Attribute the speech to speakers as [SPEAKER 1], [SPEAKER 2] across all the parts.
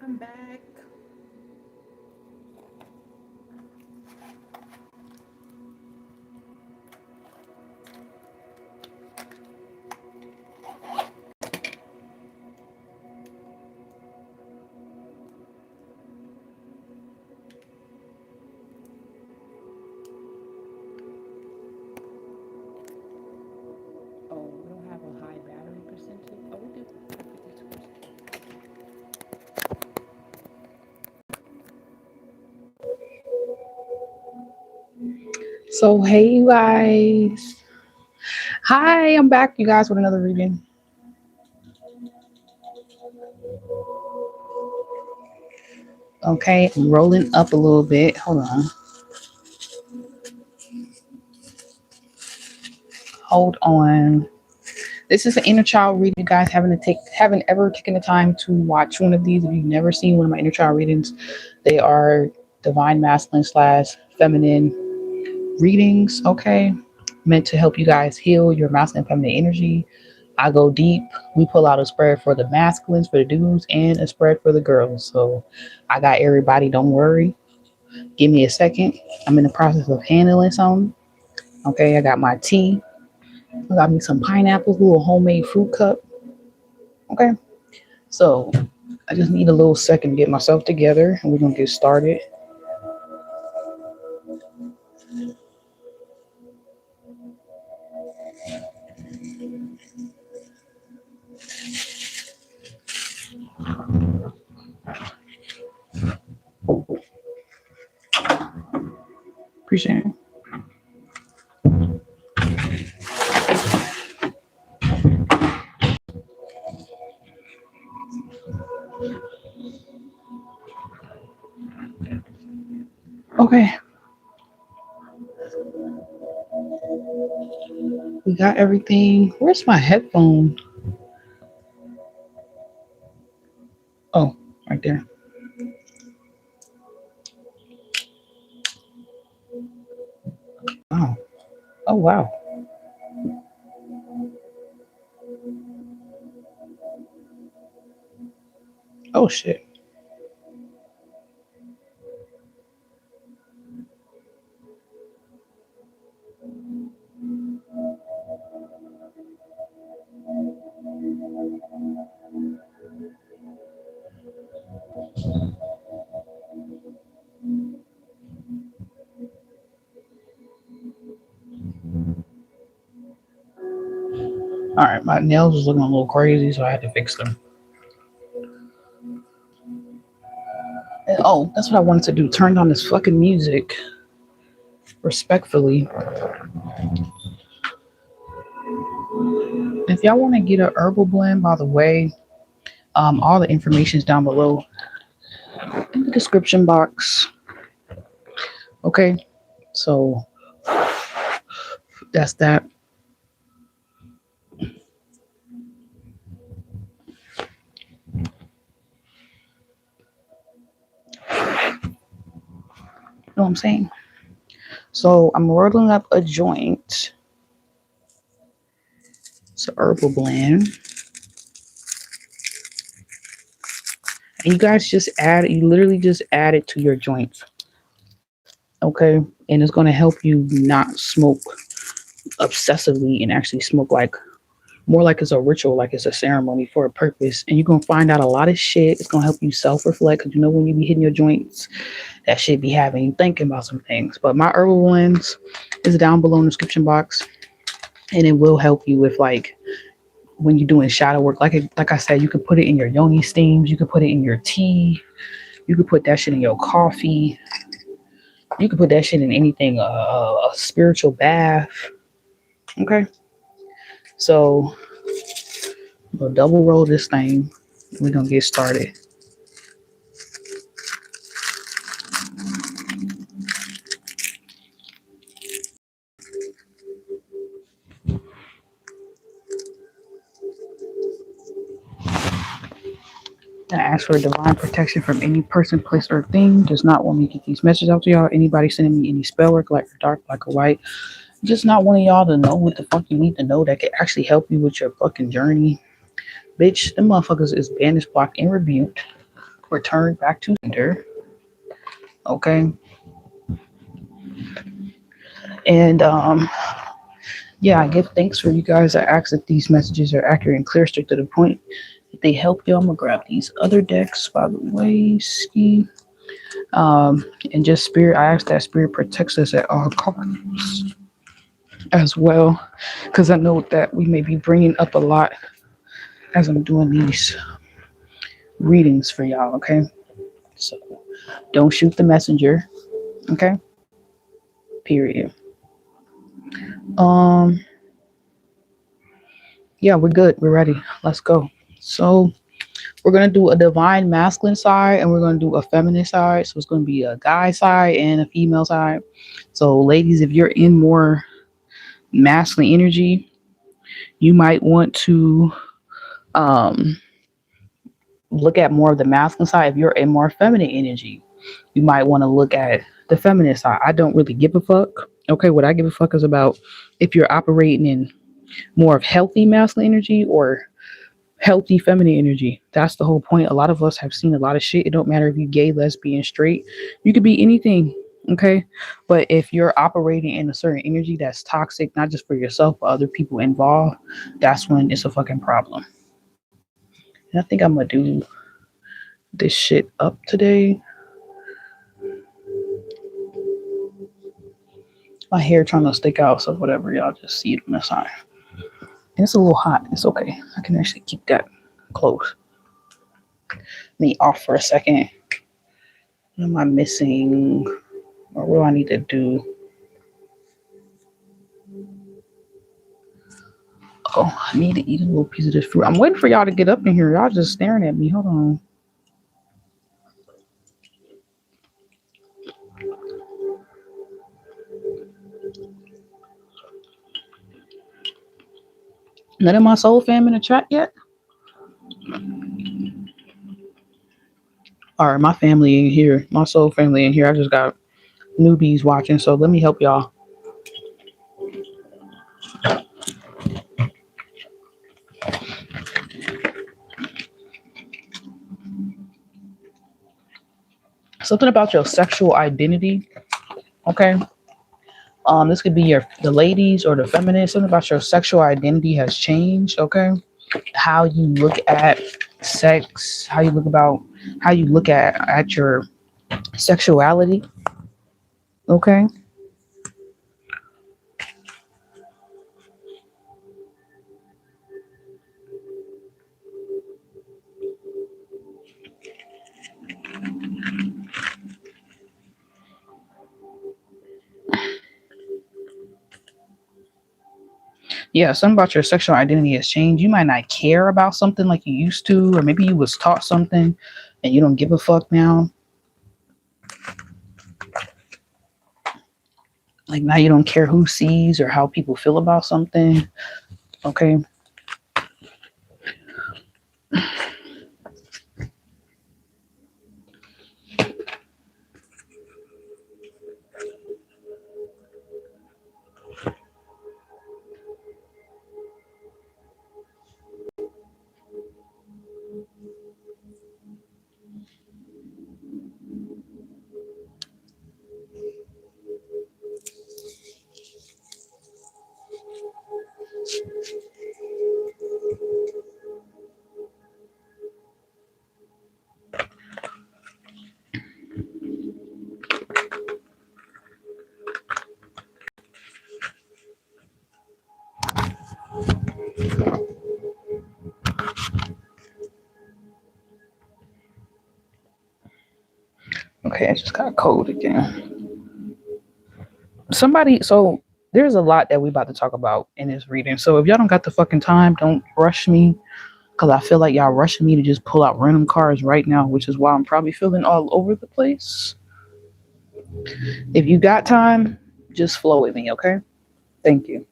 [SPEAKER 1] I'm back. Oh, we don't have a high battery percentage. Oh, we do. 52%. So, hey, you guys. Hi, I'm back, you guys, with another reading. Okay, I'm rolling up a little bit. Hold on. Hold on. This is an inner child reading. You guys haven't ever taken the time to watch one of these. If you've never seen one of my inner child readings, they are divine masculine / feminine readings. Okay, meant to help you guys heal your masculine and feminine energy. I go deep. We pull out a spread for the masculines, for the dudes, and a spread for the girls. So I got everybody. Don't worry. Give me a second. I'm in the process of handling some. Okay, I got my tea. I got me some pineapples, little homemade fruit cup. Okay, so I just need a little second to get myself together, and we're gonna get started. Appreciate it. Okay, we got everything. Where's my headphone? Oh, right there. Oh, oh wow. Oh shit. All right, my nails was looking a little crazy, so I had to fix them. And, oh, that's what I wanted to do. Turn on this fucking music respectfully. If y'all want to get a herbal blend, by the way, all the information is down below in the description box. Okay, so that's that. You know what I'm saying? So I'm rolling up a joint. It's a herbal blend. And you guys you literally just add it to your joints. Okay. And it's going to help you not smoke obsessively and actually smoke like more like it's a ritual, like it's a ceremony for a purpose. And you're going to find out a lot of shit. It's going to help you self reflect because you know when you be hitting your joints, that shit be having you thinking about some things. But my herbal blends is down below in the description box. And it will help you with like when you're doing shadow work. Like I said, you can put it in your yoni steams. You can put it in your tea. You can put that shit in your coffee. You can put that shit in anything, a spiritual bath. Okay. So we'll double roll this thing. We're going to get started. I ask for divine protection from any person, place, or thing. Does not want me to get these messages out to y'all. Anybody sending me any spell work, like for dark, black, or white. Just not wanting y'all to know what the fuck you need to know that can actually help you with your fucking journey. Bitch, them motherfuckers is banished, blocked, and rebuked. return back to sender. Okay. And yeah, I give thanks for you guys that ask if these messages are accurate and clear, straight to the point. If they help you, I'm gonna grab these other decks by the way. Ski. And just spirit, I ask that spirit protects us at all costs as well, because I know that we may be bringing up a lot as I'm doing these readings for y'all. Okay, so don't shoot the messenger. Okay, period. Um, yeah, we're good. We're ready. Let's go. So we're gonna do a divine masculine side and we're gonna do a feminine side. So it's gonna be a guy side and a female side. So ladies, if you're in more masculine energy, you might want to um look at more of the masculine side. If you're in more feminine energy, you might want to look at the feminine side. I don't really give a fuck. Okay, what I give a fuck is about if you're operating in more of healthy masculine energy or healthy feminine energy. That's the whole point. A lot of us have seen a lot of shit. It don't matter if you're gay, lesbian, straight. You could be anything. Okay. But if you're operating in a certain energy that's toxic, not just for yourself, but other people involved, that's when it's a fucking problem. And I think I'm gonna do this shit up today. My hair trying to stick out, so whatever, y'all just see it on the side. And it's a little hot. It's okay. I can actually keep that close. Me off for a second. What am I missing? Or what do I need to do? Oh, I need to eat a little piece of this fruit. I'm waiting for y'all to get up in here. Y'all just staring at me. Hold on. None of my soul fam in the chat yet? All right, my family in here. My soul family in here. I just got newbies watching, so let me help y'all. Something about your sexual identity. Okay. This could be the ladies or the feminine. Something about your sexual identity has changed. Okay. How you look at sex, how you look at your sexuality. Okay. Yeah, something about your sexual identity has changed. You might not care about something like you used to, or maybe you was taught something and you don't give a fuck now. Like now you don't care who sees or how people feel about something. Okay. Okay, I just got a code again. So there's a lot that we about to talk about in this reading. So if y'all don't got the fucking time, don't rush me. Cause I feel like y'all rushing me to just pull out random cards right now, which is why I'm probably feeling all over the place. If you got time, just flow with me, okay? Thank you.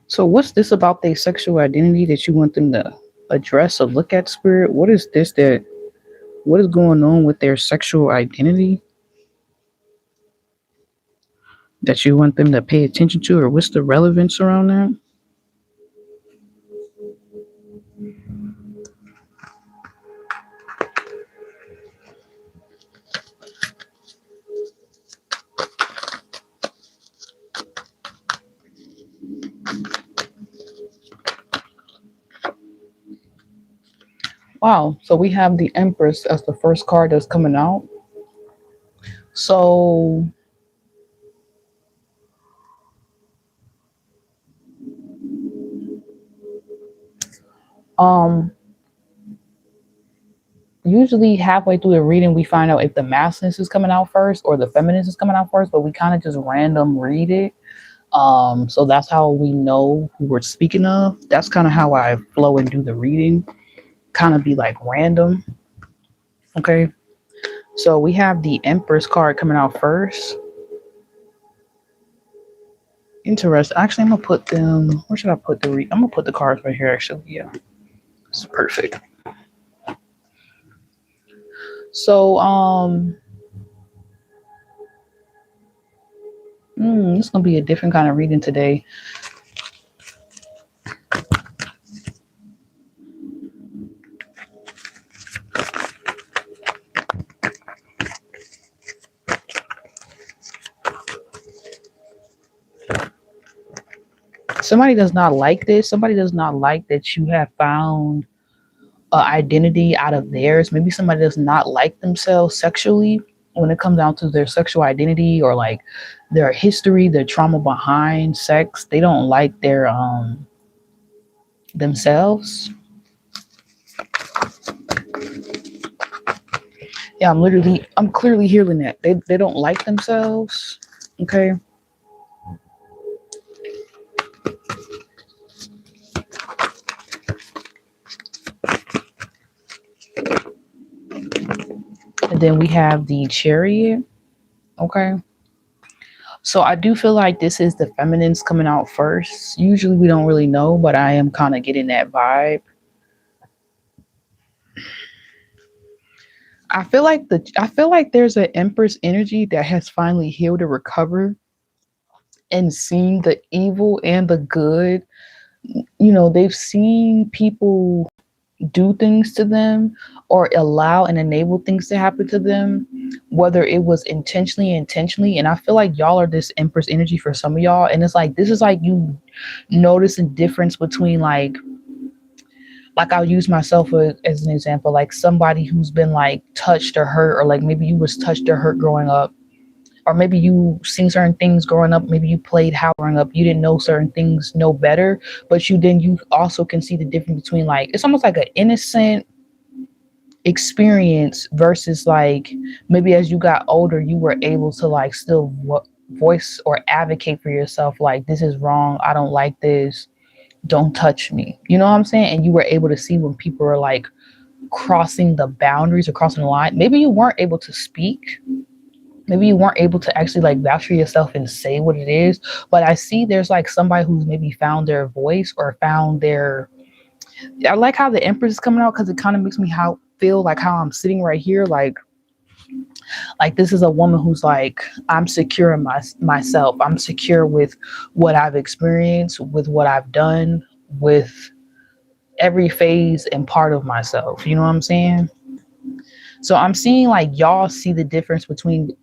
[SPEAKER 1] So what's this about their sexual identity that you want them to address or look at, spirit? What is this that what is going on with their sexual identity that you want them to pay attention to, or what's the relevance around that? Wow. So we have the Empress as the first card that's coming out. So um usually halfway through the reading we find out if the masculinist is coming out first or the feminist is coming out first, but we kind of just random read it. So that's how we know who we're speaking of. That's kind of how I flow and do the reading. Kind of be like random. Okay. So we have the Empress card coming out first. Interesting. Actually, I'm gonna put them. Where should I put the? I'm gonna put the cards right here. Actually, yeah, it's perfect. So, it's gonna be a different kind of reading today. Somebody does not like this. Somebody does not like that you have found identity out of theirs. Maybe somebody does not like themselves sexually when it comes down to their sexual identity or like their history, their trauma behind sex. They don't like their themselves. Yeah, I'm clearly hearing that. They don't like themselves. Okay. And then we have the Chariot. Okay. So I do feel like this is the feminines coming out first. Usually we don't really know, but I am kind of getting that vibe. I feel like there's an Empress energy that has finally healed or recovered and seen the evil and the good. You know, they've seen people do things to them or allow and enable things to happen to them, whether it was intentionally. And I feel like y'all are this Empress energy for some of y'all. And it's like, this is like you notice a difference between like I'll use myself as an example, like somebody who's been like touched or hurt, or like maybe you was touched or hurt growing up, or maybe you seen certain things growing up. Maybe you played how growing up, you didn't know certain things, know better, but you also can see the difference between like, it's almost like an innocent experience versus like maybe as you got older, you were able to like still voice or advocate for yourself. Like, this is wrong. I don't like this. Don't touch me. You know what I'm saying? And you were able to see when people are like crossing the boundaries or crossing the line. Maybe you weren't able to speak. Maybe you weren't able to actually like vouch for yourself and say what it is. But I see there's like somebody who's maybe found their voice or found their. I like how the Empress is coming out because it kind of makes me feel like how I'm sitting right here. Like this is a woman who's like, I'm secure in myself. I'm secure with what I've experienced, with what I've done, with every phase and part of myself. You know what I'm saying? So I'm seeing like y'all see the difference between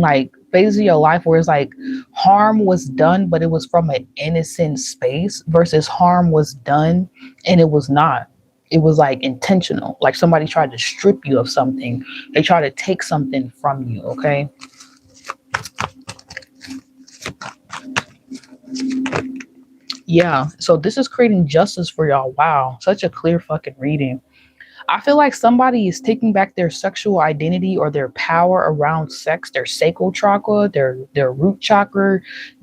[SPEAKER 1] like phases of your life where it's like harm was done, but it was from an innocent space versus harm was done and it was not. It was like intentional. Like somebody tried to strip you of something. They try to take something from you. Okay. Yeah. So this is creating justice for y'all. Wow. Such a clear fucking reading. I feel like somebody is taking back their sexual identity or their power around sex, their sacral chakra, their root chakra,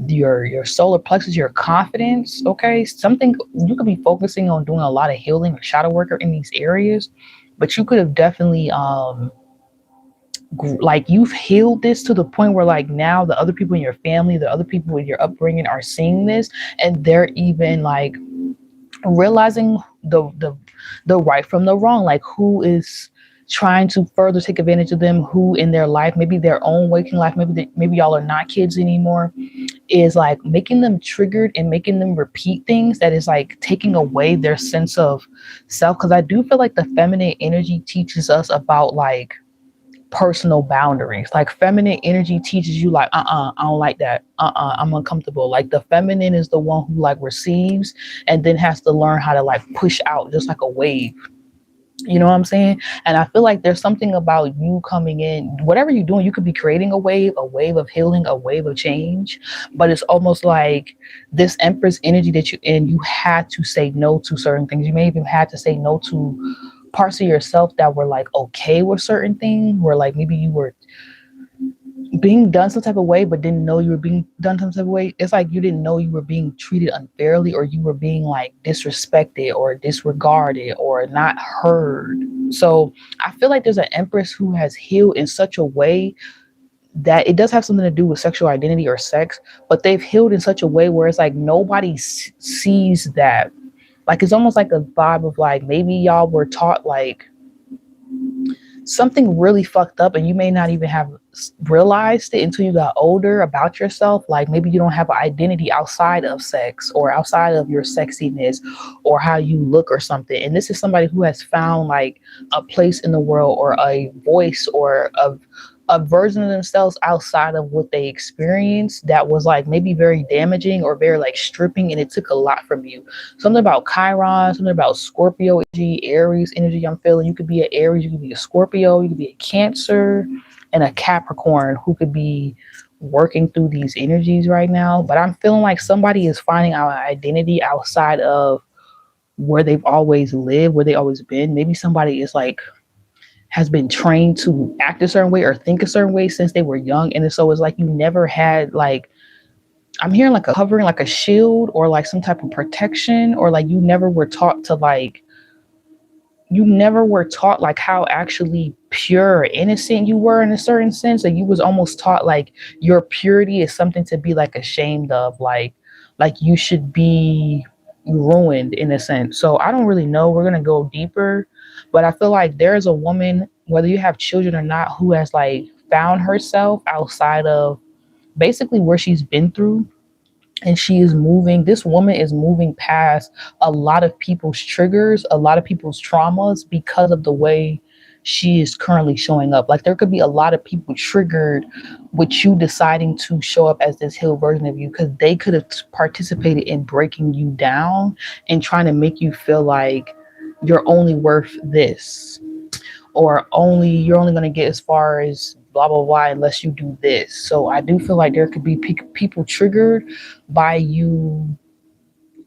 [SPEAKER 1] your solar plexus, your confidence. Okay, something you could be focusing on doing a lot of healing or shadow work in these areas, but you could have definitely like you've healed this to the point where like now the other people in your family, the other people in your upbringing are seeing this, and they're even like realizing the right from the wrong, like who is trying to further take advantage of them, who in their life, maybe their own waking life, maybe y'all are not kids anymore, is like making them triggered and making them repeat things that is like taking away their sense of self. Because I do feel like the feminine energy teaches us about like personal boundaries. Like feminine energy teaches you like, I don't like that. I'm uncomfortable. Like the feminine is the one who like receives and then has to learn how to like push out, just like a wave. You know what I'm saying? And I feel like there's something about you coming in, whatever you're doing, you could be creating a wave of healing, a wave of change. But it's almost like this Empress energy that you in, you had to say no to certain things. You may even had to say no to parts of yourself that were like okay with certain things, where like maybe you were being done some type of way, but didn't know you were being done some type of way. It's like you didn't know you were being treated unfairly, or you were being like disrespected or disregarded or not heard. So I feel like there's an Empress who has healed in such a way that it does have something to do with sexual identity or sex, but they've healed in such a way where it's like nobody sees that. Like it's almost like a vibe of like maybe y'all were taught like something really fucked up and you may not even have realized it until you got older about yourself. Like maybe you don't have an identity outside of sex or outside of your sexiness or how you look or something. And this is somebody who has found like a place in the world or a voice or a version of themselves outside of what they experienced that was like maybe very damaging or very like stripping, and it took a lot from you. Something about Chiron, something about Scorpio energy, Aries energy. I'm feeling you could be an Aries, you could be a Scorpio, you could be a Cancer, and a Capricorn who could be working through these energies right now. But I'm feeling like somebody is finding our identity outside of where they've always lived, where they always been. Maybe somebody is like has been trained to act a certain way or think a certain way since they were young. And so it's like you never had like, I'm hearing like a covering, like a shield or like some type of protection, or like you never were taught to like, you never were taught like how actually pure or innocent you were in a certain sense. Like you was almost taught like your purity is something to be like ashamed of, like you should be ruined in a sense. So I don't really know. We're gonna go deeper, but I feel like there's a woman, whether you have children or not, who has like found herself outside of basically where she's been through, and she is moving, this woman is moving past a lot of people's triggers, a lot of people's traumas, because of the way she is currently showing up. Like there could be a lot of people triggered with you deciding to show up as this healed version of you, because they could have participated in breaking you down and trying to make you feel like you're only worth this, or only you're only going to get as far as blah blah blah unless you do this. So I do feel like there could be people triggered by you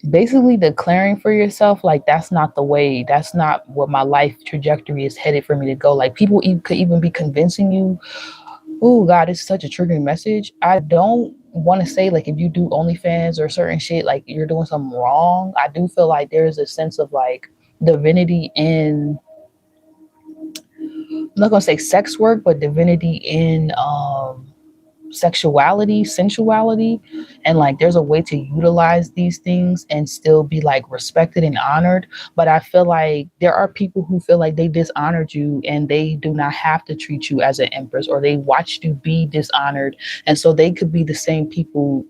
[SPEAKER 1] basically declaring for yourself like that's not the way, that's not what my life trajectory is headed for me to go. Like people could even be convincing you, oh god, it's such a triggering message. I don't want to say like if you do OnlyFans or certain shit like you're doing something wrong. I do feel like there's a sense of like divinity in, I'm not gonna say sex work, but divinity in sexuality, sensuality, and like there's a way to utilize these things and still be like respected and honored. But I feel like there are people who feel like they dishonored you and they do not have to treat you as an empress, or they watched you be dishonored, and so they could be the same people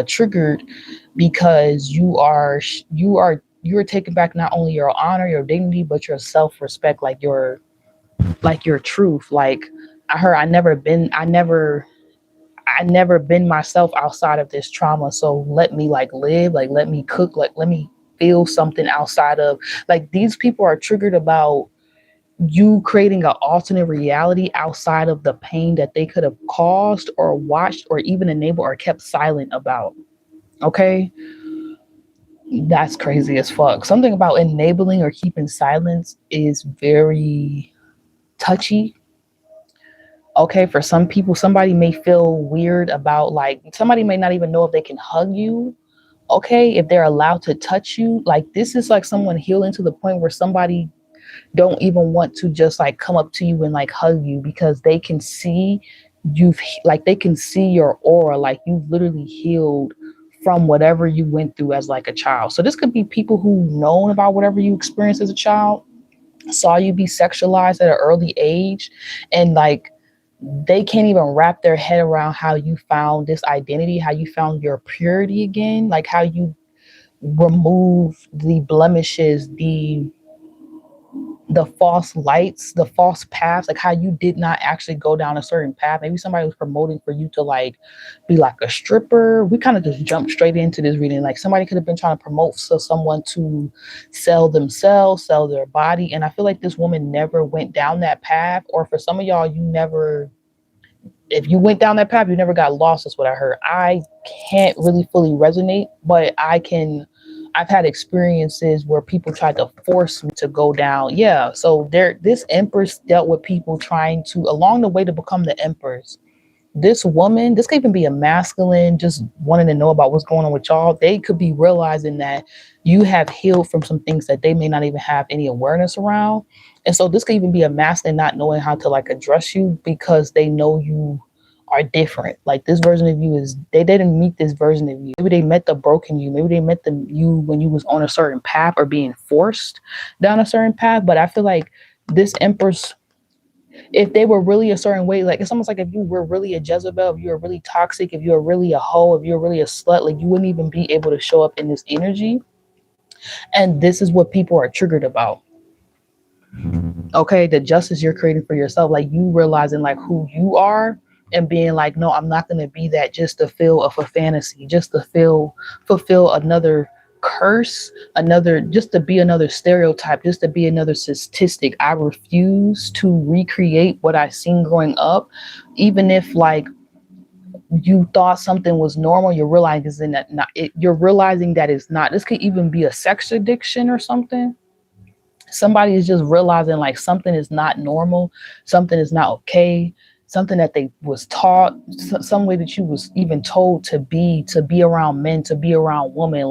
[SPEAKER 1] triggered because you're taking back not only your honor, your dignity, but your self-respect, like your truth. Like I never been myself outside of this trauma. So let me like live, like let me cook, like let me feel something outside of, like these people are triggered about you creating an alternate reality outside of the pain that they could have caused or watched or even enabled or kept silent about. Okay. That's crazy as fuck. Something about enabling or keeping silence is very touchy. Okay, for some people, somebody may feel weird about like, somebody may not even know if they can hug you. Okay, if they're allowed to touch you, like this is like someone healing to the point where somebody don't even want to just like come up to you and like hug you, because they can see they can see your aura, like you've literally healed from whatever you went through as like a child. So this could be people who known about whatever you experienced as a child, saw you be sexualized at an early age, and like they can't even wrap their head around how you found this identity, how you found your purity again, like how you remove the blemishes, the false lights, the false paths, like how you did not actually go down a certain path. Maybe somebody was promoting for you to like be like a stripper. We kind of just jumped straight into this reading. Like somebody could have been trying to promote so someone to sell themselves, sell their body. And I feel like this woman never went down that path. Or for some of y'all, you never, if you went down that path, you never got lost, is what I heard. I can't really fully resonate, but I've had experiences where people tried to force me to go down. Yeah. So this Empress dealt with people trying to, along the way, to become the Empress. This woman, this could even be a masculine, just wanting to know about what's going on with y'all. They could be realizing that you have healed from some things that they may not even have any awareness around. And so this could even be a masculine not knowing how to like address you because they know you are different. Like this version of you is, they didn't meet this version of you. Maybe they met the broken you. Maybe they met the you when you was on a certain path or being forced down a certain path. But I feel like this Empress, if they were really a certain way, like it's almost like if you were really a Jezebel, if you were really toxic, if you were really a hoe, if you're really a slut, like you wouldn't even be able to show up in this energy. And this is what people are triggered about. Okay, the justice you're creating for yourself, like you realizing like who you are and being like, no, I'm not going to be that just to fill of a fantasy, just to fulfill another curse, another, just to be another stereotype, just to be another statistic. I refuse to recreate what I seen growing up. Even if like you thought something was normal, you're realizing that not it, you're realizing that it's not. This could even be a sex addiction or something. Somebody is just realizing like something is not normal, something is not okay, something that they was taught, some way that you was even told to be around men, to be around women.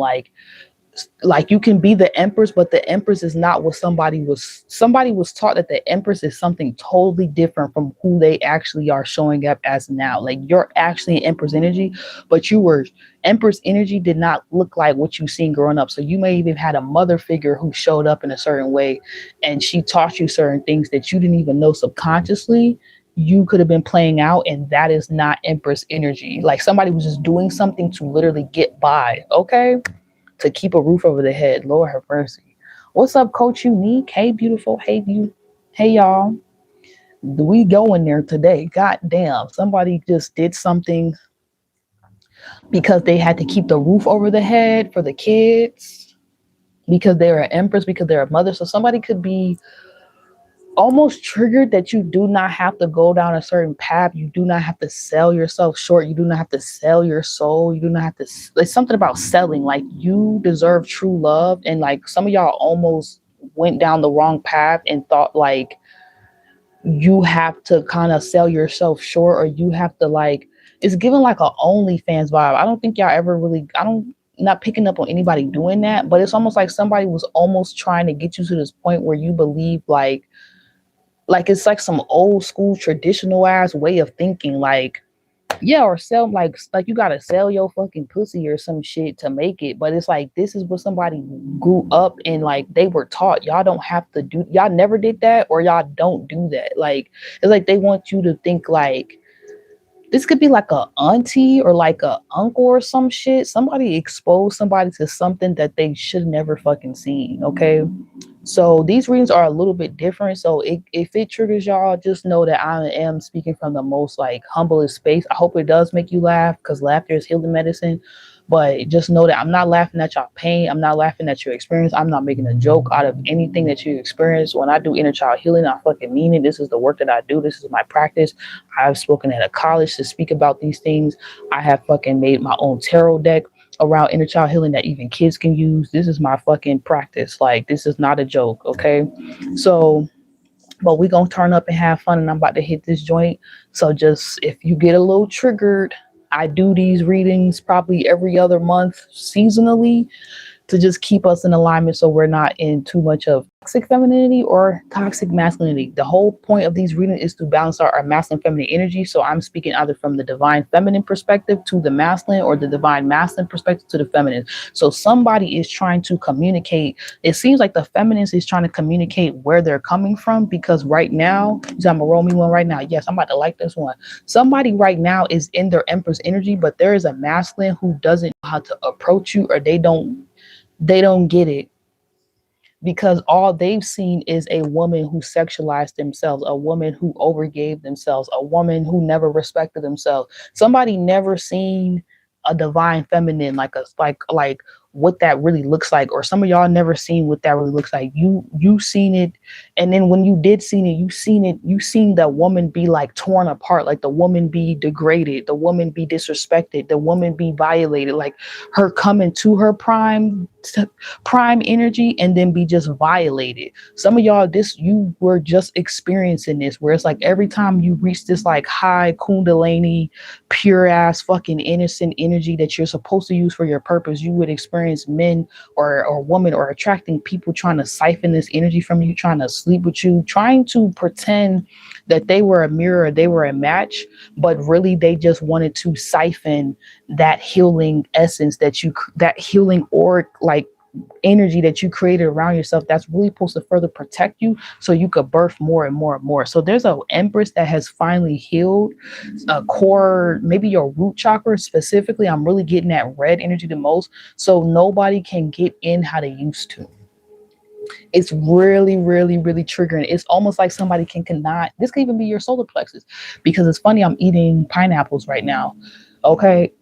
[SPEAKER 1] Like you can be the Empress, but the Empress is not what somebody was taught that the Empress is something totally different from who they actually are showing up as now. Like you're actually Empress energy, but you were Empress energy did not look like what you've seen growing up. So you may even had a mother figure who showed up in a certain way and she taught you certain things that you didn't even know subconsciously you could have been playing out, and that is not Empress energy. Like somebody was just doing something to literally get by. Okay, to keep a roof over their head. Lord have mercy. What's up, Coach Unique? Hey, beautiful. Hey, you. Hey, y'all. We going there today. God damn. Somebody just did something because they had to keep the roof over the head for the kids, because they're an Empress, because they're a mother. So somebody could be almost triggered that you do not have to go down a certain path. You do not have to sell yourself short. You do not have to sell your soul. You do not have to. It's something about selling. Like you deserve true love, and like some of y'all almost went down the wrong path and thought like you have to kind of sell yourself short, or you have to like. It's given like a OnlyFans vibe. I don't think y'all ever really. I don't. Not picking up on anybody doing that, but it's almost like somebody was almost trying to get you to this point where you believe like it's like some old school traditional ass way of thinking, like yeah, or sell like you gotta sell your fucking pussy or some shit to make it. But it's like this is what somebody grew up and like they were taught. Y'all don't have to do, y'all never did that, or y'all don't do that. Like it's like they want you to think like this could be like a auntie or like a uncle or some shit. Somebody exposed somebody to something that they should never fucking seen. Okay, so these readings are a little bit different. So if it triggers y'all, just know that I am speaking from the most like humblest space. I hope it does make you laugh, because laughter is healing medicine. But just know that I'm not laughing at y'all pain. I'm not laughing at your experience. I'm not making a joke out of anything that you experience. When I do inner child healing, I fucking mean it. This is the work that I do. This is my practice. I've spoken at a college to speak about these things. I have fucking made my own tarot deck around inner child healing that even kids can use. This is my fucking practice. Like this is not a joke. Okay. So but we gonna turn up and have fun, and I'm about to hit this joint. So just if you get a little triggered, I do these readings probably every other month seasonally. to just keep us in alignment so we're not in too much of toxic femininity or toxic masculinity. The whole point of these readings is to balance our masculine feminine energy. So I'm speaking either from the divine feminine perspective to the masculine, or the divine masculine perspective to the feminine. So somebody is trying to communicate. It seems like the feminines is trying to communicate where they're coming from, because right now, I'm gonna roll me one right now. Yes, I'm about to like this one. Somebody right now is in their empress energy, but there is a masculine who doesn't know how to approach you, or they don't get it, because all they've seen is a woman who sexualized themselves, a woman who overgave themselves, a woman who never respected themselves. Somebody never seen a divine feminine, like what that really looks like, or some of y'all never seen what that really looks like. You seen it, and then when you did seen it, you seen the woman be like torn apart, like the woman be degraded, the woman be disrespected, the woman be violated, like her coming to her prime energy and then be just violated. Some of y'all, you were just experiencing this, where it's like every time you reach this like high kundalini, pure ass fucking innocent energy that you're supposed to use for your purpose, you would experience men or women, or attracting people trying to siphon this energy from you, trying to sleep with you, trying to pretend that they were a mirror, they were a match, but really they just wanted to siphon that healing essence that healing or like energy that you created around yourself, that's really supposed to further protect you so you could birth more and more and more. So there's an empress that has finally healed a core, maybe your root chakra specifically. I'm really getting that red energy the most. So nobody can get in how they used to. It's really, really, really triggering. It's almost like somebody cannot, this could even be your solar plexus, because it's funny, I'm eating pineapples right now. Okay.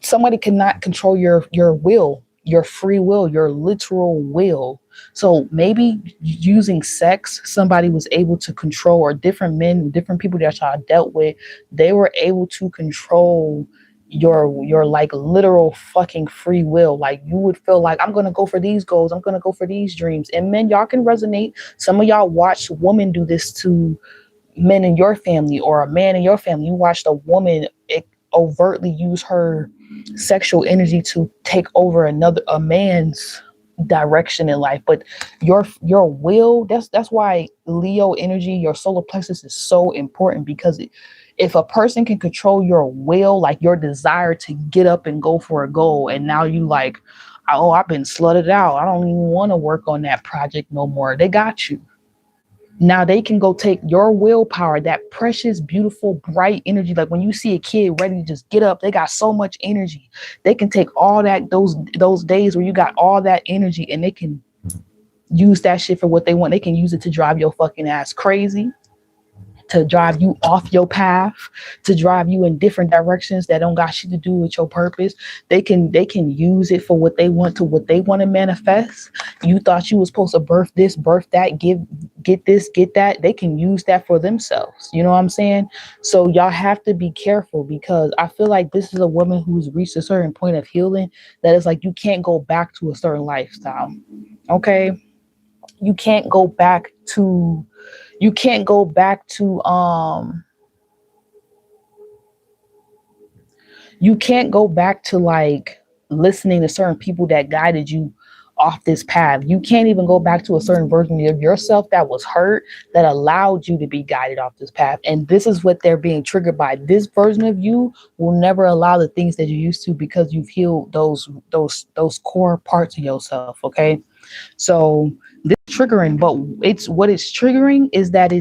[SPEAKER 1] Somebody cannot control your will, your free will, your literal will. So maybe using sex, somebody was able to control, or different men, different people that I dealt with, they were able to control your like literal fucking free will. Like you would feel like, I'm gonna go for these goals, I'm gonna go for these dreams. And men, y'all can resonate. Some of y'all watch women do this to men in your family, or a man in your family. You watched a woman overtly use her sexual energy to take over a man's direction in life. But your will, that's why Leo energy, your solar plexus, is so important, because if a person can control your will, like your desire to get up and go for a goal, and now you like, oh, I've been slutted out, I don't even want to work on that project no more, they got you. Now they can go take your willpower, that precious, beautiful, bright energy. Like when you see a kid ready to just get up, they got so much energy. They can take all that, those days where you got all that energy, and they can use that shit for what they want. They can use it to drive your fucking ass crazy, to drive you off your path, to drive you in different directions that don't got shit to do with your purpose. They can use it for what they want, to what they want to manifest. You thought you was supposed to birth this, birth that, get this, get that. They can use that for themselves. You know what I'm saying? So y'all have to be careful, because I feel like this is a woman who's reached a certain point of healing that is like, you can't go back to a certain lifestyle. Okay? You can't go back to you can't go back to like listening to certain people that guided you off this path. You can't even go back to a certain version of yourself that was hurt, that allowed you to be guided off this path. And this is what they're being triggered by. This version of you will never allow the things that you used to, because you've healed those core parts of yourself. Okay. So this triggering, but it's triggering is that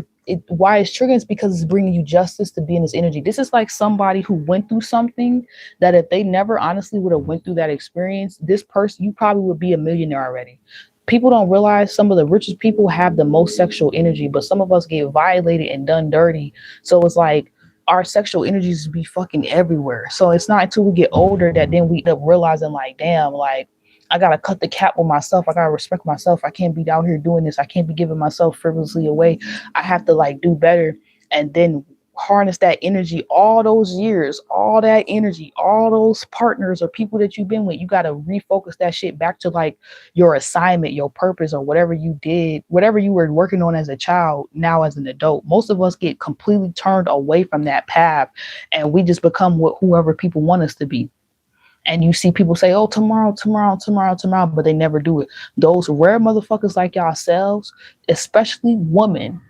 [SPEAKER 1] why it's triggering is because it's bringing you justice to be in this energy. This is like somebody who went through something that if they never honestly would have went through that experience, this person, you probably would be a millionaire already. People don't realize some of the richest people have the most sexual energy, but some of us get violated and done dirty. So it's like our sexual energies be fucking everywhere. So it's not until we get older that then we end up realizing like, damn, like I gotta cut the cap with myself. I gotta respect myself. I can't be out here doing this. I can't be giving myself frivolously away. I have to like do better, and then harness that energy all those years, all that energy, all those partners or people that you've been with. You gotta refocus that shit back to like your assignment, your purpose, or whatever you did, whatever you were working on as a child, now as an adult. Most of us get completely turned away from that path, and we just become whoever people want us to be. And you see people say, oh, tomorrow, tomorrow, tomorrow, tomorrow, but they never do it. Those rare motherfuckers like yourselves, especially women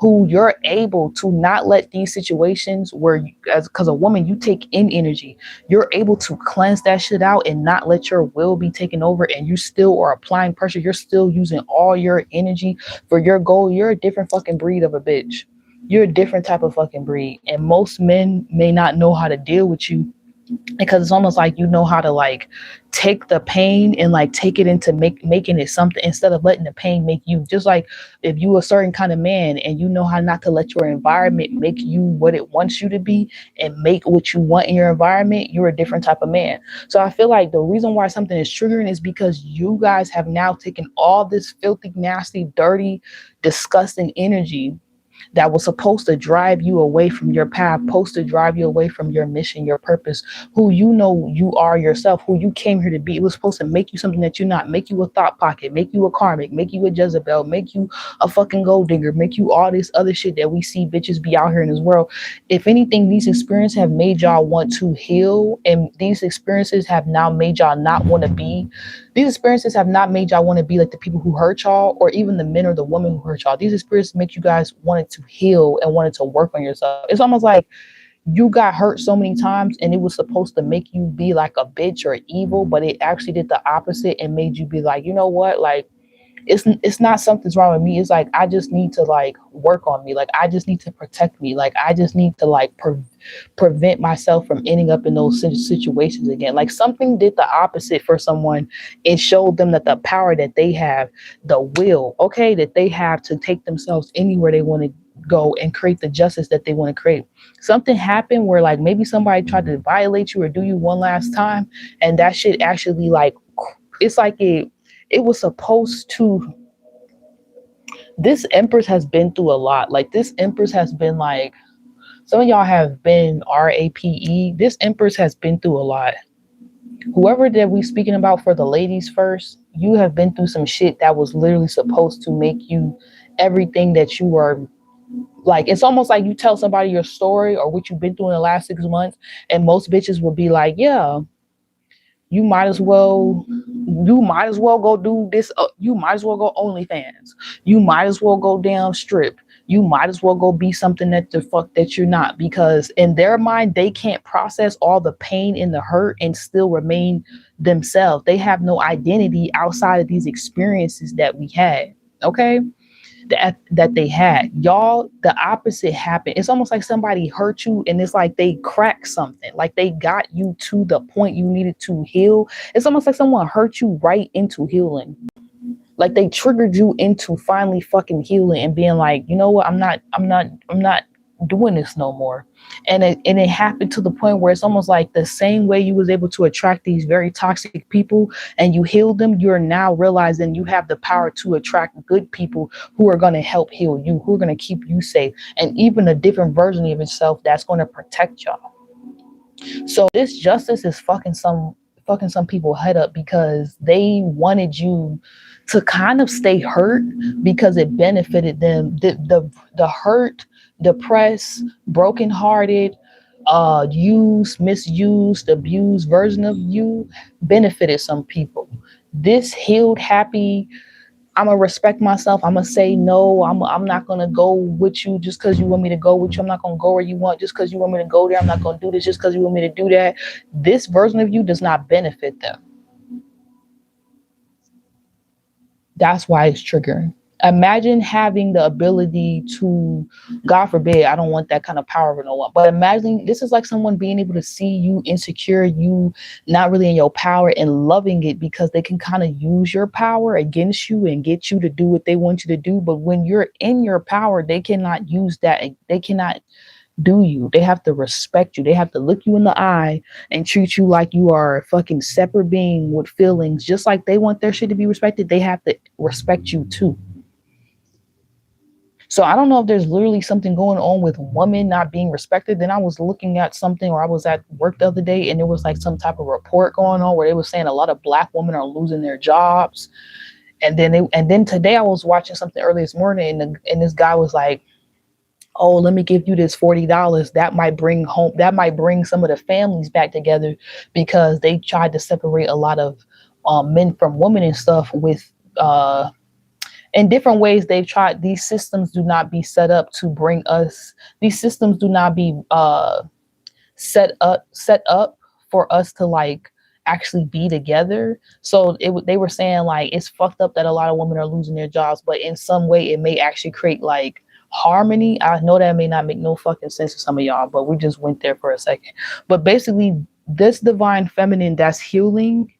[SPEAKER 1] who you're able to not let these situations where you, as because a woman, you take in energy, you're able to cleanse that shit out and not let your will be taken over, and you still are applying pressure, you're still using all your energy for your goal. You're a different fucking breed of a bitch. You're a different type of fucking breed, and most men may not know how to deal with you because it's almost like you know how to like take the pain and like take it into making it something instead of letting the pain make you. Just like if you a certain kind of man and you know how not to let your environment make you what it wants you to be and make what you want in your environment, you're a different type of man. So I feel like the reason why something is triggering is because you guys have now taken all this filthy, nasty, dirty, disgusting energy that was supposed to drive you away from your path, supposed to drive you away from your mission, your purpose, who you know you are yourself, who you came here to be. It was supposed to make you something that you're not, make you a thought pocket, make you a karmic, make you a Jezebel, make you a fucking gold digger, make you all this other shit that we see bitches be out here in this world. If anything, these experiences have made y'all want to heal, and these experiences have now made y'all not want to be. These experiences have not made y'all want to be like the people who hurt y'all, or even the men or the women who hurt y'all. These experiences make you guys wanted to heal and wanted to work on yourself. It's almost like you got hurt so many times and it was supposed to make you be like a bitch or evil, but it actually did the opposite and made you be like, you know what, like it's not something's wrong with me. It's like I just need to like work on me. Like I just need to protect me. Like I just need to like prevent myself from ending up in those situations again. Like something did the opposite for someone. It showed them that the power that they have, the will, okay, that they have to take themselves anywhere they want to go and create the justice that they want to create. Something happened where like maybe somebody tried to violate you or do you one last time, and that shit actually like it's like it was supposed to. This Empress has been through a lot. Like this Empress has been like, some of y'all have been RAPE. This Empress has been through a lot. Whoever that we speaking about for the ladies first, you have been through some shit that was literally supposed to make you everything that you are. Like it's almost like you tell somebody your story or what you've been through in the last 6 months, and most bitches will be like, yeah, you might as well go do this. You might as well go OnlyFans. You might as well go down strip. You might as well go be something that the fuck that you're not, because in their mind they can't process all the pain and the hurt and still remain themselves. They have no identity outside of these experiences that we had. Okay, that they had. Y'all, the opposite happened. It's almost like somebody hurt you and it's like they cracked something. Like they got you to the point you needed to heal. It's almost like someone hurt you right into healing. Like they triggered you into finally fucking healing and being like, you know what, I'm not doing this no more. And it happened to the point where it's almost like the same way you was able to attract these very toxic people and you healed them, you're now realizing you have the power to attract good people who are going to help heal you, who are going to keep you safe, and even a different version of yourself that's going to protect y'all. So this justice is fucking some people head up because they wanted you to kind of stay hurt because it benefited them. The hurt, depressed, brokenhearted, used, misused, abused version of you benefited some people. This healed, happy, I'm gonna respect myself. I'm gonna say no. I'm not gonna go with you just because you want me to go with you. I'm not gonna go where you want just because you want me to go there. I'm not gonna do this just because you want me to do that. This version of you does not benefit them. That's why it's triggering. Imagine having the ability to, God forbid, I don't want that kind of power over no one, but imagine this is like someone being able to see you insecure, you not really in your power, and loving it because they can kind of use your power against you and get you to do what they want you to do. But when you're in your power, they cannot use that. They cannot do you. They have to respect you. They have to look you in the eye and treat you like you are a fucking separate being with feelings. Just like they want their shit to be respected, they have to respect you too. So I don't know if there's literally something going on with women not being respected. Then I was looking at something, or I was at work the other day, and there was like some type of report going on where they were saying a lot of Black women are losing their jobs. And then today I was watching something early this morning, and this guy was like, oh, let me give you this $40. That might bring some of the families back together, because they tried to separate a lot of men from women and stuff with in different ways. They've tried. These systems do not be set up to bring us. These systems do not be set up for us to like actually be together. So they were saying like it's fucked up that a lot of women are losing their jobs, but in some way it may actually create like harmony. I know that may not make no fucking sense to some of y'all, but we just went there for a second. But basically, this divine feminine that's healing,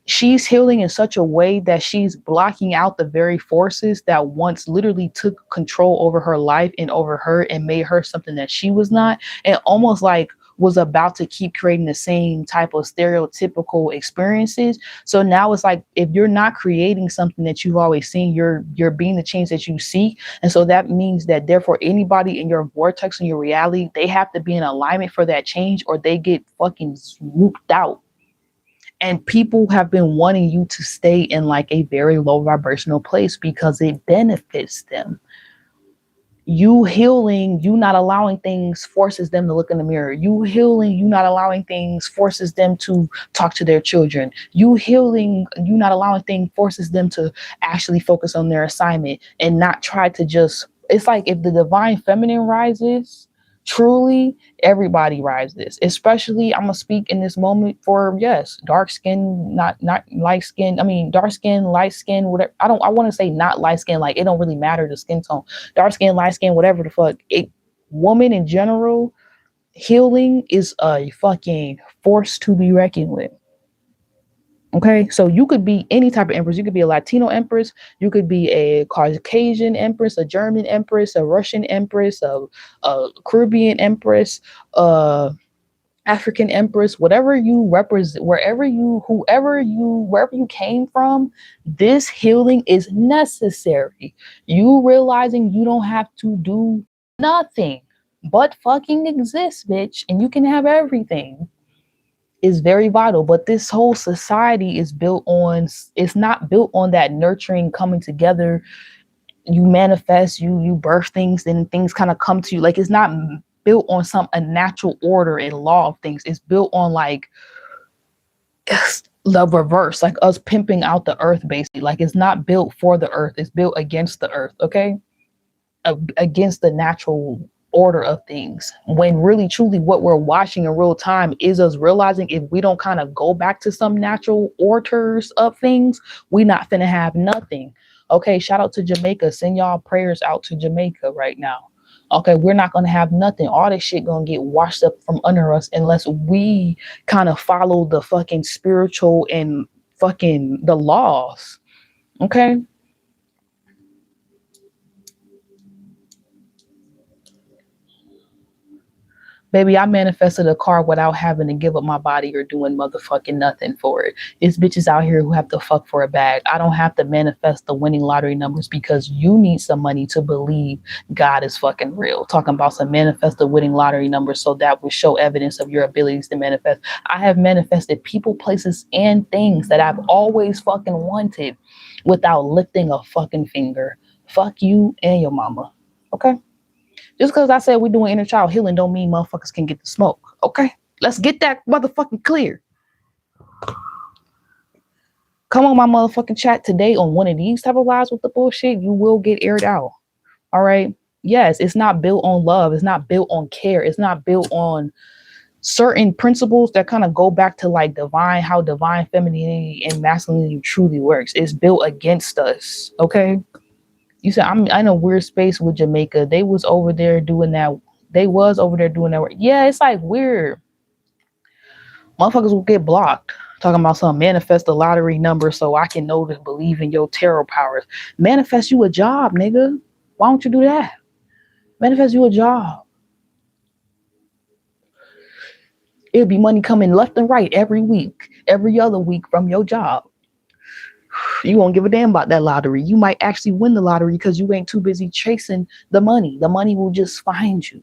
[SPEAKER 1] she's healing in such a way that she's blocking out the very forces that once literally took control over her life and over her and made her something that she was not, and almost like was about to keep creating the same type of stereotypical experiences. So now it's like, if you're not creating something that you've always seen, you're being the change that you seek. And so that means that therefore anybody in your vortex and your reality, they have to be in alignment for that change, or they get fucking swooped out. And people have been wanting you to stay in like a very low vibrational place because it benefits them. You healing, you not allowing things forces them to look in the mirror. You healing, you not allowing things forces them to talk to their children. You healing, you not allowing things forces them to actually focus on their assignment and not try to just, it's like if the divine feminine rises, truly everybody rises. Especially, I'm gonna speak in this moment for, yes, dark skin, not light skin. I mean, dark skin, light skin, whatever. I want to say not light skin, like it don't really matter the skin tone. Dark skin, light skin, whatever the fuck. Woman in general, healing is a fucking force to be reckoned with. Okay, so you could be any type of empress. You could be a Latino empress. You could be a Caucasian empress, a German empress, a Russian empress, a Caribbean empress, African empress, whatever you represent, wherever you came from. This healing is necessary. You realizing you don't have to do nothing but fucking exist, bitch, and you can have everything, is very vital. But this whole society is built on, it's not built on that nurturing, coming together. You manifest, you birth things, and things kind of come to you. Like, it's not built on a natural order and law of things. It's built on like the reverse, like us pimping out the earth, basically. Like, it's not built for the earth, it's built against the earth. Okay, against the natural order of things, when really truly what we're watching in real time is us realizing, if we don't kind of go back to some natural orders of things, we not finna have nothing. Okay, shout out to Jamaica. Send y'all prayers out to Jamaica right now. Okay, we're not gonna have nothing. All this shit gonna get washed up from under us unless we kind of follow the fucking spiritual and fucking the laws. Okay. Baby, I manifested a car without having to give up my body or doing motherfucking nothing for it. It's bitches out here who have to fuck for a bag. I don't have to manifest the winning lottery numbers because you need some money to believe God is fucking real. Talking about some manifest the winning lottery numbers so that will show evidence of your abilities to manifest. I have manifested people, places, and things that I've always fucking wanted without lifting a fucking finger. Fuck you and your mama. Okay? Just because I said we're doing inner child healing don't mean motherfuckers can get the smoke. Okay? Let's get that motherfucking clear. Come on my motherfucking chat today on one of these type of lives with the bullshit, you will get aired out. All right? Yes, it's not built on love. It's not built on care. It's not built on certain principles that kind of go back to like how divine femininity and masculinity truly works. It's built against us. Okay? You said I'm in a weird space with Jamaica. They was over there doing that. They was over there doing that work. Yeah, it's like weird. Motherfuckers will get blocked. Talking about some manifest the lottery number so I can know to believe in your tarot powers. Manifest you a job, nigga. Why don't you do that? Manifest you a job. It'll be money coming left and right every week, every other week from your job. You won't give a damn about that lottery. You might actually win the lottery because you ain't too busy chasing the money. The money will just find you.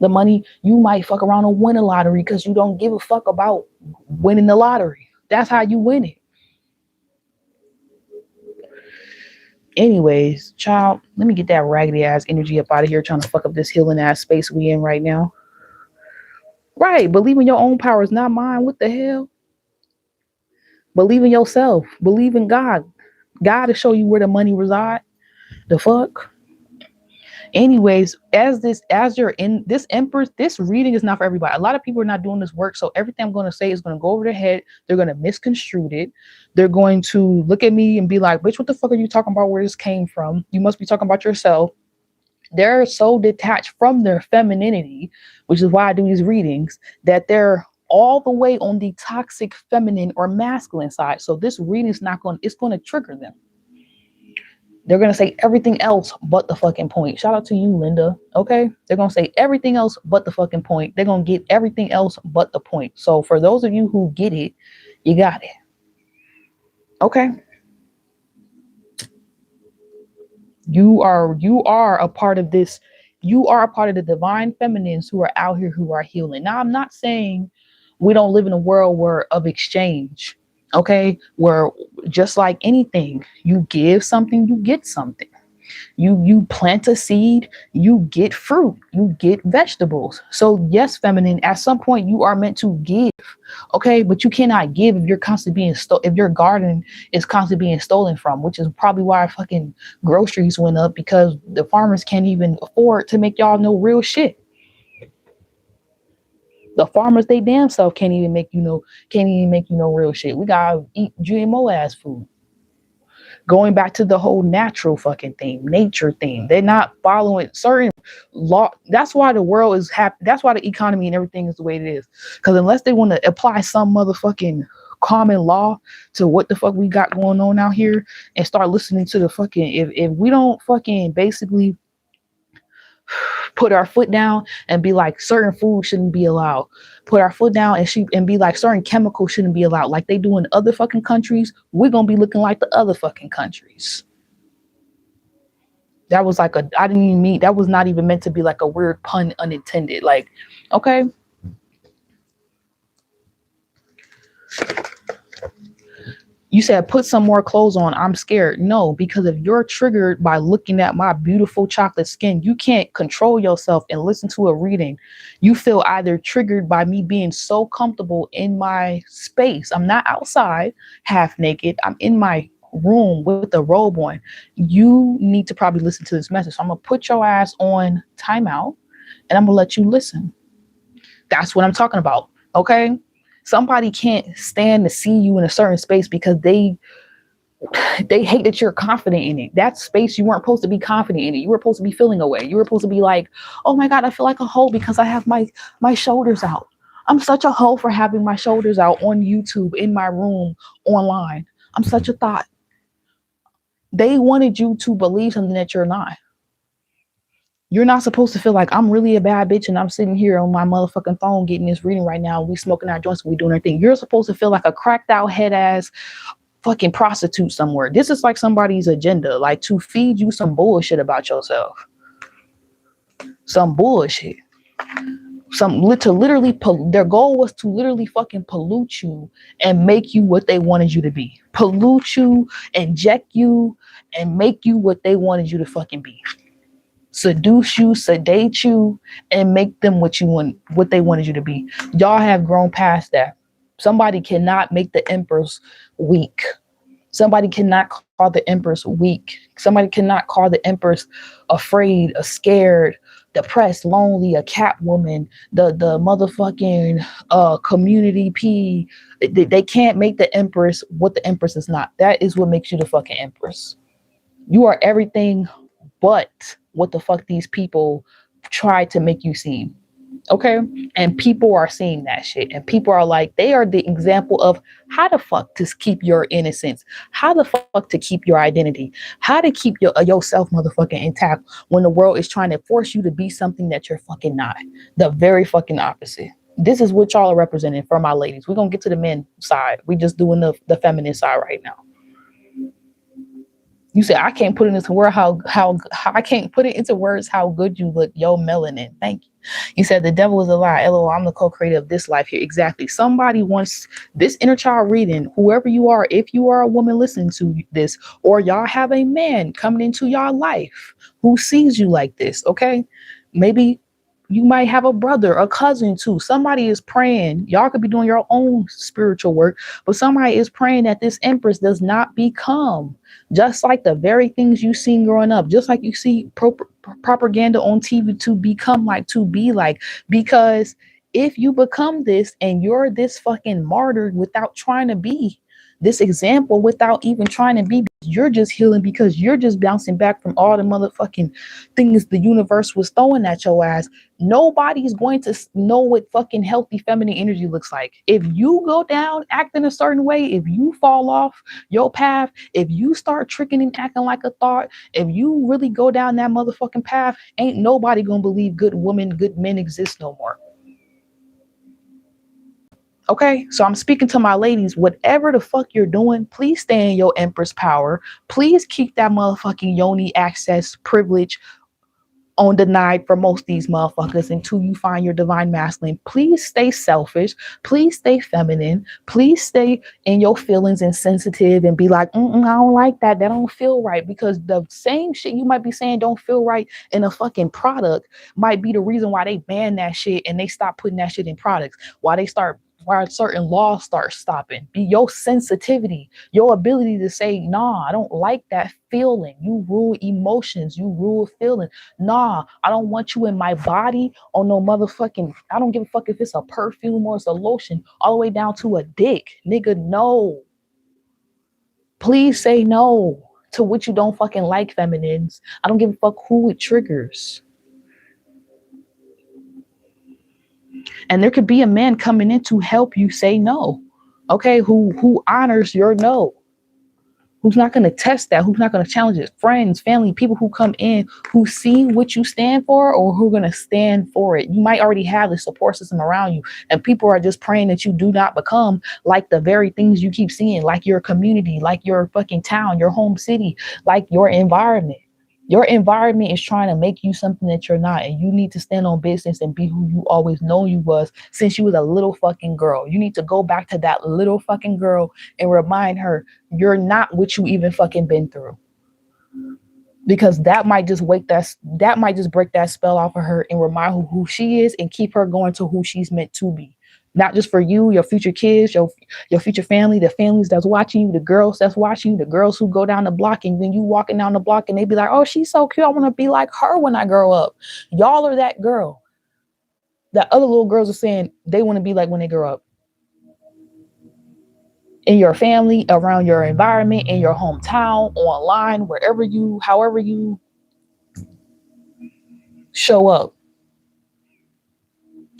[SPEAKER 1] The money, you might fuck around and win a lottery because you don't give a fuck about winning the lottery. That's how you win it. Anyways, child, let me get that raggedy ass energy up out of here trying to fuck up this healing ass space we in right now. Right, believe in your own power is not mine. What the hell? Believe in yourself. Believe in God. God to show you where the money reside. The fuck? Anyways, as you're in this Empress, this reading is not for everybody. A lot of people are not doing this work, so everything I'm going to say is going to go over their head. They're going to misconstrue it. They're going to look at me and be like, bitch, what the fuck are you talking about? Where this came from? You must be talking about yourself. They're so detached from their femininity, which is why I do these readings, that they're all the way on the toxic feminine or masculine side. So this reading is not going, it's going to trigger them. They're going to say everything else but the fucking point. Shout out to you, Linda. Okay. They're going to say everything else but the fucking point. They're going to get everything else but the point. So for those of you who get it, you got it. Okay. You are a part of this. You are a part of the divine feminines who are out here who are healing. Now, I'm not saying we don't live in a world of exchange. Okay. Where just like anything, you give something, you get something. You plant a seed, you get fruit, you get vegetables. So yes, feminine, at some point you are meant to give. Okay, but you cannot give if you're constantly being if your garden is constantly being stolen from, which is probably why fucking groceries went up, because the farmers can't even afford to make y'all no real shit. The farmers, they damn self can't even make you no real shit. We gotta eat GMO ass food. Going back to the whole natural fucking theme, nature theme. They're not following certain law. That's why the world is happy. That's why the economy and everything is the way it is. Because unless they want to apply some motherfucking common law to what the fuck we got going on out here and start listening to the fucking, if we don't fucking basically put our foot down and be like certain food shouldn't be allowed, put our foot down and be like certain chemicals shouldn't be allowed, like they do in other fucking countries, we're gonna be looking like the other fucking countries. That was like I didn't even mean, that was not even meant to be like a weird pun unintended. Like, okay. You said put some more clothes on. I'm scared. No, because if you're triggered by looking at my beautiful chocolate skin, you can't control yourself and listen to a reading. You feel either triggered by me being so comfortable in my space. I'm not outside half naked. I'm in my room with the robe on. You need to probably listen to this message. So I'm going to put your ass on timeout and I'm going to let you listen. That's what I'm talking about. Okay. Somebody can't stand to see you in a certain space because they hate that you're confident in it. That space, you weren't supposed to be confident in it. You were supposed to be feeling away. You were supposed to be like, oh my God, I feel like a hoe because I have my shoulders out. I'm such a hoe for having my shoulders out on YouTube, in my room, online. I'm such a thought. They wanted you to believe something that you're not. You're not supposed to feel like I'm really a bad bitch and I'm sitting here on my motherfucking phone getting this reading right now. We smoking our joints, we doing our thing. You're supposed to feel like a cracked out head ass fucking prostitute somewhere. This is like somebody's agenda, like to feed you some bullshit about yourself. Some bullshit. Their goal was to literally fucking pollute you and make you what they wanted you to be. Pollute you, inject you, and make you what they wanted you to fucking be. Seduce you, sedate you, and make them what they wanted you to be. Y'all have grown past that. Somebody cannot make the Empress weak. Somebody cannot call the Empress weak. Somebody cannot call the Empress afraid, scared, depressed, lonely, a cat woman, the motherfucking community P. They can't make the Empress what the Empress is not. That is what makes you the fucking Empress. You are everything but what the fuck these people try to make you seem. Okay? And people are seeing that shit. And people are like, they are the example of how the fuck to keep your innocence, how the fuck to keep your identity, how to keep yourself motherfucking intact when the world is trying to force you to be something that you're fucking not. The very fucking opposite. This is what y'all are representing for my ladies. We're going to get to the men side. We just doing the feminine side right now. You said I can't put it into words how I can't put it into words how good you look. Yo, melanin. Thank you. He said, the devil is a lie. LOL, I'm the co-creator of this life here. Exactly. Somebody wants this inner child reading, whoever you are, if you are a woman listening to this, or y'all have a man coming into your life who sees you like this, okay? Maybe you might have a brother, a cousin too. Somebody is praying. Y'all could be doing your own spiritual work, but somebody is praying that this empress does not become just like the very things you seen growing up, just like you see propaganda on TV to become like, to be like, because if you become this and you're this fucking martyr without trying to be this example, without even trying to be, you're just healing because you're just bouncing back from all the motherfucking things the universe was throwing at your ass. Nobody's going to know what fucking healthy feminine energy looks like. If you go down acting a certain way, if you fall off your path, if you start tricking and acting like a thought, if you really go down that motherfucking path, ain't nobody gonna believe good women, good men exist no more. Okay, so I'm speaking to my ladies. Whatever the fuck you're doing, please stay in your empress power. Please keep that motherfucking yoni access privilege on denied for most of these motherfuckers until you find your divine masculine. Please stay selfish. Please stay feminine. Please stay in your feelings and sensitive and be like, I don't like that. That don't feel right. Because the same shit you might be saying don't feel right in a fucking product might be the reason why they ban that shit and they stop putting that shit in products. Why certain laws start stopping. Be your sensitivity, your ability to say, nah, I don't like that feeling. You rule emotions, you rule feeling. Nah, I don't want you in my body on no motherfucking, I don't give a fuck if it's a perfume or it's a lotion, all the way down to a dick. Nigga, no. Please say no to what you don't fucking like, feminines. I don't give a fuck who it triggers. And there could be a man coming in to help you say no. Okay, who honors your no. Who's not going to test that? Who's not going to challenge it? Friends, family, people who come in who see what you stand for or who are going to stand for it. You might already have the support system around you, and people are just praying that you do not become like the very things you keep seeing, like your community, like your fucking town, your home city, like your environment. Your environment is trying to make you something that you're not, and you need to stand on business and be who you always know you was since you was a little fucking girl. You need to go back to that little fucking girl and remind her you're not what you even fucking been through. Because that might just break that spell off of her and remind her who she is and keep her going to who she's meant to be. Not just for you, your future kids, your future family, the families that's watching you, the girls that's watching you, the girls who go down the block and then you walking down the block and they be like, oh, she's so cute. I want to be like her when I grow up. Y'all are that girl that other little girls are saying they want to be like when they grow up. In your family, around your environment, in your hometown, online, however you show up.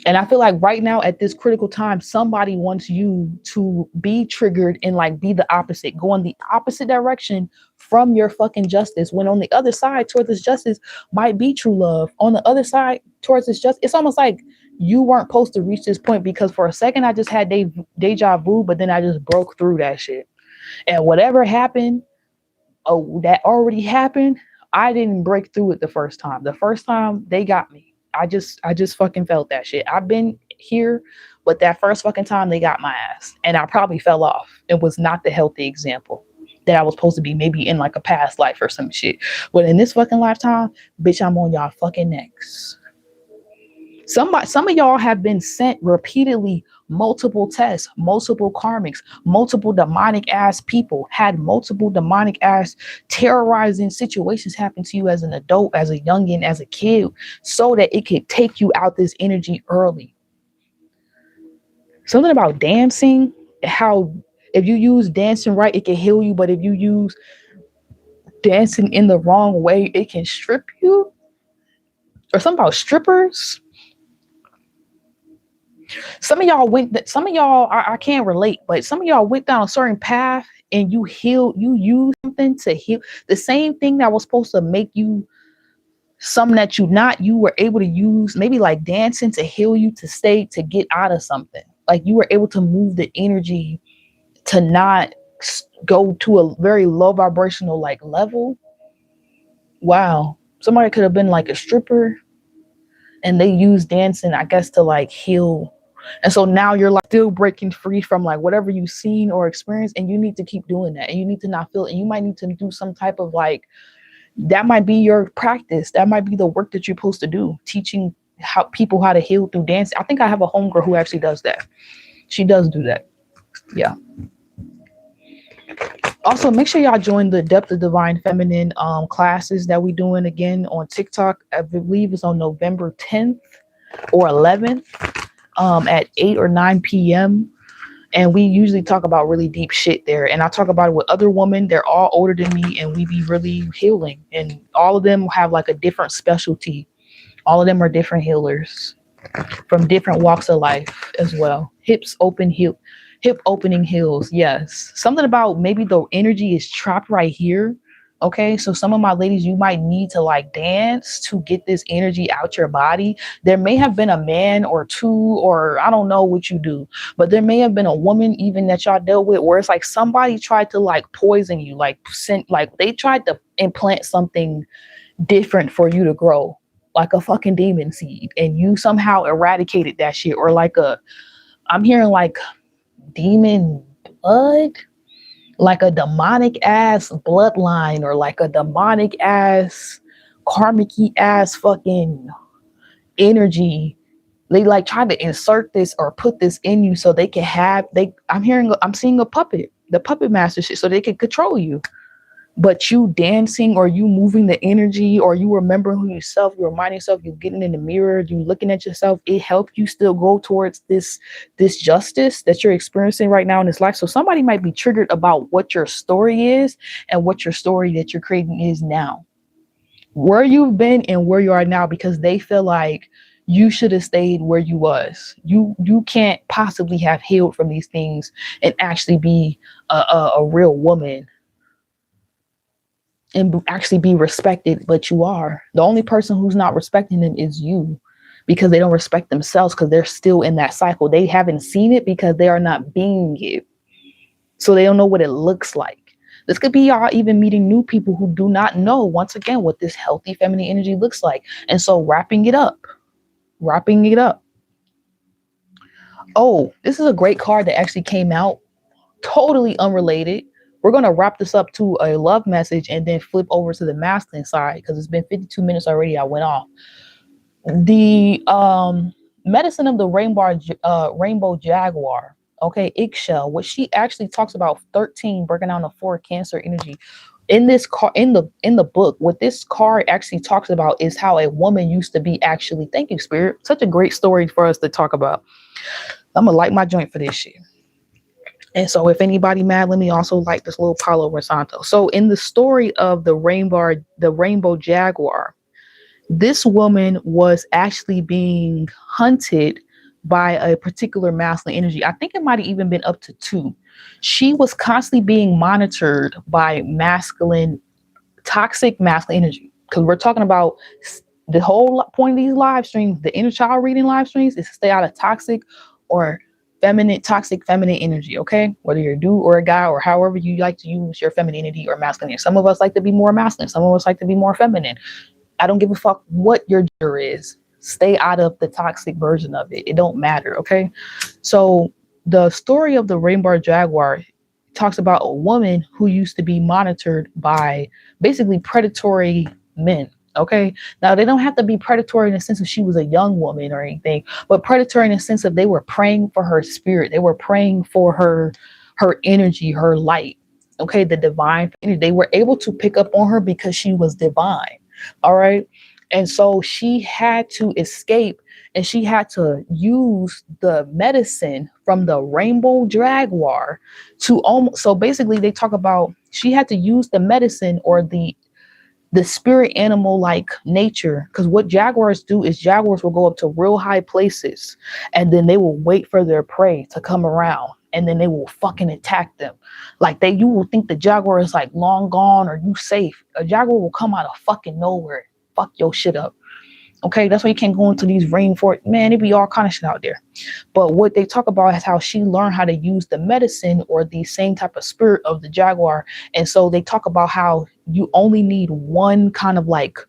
[SPEAKER 1] And I feel like right now at this critical time, somebody wants you to be triggered and like be the opposite, go in the opposite direction from your fucking justice. When on the other side towards this justice might be true love. On the other side towards this justice, it's almost like you weren't supposed to reach this point because for a second I just had deja vu, but then I just broke through that shit. And whatever happened, that already happened, I didn't break through it the first time. The first time they got me. I just fucking felt that shit. I've been here, but that first fucking time they got my ass. And I probably fell off. It was not the healthy example that I was supposed to be, maybe in like a past life or some shit. But in this fucking lifetime, bitch, I'm on y'all fucking necks. Some of y'all have been sent repeatedly multiple tests, multiple karmics, multiple demonic ass people, had multiple demonic ass terrorizing situations happen to you as an adult, as a youngin, as a kid, so that it could take you out this energy early. Something about dancing, how if you use dancing right, it can heal you, but if you use dancing in the wrong way, it can strip you. Or something about strippers. Some of y'all, I can't relate, but some of y'all went down a certain path and you use something to heal. The same thing that was supposed to make you something that you were able to use, maybe like dancing to heal you, to get out of something. Like you were able to move the energy to not go to a very low vibrational like level. Wow. Somebody could have been like a stripper And they use dancing, I guess, to like heal. And so now you're like still breaking free from like whatever you've seen or experienced, and you need to keep doing that. And you need to not feel it. And you might need to do some type of like, that might be your practice. That might be the work that you're supposed to do, teaching how people how to heal through dance. I think I have a homegirl who actually does that. She does do that. Yeah. Also, make sure y'all join the Depth of Divine Feminine classes that we doing again on TikTok. I believe it's on November 10th or 11th at 8 or 9 p.m. And we usually talk about really deep shit there. And I talk about it with other women. They're all older than me, and we be really healing. And all of them have like a different specialty. All of them are different healers from different walks of life as well. Hip opening heals. Yes. Something about maybe the energy is trapped right here. Okay. So some of my ladies, you might need to like dance to get this energy out your body. There may have been a man or two, or I don't know what you do, but there may have been a woman even that y'all dealt with where it's like somebody tried to like poison you, like they tried to implant something different for you to grow, like a fucking demon seed, and you somehow eradicated that shit. Or like I'm hearing like demon blood, like a demonic ass bloodline, or like a demonic ass karmic ass fucking energy. They like try to insert this or put this in you so they can I'm seeing a puppet, the puppet master shit, so they can control you. But you dancing, or you moving the energy, or you remembering who yourself, you reminding yourself, you getting in the mirror, you looking at yourself, it helped you still go towards this justice that you're experiencing right now in this life. So somebody might be triggered about what your story is and what your story that you're creating is now, where you've been and where you are now, because they feel like you should have stayed where you was. You can't possibly have healed from these things and actually be a real woman and actually be respected. But you are. The only person who's not respecting them is you, because they don't respect themselves, because they're still in that cycle. They haven't seen it because they are not being it. So they don't know what it looks like. This could be y'all even meeting new people who do not know, once again, what this healthy feminine energy looks like. And so wrapping it up. Oh, this is a great card that actually came out, totally unrelated. We're going to wrap this up to a love message and then flip over to the masculine side, because it's been 52 minutes already. I went off. The medicine of the rainbow jaguar. Okay, eggshell. What she actually talks about 13 breaking down the 4 Cancer energy. In this card, in the book, what this card actually talks about is how a woman used to be actually. Thank you, Spirit. Such a great story for us to talk about. I'm gonna light my joint for this shit. And so if anybody mad, let me also light this little Palo Santo. So in the story of the rainbow jaguar, this woman was actually being hunted by a particular masculine energy. I think it might have even been up to 2. She was constantly being monitored by toxic masculine energy. Because we're talking about the whole point of these live streams, the inner child reading live streams, is to stay out of toxic feminine energy. Okay, whether you're a dude or a guy, or however you like to use your femininity or masculinity. Some of us like to be more masculine, some of us like to be more feminine. I don't give a fuck what your gender is. Stay out of the toxic version of it. It don't matter. Okay, so the story of the rainbow jaguar talks about a woman who used to be monitored by basically predatory men. Okay, now they don't have to be predatory in the sense of she was a young woman or anything, but predatory in the sense of they were preying for her spirit. They were preying for her energy, her light. Okay, the divine energy. They were able to pick up on her because she was divine. All right. And so she had to escape, and she had to use the medicine from the rainbow jaguar to almost. So basically they talk about she had to use the medicine or the spirit animal like nature, because what jaguars do is jaguars will go up to real high places, and then they will wait for their prey to come around, and then they will fucking attack them. Like you will think the jaguar is like long gone or you safe. A jaguar will come out of fucking nowhere, fuck your shit up. Okay, that's why you can't go into these rainforests. Man, it be all kind of shit out there. But what they talk about is how she learned how to use the medicine or the same type of spirit of the jaguar. And so they talk about how you only need one kind of like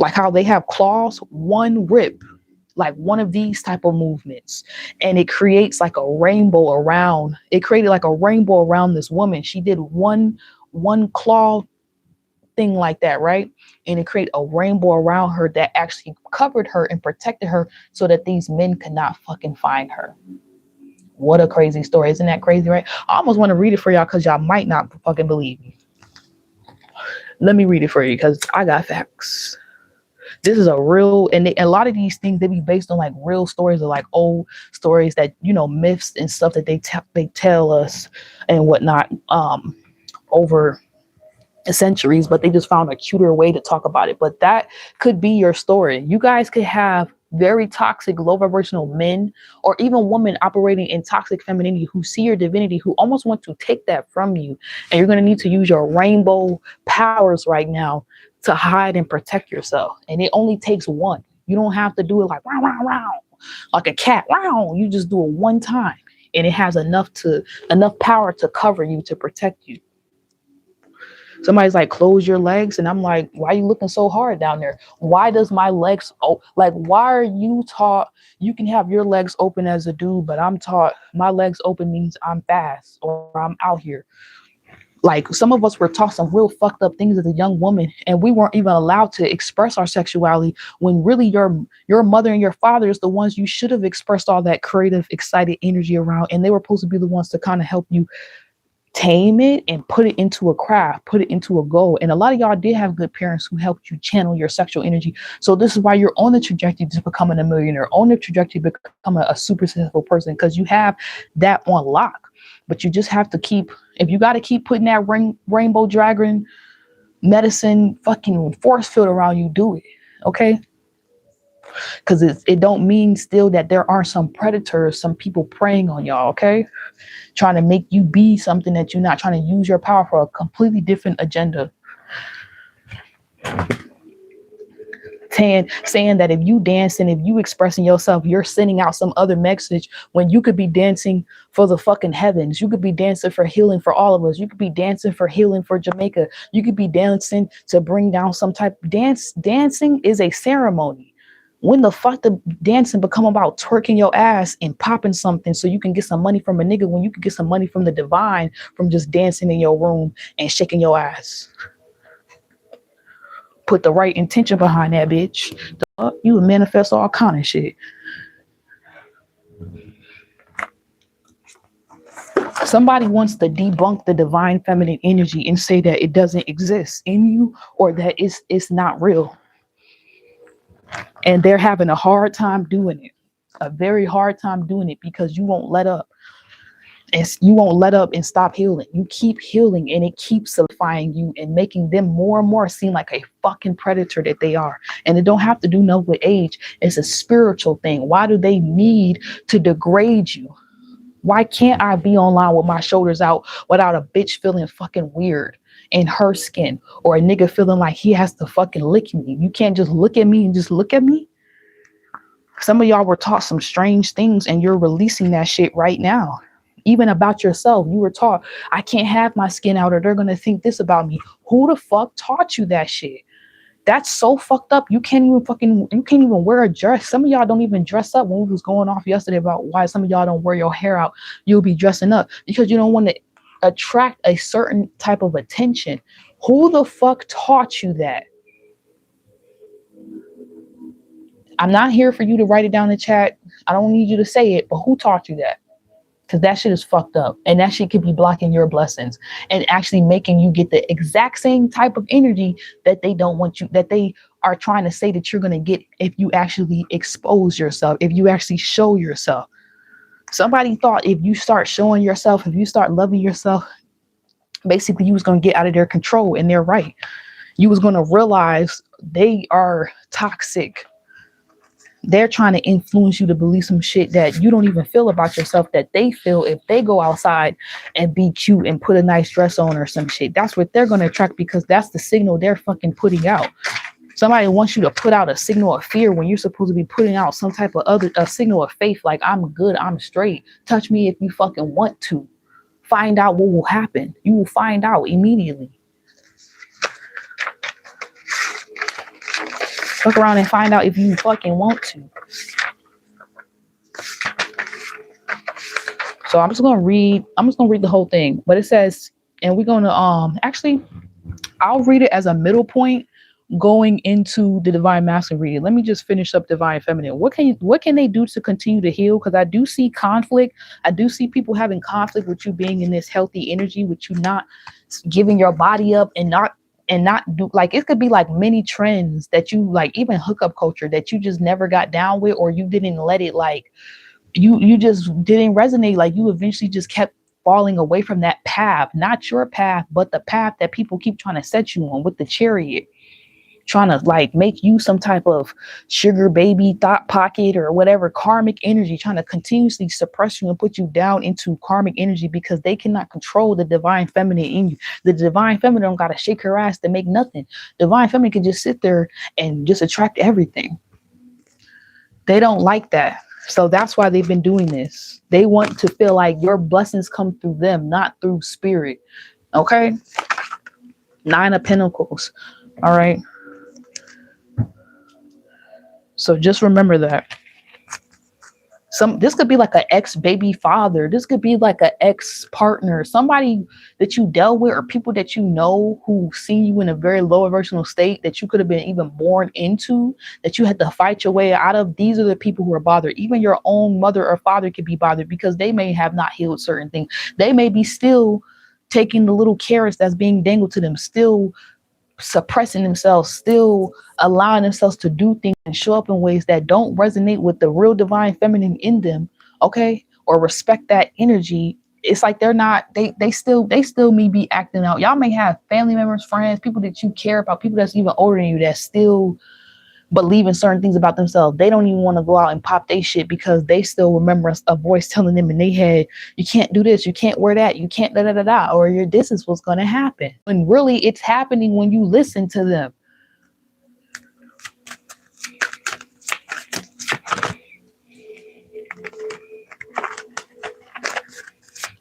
[SPEAKER 1] how they have claws, one rip. like one of these type of movements, and it creates like a rainbow around. It created like a rainbow around this woman. She did one claw thing like that, right? And it created a rainbow around her that actually covered her and protected her so that these men could not fucking find her. What a crazy story. Isn't that crazy, right? I almost want to read it for y'all because y'all might not fucking believe me. Let me read it for you because I got facts. This is a real, and a lot of these things, they be based on like real stories or like old stories that, you know, myths and stuff that they tell us and whatnot over centuries, but they just found a cuter way to talk about it. But that could be your story. You guys could have very toxic, low vibrational men or even women operating in toxic femininity who see your divinity, who almost want to take that from you. And you're going to need to use your rainbow powers right now to hide and protect yourself. And it only takes one. You don't have to do it like row, row, row, like a cat. Row. You just do it one time, and it has enough power to cover you, to protect you. Somebody's like, close your legs. And I'm like, why are you looking so hard down there? Why does my legs, why are you taught you can have your legs open as a dude, but I'm taught my legs open means I'm fast or I'm out here. Like, some of us were taught some real fucked up things as a young woman, and we weren't even allowed to express our sexuality when really your mother and your father is the ones you should have expressed all that creative, excited energy around. And they were supposed to be the ones to kind of help you tame it and put it into a craft, put it into a goal. And a lot of y'all did have good parents who helped you channel your sexual energy. So this is why you're on the trajectory to becoming a millionaire, on the trajectory to become a super successful person, because you have that on lock. But you just have to keep, if you got to keep putting that rainbow dragon medicine fucking force field around you, do it. Okay? Because it don't mean still that there aren't some predators, some people preying on y'all, okay? Trying to make you be something that you're not, trying to use your power for a completely different agenda. Saying that if you dancing, if you expressing yourself, you're sending out some other message when you could be dancing for the fucking heavens. You could be dancing for healing for all of us. You could be dancing for healing for Jamaica. You could be dancing to bring down some type of dance. Dancing is a ceremony. When the fuck the dancing become about twerking your ass and popping something so you can get some money from a nigga, when you can get some money from the divine from just dancing in your room and shaking your ass? Put the right intention behind that, bitch. You would manifest all kind of shit. Somebody wants to debunk the divine feminine energy and say that it doesn't exist in you or that it's not real. And they're having a hard time doing it, a very hard time doing it, because you won't let up. And you won't let up and stop healing. You keep healing, and it keeps solidifying you and making them more and more seem like a fucking predator that they are. And it don't have to do nothing with age. It's a spiritual thing. Why do they need to degrade you? Why can't I be online with my shoulders out without a bitch feeling fucking weird in her skin, or a nigga feeling like he has to fucking lick me? You can't just look at me and just look at me. Some of y'all were taught some strange things, and you're releasing that shit right now. Even about yourself, you were taught, I can't have my skin out or they're going to think this about me. Who the fuck taught you that shit? That's so fucked up. You can't even wear a dress. Some of y'all don't even dress up. When we was going off yesterday about why some of y'all don't wear your hair out, you'll be dressing up because you don't want to attract a certain type of attention. Who the fuck taught you that? I'm not here for you to write it down in the chat. I don't need you to say it, but who taught you that? Because that shit is fucked up, and that shit could be blocking your blessings and actually making you get the exact same type of energy that they don't want you, that they are trying to say that you're going to get if you actually expose yourself, if you actually show yourself. Somebody thought if you start showing yourself, if you start loving yourself, basically you was going to get out of their control, and they're right. You was going to realize they are toxic. They're trying to influence you to believe some shit that you don't even feel about yourself, that they feel if they go outside and be cute and put a nice dress on or some shit. That's what they're going to attract, because that's the signal they're fucking putting out. Somebody wants you to put out a signal of fear when you're supposed to be putting out some type of a signal of faith, like I'm good, I'm straight. Touch me if you fucking want to. Find out what will happen. You will find out immediately. Fuck around and find out if you fucking want to. So I'm just gonna read the whole thing. But it says, and we're gonna actually I'll read it as a middle point going into the divine masculine reading. Let me just finish up divine feminine. What can they do to continue to heal? Because I do see conflict. I do see people having conflict with you being in this healthy energy, with you not giving your body up and not do, like, it could be like many trends that you like, even hookup culture that you just never got down with, or you didn't let it, like, you just didn't resonate. Like, you eventually just kept falling away from that path, not your path, but the path that people keep trying to set you on with the chariot, trying to like make you some type of sugar baby thought pocket or whatever, karmic energy, trying to continuously suppress you and put you down into karmic energy, because they cannot control the divine feminine in you. The divine feminine don't gotta shake her ass to make nothing. Divine feminine can just sit there and just attract everything. They don't like that. So that's why they've been doing this. They want to feel like your blessings come through them, not through spirit. Okay? 9 of Pentacles. All right. So just remember that. This could be like an ex-baby father. This could be like an ex-partner, somebody that you dealt with, or people that you know who see you in a very low vibrational state that you could have been even born into, that you had to fight your way out of. These are the people who are bothered. Even your own mother or father could be bothered because they may have not healed certain things. They may be still taking the little carrots that's being dangled to them, still suppressing themselves, still allowing themselves to do things and show up in ways that don't resonate with the real divine feminine in them, okay, or respect that energy. It's like they're not, they still may be acting out. Y'all may have family members, friends, people that you care about, people that's even older than you that still believe in certain things about themselves. They don't even want to go out and pop their shit because they still remember a voice telling them in their head, you can't do this, you can't wear that, you can't da da da da, or this is what's going to happen. And really, it's happening when you listen to them.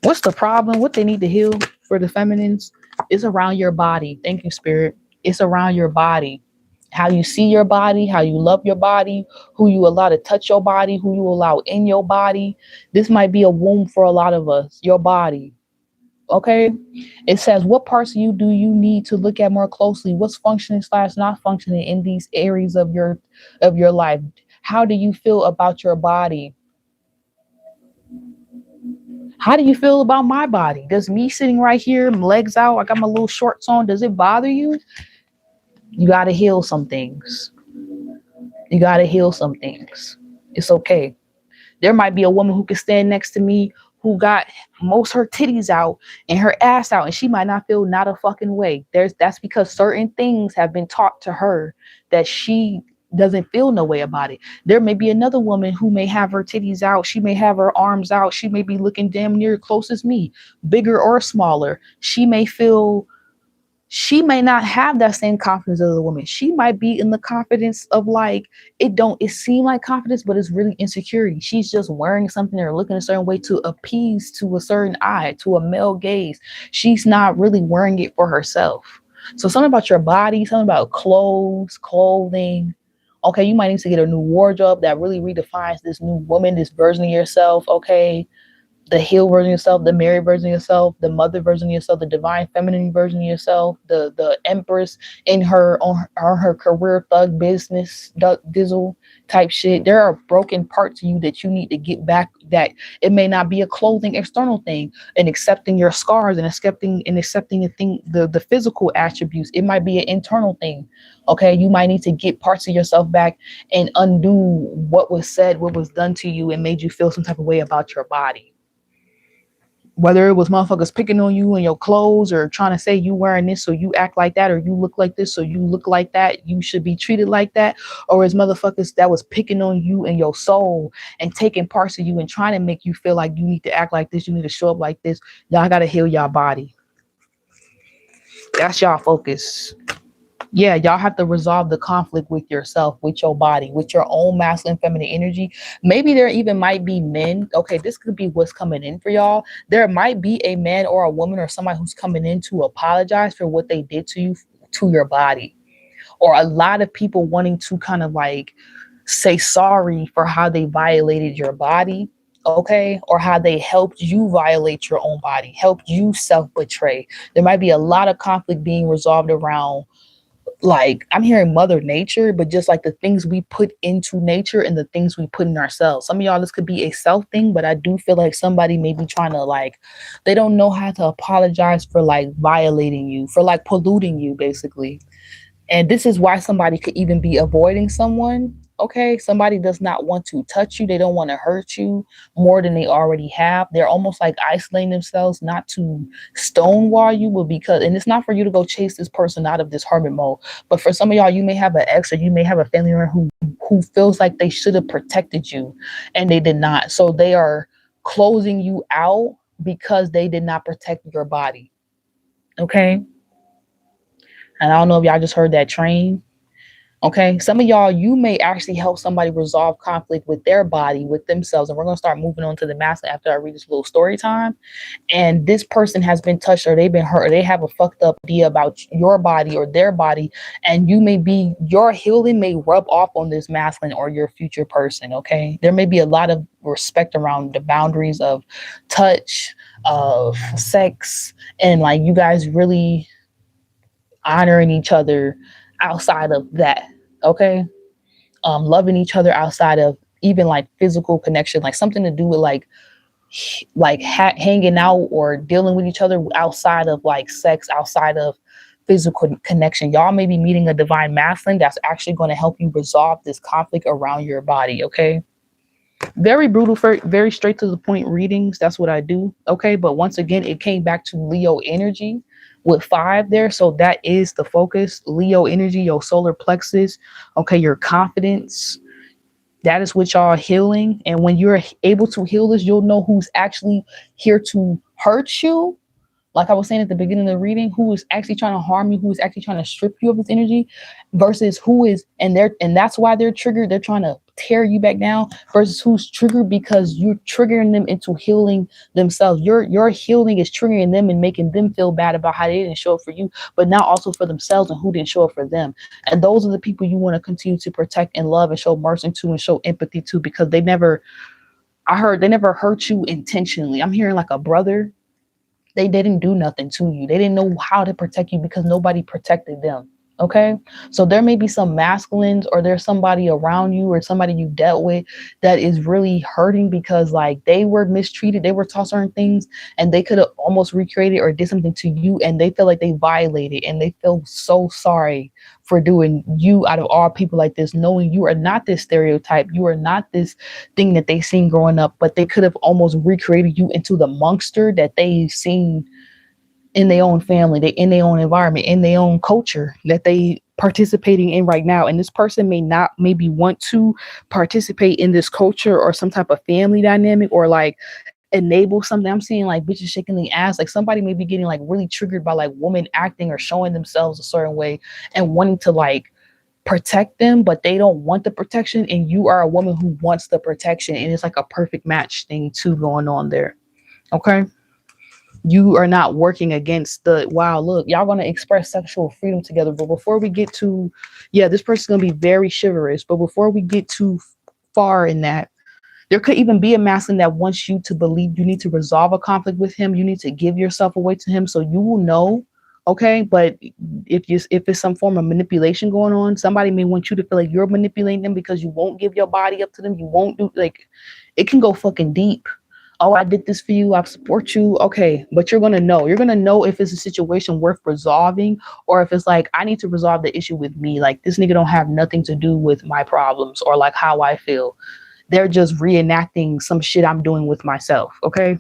[SPEAKER 1] What's the problem? What they need to heal for the feminines is around your body. Thank you, Spirit. It's around your body. How you see your body, how you love your body, who you allow to touch your body, who you allow in your body. This might be a womb for a lot of us, your body. Okay? It says, what parts of you do you need to look at more closely? What's functioning / not functioning in these areas of your life? How do you feel about your body? How do you feel about my body? Does me sitting right here, legs out, I got my little shorts on, does it bother you? You got to heal some things. You got to heal some things. It's okay. There might be a woman who can stand next to me who got most her titties out and her ass out, and she might not feel not a fucking way. That's because certain things have been taught to her that she doesn't feel no way about it. There may be another woman who may have her titties out. She may have her arms out. She may be looking damn near close as me, bigger or smaller. She may not have that same confidence as a woman. She might be in the confidence of like, it seem like confidence, but it's really insecurity. She's just wearing something or looking a certain way to appease to a certain eye, to a male gaze. She's not really wearing it for herself. So something about your body, something about clothing. Okay, you might need to get a new wardrobe that really redefines this new woman, this version of yourself. Okay. The healed version of yourself, the married version of yourself, the mother version of yourself, the divine feminine version of yourself, the empress in her on her career thug business dizzle type shit. There are broken parts of you that you need to get back. That it may not be a clothing external thing, and accepting your scars and accepting the physical attributes. It might be an internal thing. Okay, you might need to get parts of yourself back and undo what was said, what was done to you, and made you feel some type of way about your body. Whether it was motherfuckers picking on you and your clothes, or trying to say you wearing this so you act like that, or you look like this so you look like that, you should be treated like that, or as motherfuckers that was picking on you and your soul and taking parts of you and trying to make you feel like you need to act like this, you need to show up like this. Y'all gotta heal y'all body. That's y'all focus. Yeah, y'all have to resolve the conflict with yourself, with your body, with your own masculine, feminine energy. Maybe there even might be men. Okay, this could be what's coming in for y'all. There might be a man or a woman or somebody who's coming in to apologize for what they did to you, to your body. Or a lot of people wanting to kind of like say sorry for how they violated your body. okay? Or how they helped you violate your own body, helped you self-betray. There might be a lot of conflict being resolved around, like, I'm hearing mother nature, but just like the things we put into nature and the things we put in ourselves. Some of y'all, this could be a self thing, but I do feel like somebody may be trying to, like, they don't know how to apologize for like violating you, for like polluting you basically. And this is why somebody could even be avoiding someone. Okay, somebody does not want to touch you. They don't want to hurt you more than they already have. They're almost like isolating themselves, not to stonewall you, but because, and it's not for you to go chase this person out of this hermit mode. But for some of y'all, you may have an ex, or you may have a family member who feels like they should have protected you and they did not. So they are closing you out because they did not protect your body. Okay. And I don't know if y'all just heard that train. Okay. Some of y'all, you may actually help somebody resolve conflict with their body, with themselves. And we're going to start moving on to the masculine after I read this little story time. And this person has been touched, or they've been hurt, or they have a fucked up idea about your body or their body. And you may be, your healing may rub off on this masculine or your future person. Okay. There may be a lot of respect around the boundaries of touch, of sex, and like you guys really honoring each other outside of that. Okay. Loving each other outside of even like physical connection, like something to do with hanging out or dealing with each other outside of like sex, outside of physical connection. Y'all may be meeting a divine masculine that's actually going to help you resolve this conflict around your body. Okay. Very brutal, very straight to the point readings. That's what I do. Okay. But once again, it came back to Leo energy with 5 there. So that is the focus. Leo energy, your solar plexus. Okay. Your confidence. That is what y'all healing. And when you're able to heal this, you'll know who's actually here to hurt you. Like I was saying at the beginning of the reading, who is actually trying to harm you, who is actually trying to strip you of this energy, versus who is, and that's why they're triggered. They're trying to tear you back down, versus who's triggered because you're triggering them into healing themselves. Your healing is triggering them and making them feel bad about how they didn't show up for you, but now also for themselves and who didn't show up for them. And those are the people you want to continue to protect and love and show mercy to and show empathy to, because they never hurt you intentionally. I'm hearing like a brother. They didn't do nothing to you. They didn't know how to protect you because nobody protected them. Okay. So there may be some masculines, or there's somebody around you or somebody you dealt with that is really hurting because like they were mistreated. They were taught certain things and they could have almost recreated or did something to you, and they feel like they violated, and they feel so sorry for doing you out of all people like this, knowing you are not this stereotype. You are not this thing that they seen growing up, but they could have almost recreated you into the monster that they've seen in their own family, in their own environment, in their own culture that they participating in right now. And this person may not maybe want to participate in this culture or some type of family dynamic, or like enable something. I'm seeing like bitches shaking the ass. Like somebody may be getting like really triggered by like women acting or showing themselves a certain way and wanting to like protect them, but they don't want the protection. And you are a woman who wants the protection. And it's like a perfect match thing too going on there. Okay. You are not working against the, wow, look, y'all going to express sexual freedom together. But before we get to, yeah, this person's going to be very chivalrous. But before we get too far in that, there could even be a masculine that wants you to believe you need to resolve a conflict with him. You need to give yourself away to him so you will know. Okay. But if it's some form of manipulation going on, somebody may want you to feel like you're manipulating them because you won't give your body up to them. You won't do, like, it can go fucking deep. Oh, I did this for you. I support you. Okay. But you're going to know. You're going to know if it's a situation worth resolving, or if it's like, I need to resolve the issue with me. Like, this nigga don't have nothing to do with my problems or like how I feel. They're just reenacting some shit I'm doing with myself. Okay.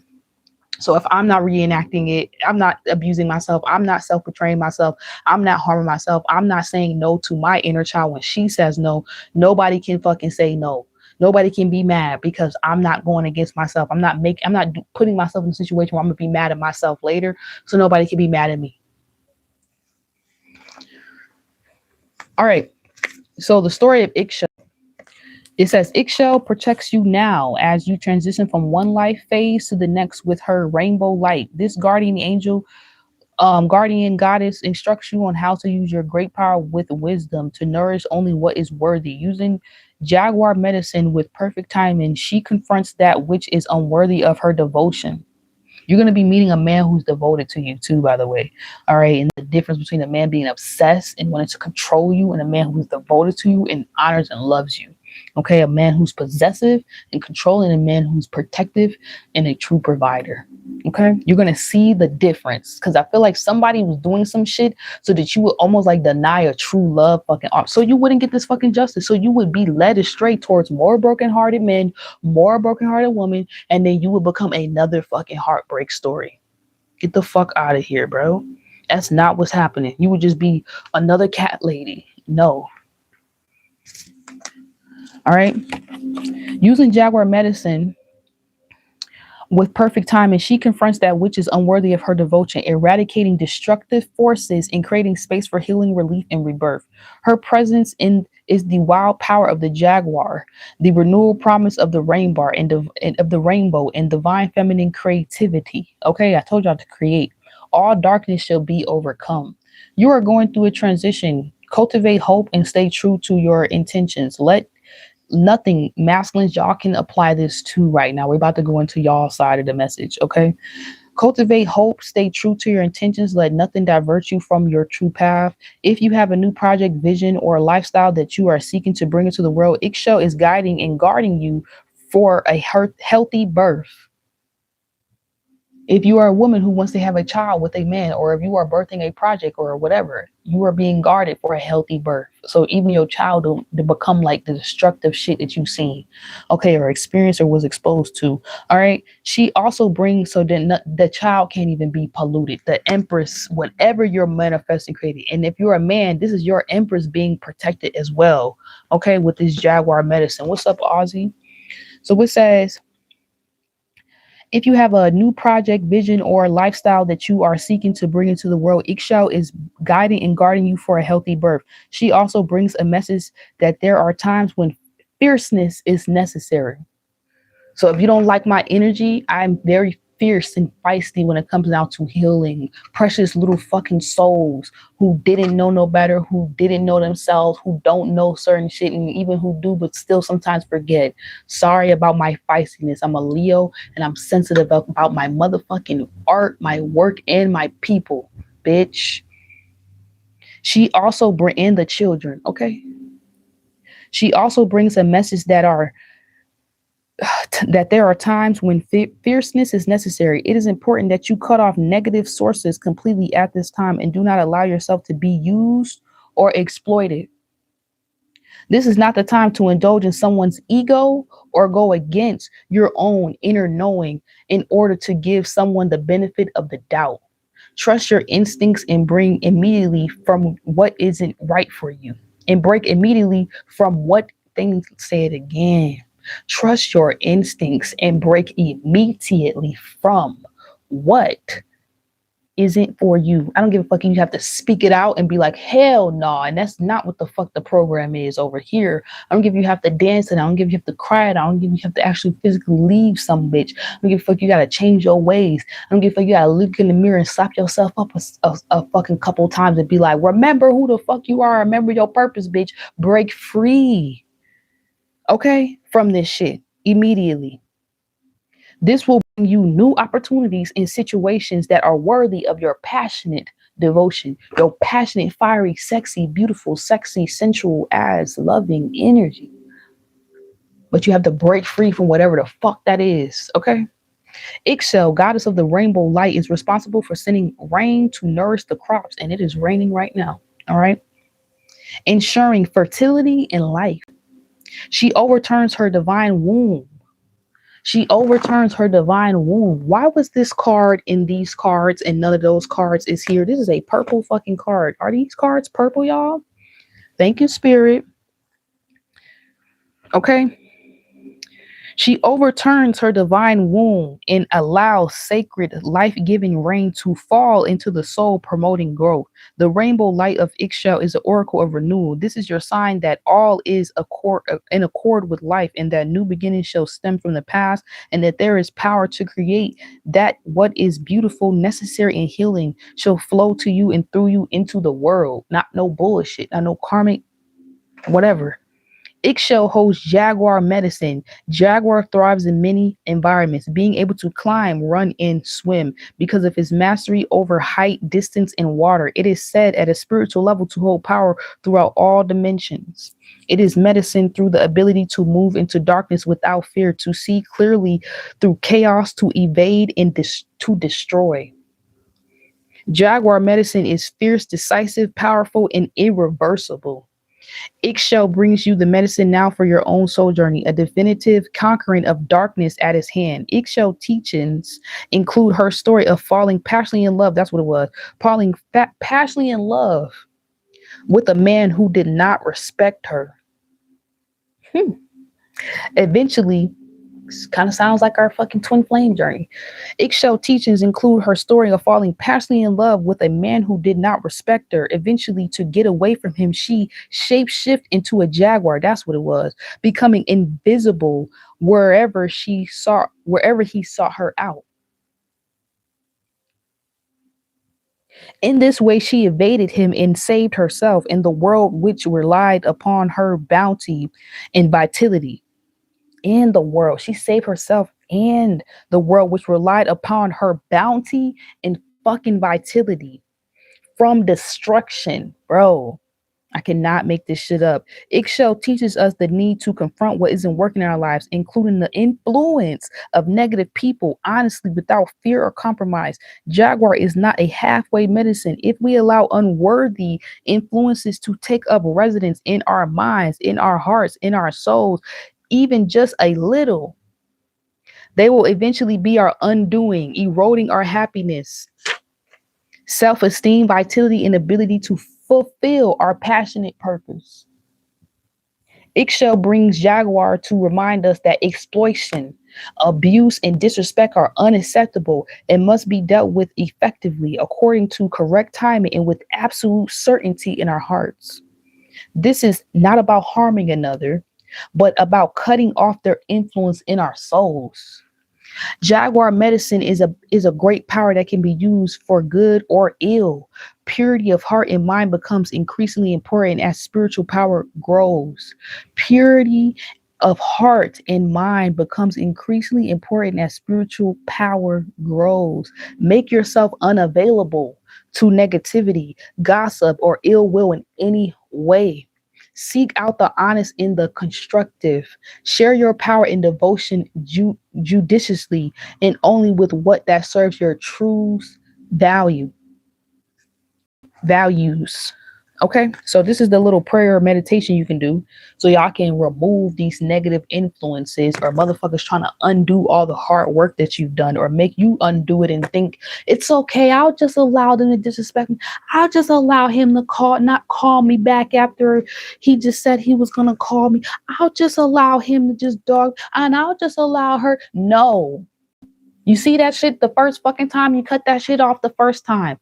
[SPEAKER 1] So if I'm not reenacting it, I'm not abusing myself. I'm not self-betraying myself. I'm not harming myself. I'm not saying no to my inner child when she says no. Nobody can fucking say no. Nobody can be mad because I'm not going against myself. I'm not putting myself in a situation where I'm going to be mad at myself later. So nobody can be mad at me. All right. So the story of Ixchel. It says Ixchel protects you now as you transition from one life phase to the next with her rainbow light. This guardian angel Guardian goddess instructs you on how to use your great power with wisdom to nourish only what is worthy. Using jaguar medicine with perfect timing, she confronts that which is unworthy of her devotion. You're going to be meeting a man who's devoted to you too, by the way. All right. And the difference between a man being obsessed and wanting to control you and a man who's devoted to you and honors and loves you. Okay. A man who's possessive and controlling, a man who's protective and a true provider. Okay. You're going to see the difference because I feel like somebody was doing some shit so that you would almost like deny a true love fucking art. So you wouldn't get this fucking justice. So you would be led astray towards more brokenhearted men, more brokenhearted women, and then you would become another fucking heartbreak story. Get the fuck out of here, bro. That's not what's happening. You would just be another cat lady. No. All right. Using jaguar medicine with perfect timing, she confronts that which is unworthy of her devotion, eradicating destructive forces and creating space for healing, relief, and rebirth. Her presence is the wild power of the jaguar, the renewal promise of the rainbow and divine feminine creativity. Okay, I told y'all to create. All darkness shall be overcome. You are going through a transition. Cultivate hope and stay true to your intentions. Let nothing masculines, y'all can apply this to right now. We're about to go into y'all side of the message. Okay, cultivate hope, stay true to your intentions, let nothing divert you from your true path. If you have a new project, vision, or lifestyle that you are seeking to bring into the world, Ixchel is guiding and guarding you for a healthy birth. If you are a woman who wants to have a child with a man, or if you are birthing a project or whatever, you are being guarded for a healthy birth. So even your child don't become like the destructive shit that you've seen, okay, or experienced or was exposed to. All right. She also brings so that the child can't even be polluted. The empress, whatever you're manifesting, creating. And if you're a man, this is your empress being protected as well. Okay, with this jaguar medicine. What's up, Ozzy? So it says, if you have a new project, vision, or lifestyle that you are seeking to bring into the world, Ixchel is guiding and guarding you for a healthy birth. She also brings a message that there are times when fierceness is necessary. So if you don't like my energy, I'm very fierce and feisty when it comes down to healing precious little fucking souls who didn't know no better, who didn't know themselves, who don't know certain shit, and even who do but still sometimes forget. Sorry about my feistiness. I'm a Leo and I'm sensitive about my motherfucking art, my work, and my people, bitch. She also bring in the children, okay? She also brings a message that there are times when fierceness is necessary. It is important that you cut off negative sources completely at this time and do not allow yourself to be used or exploited. This is not the time to indulge in someone's ego or go against your own inner knowing in order to give someone the benefit of the doubt. Trust your instincts and bring immediately from what isn't right for you, and break immediately from what things. Say it again. Trust your instincts and break immediately from what isn't for you. I don't give a fuck. You have to speak it out and be like, hell no. Nah. And that's not what the fuck the program is over here. I don't give you have to dance and I don't give you have to cry it. I don't give you have to actually physically leave some bitch. I don't give a fuck. You got to change your ways. I don't give a fuck. You got to look in the mirror and slap yourself up a fucking couple times and be like, remember who the fuck you are. Remember your purpose, bitch. Break free. Okay, from this shit immediately. This will bring you new opportunities in situations that are worthy of your passionate devotion, your passionate, fiery, sexy, beautiful, sexy, sensual, as loving energy. But you have to break free from whatever the fuck that is. Okay. Ixchel, goddess of the rainbow light, is responsible for sending rain to nourish the crops, and it is raining right now. All right. Ensuring fertility and life. She overturns her divine womb. She overturns her divine womb. Why was this card in these cards and none of those cards is here? This is a purple fucking card. Are these cards purple, y'all? Thank you, Spirit. Okay. She overturns her divine womb and allows sacred, life giving rain to fall into the soul, promoting growth. The rainbow light of Ixchel is the oracle of renewal. This is your sign that all is in accord with life, and that new beginnings shall stem from the past, and that there is power to create, that what is beautiful, necessary, and healing shall flow to you and through you into the world. Not no bullshit, not no karmic, whatever. Ixchel holds jaguar medicine. Jaguar thrives in many environments, being able to climb, run, and swim because of his mastery over height, distance, and water. It is said at a spiritual level to hold power throughout all dimensions. It is medicine through the ability to move into darkness without fear, to see clearly through chaos, to evade and to destroy. Jaguar medicine is fierce, decisive, powerful, and irreversible. Ixchel brings you the medicine now for your own soul journey, a definitive conquering of darkness at his hand. Ixchel teachings include her story of falling passionately in love. That's what it was. Falling passionately in love with a man who did not respect her. Eventually, kind of sounds like our fucking twin flame journey. Ixchel teachings include her story of falling passionately in love with a man who did not respect her. Eventually, to get away from him, she shapeshift into a jaguar. That's what it was, becoming invisible wherever he sought her out. In this way, she evaded him and saved herself in the world which relied upon her bounty and vitality. In the world, she saved herself and the world which relied upon her bounty and fucking vitality from destruction. Bro, I cannot make this shit up. Ixchel teaches us the need to confront what isn't working in our lives, including the influence of negative people, honestly, without fear or compromise. Jaguar is not a halfway medicine. If we allow unworthy influences to take up residence in our minds, in our hearts, in our souls, even just a little, they will eventually be our undoing, eroding our happiness, self-esteem, vitality, and ability to fulfill our passionate purpose. Ixchel brings Jaguar to remind us that exploitation, abuse, and disrespect are unacceptable and must be dealt with effectively, according to correct timing and with absolute certainty in our hearts. This is not about harming another, but about cutting off their influence in our souls. Jaguar medicine is a great power that can be used for good or ill. Purity of heart and mind becomes increasingly important as spiritual power grows. Purity of heart and mind becomes increasingly important as spiritual power grows. Make yourself unavailable to negativity, gossip, or ill will in any way. Seek out the honest in the constructive. Share your power and devotion judiciously and only with what that serves your true values. Okay, so this is the little prayer or meditation you can do so y'all can remove these negative influences or motherfuckers trying to undo all the hard work that you've done or make you undo it and think it's okay. I'll just allow them to disrespect me. I'll just allow him to not call me back after he just said he was going to call me. I'll just allow him to just dog and I'll just allow her. No, you see that shit the first fucking time you cut that shit off the first time.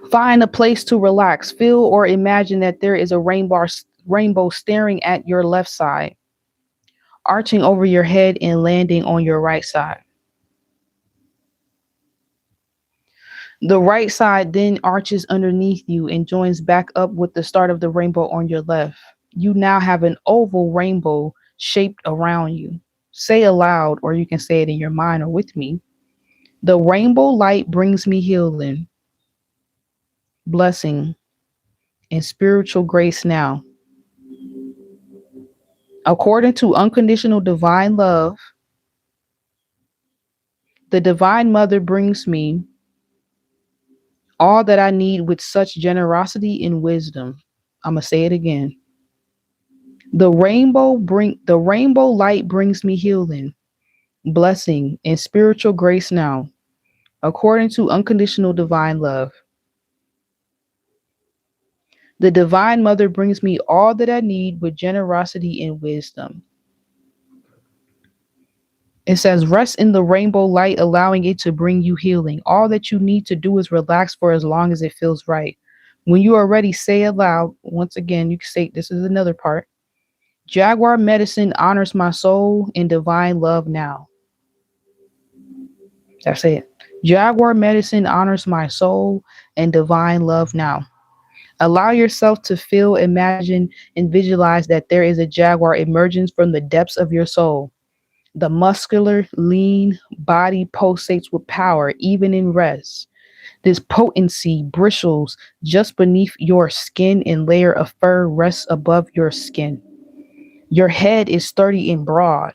[SPEAKER 1] Find a place to relax. Feel or imagine that there is a rainbow staring at your left side, arching over your head and landing on your right side. The right side then arches underneath you and joins back up with the start of the rainbow on your left. You now have an oval rainbow shaped around you. Say aloud, or you can say it in your mind or with me. The rainbow light brings me healing, blessing, and spiritual grace now. According to unconditional divine love, the Divine Mother brings me all that I need with such generosity and wisdom. I'm going to say it again. The rainbow light brings me healing, blessing, and spiritual grace now, according to unconditional divine love. The Divine Mother brings me all that I need with generosity and wisdom. It says, rest in the rainbow light, allowing it to bring you healing. All that you need to do is relax for as long as it feels right. When you are ready, say aloud. Once again, you can say, this is another part. Jaguar medicine honors my soul in divine love now. That's it. Jaguar medicine honors my soul and divine love now. Allow yourself to feel, imagine, and visualize that there is a jaguar emerging from the depths of your soul. The muscular, lean body pulsates with power, even in rest. This potency bristles just beneath your skin, and layer of fur rests above your skin. Your head is sturdy and broad.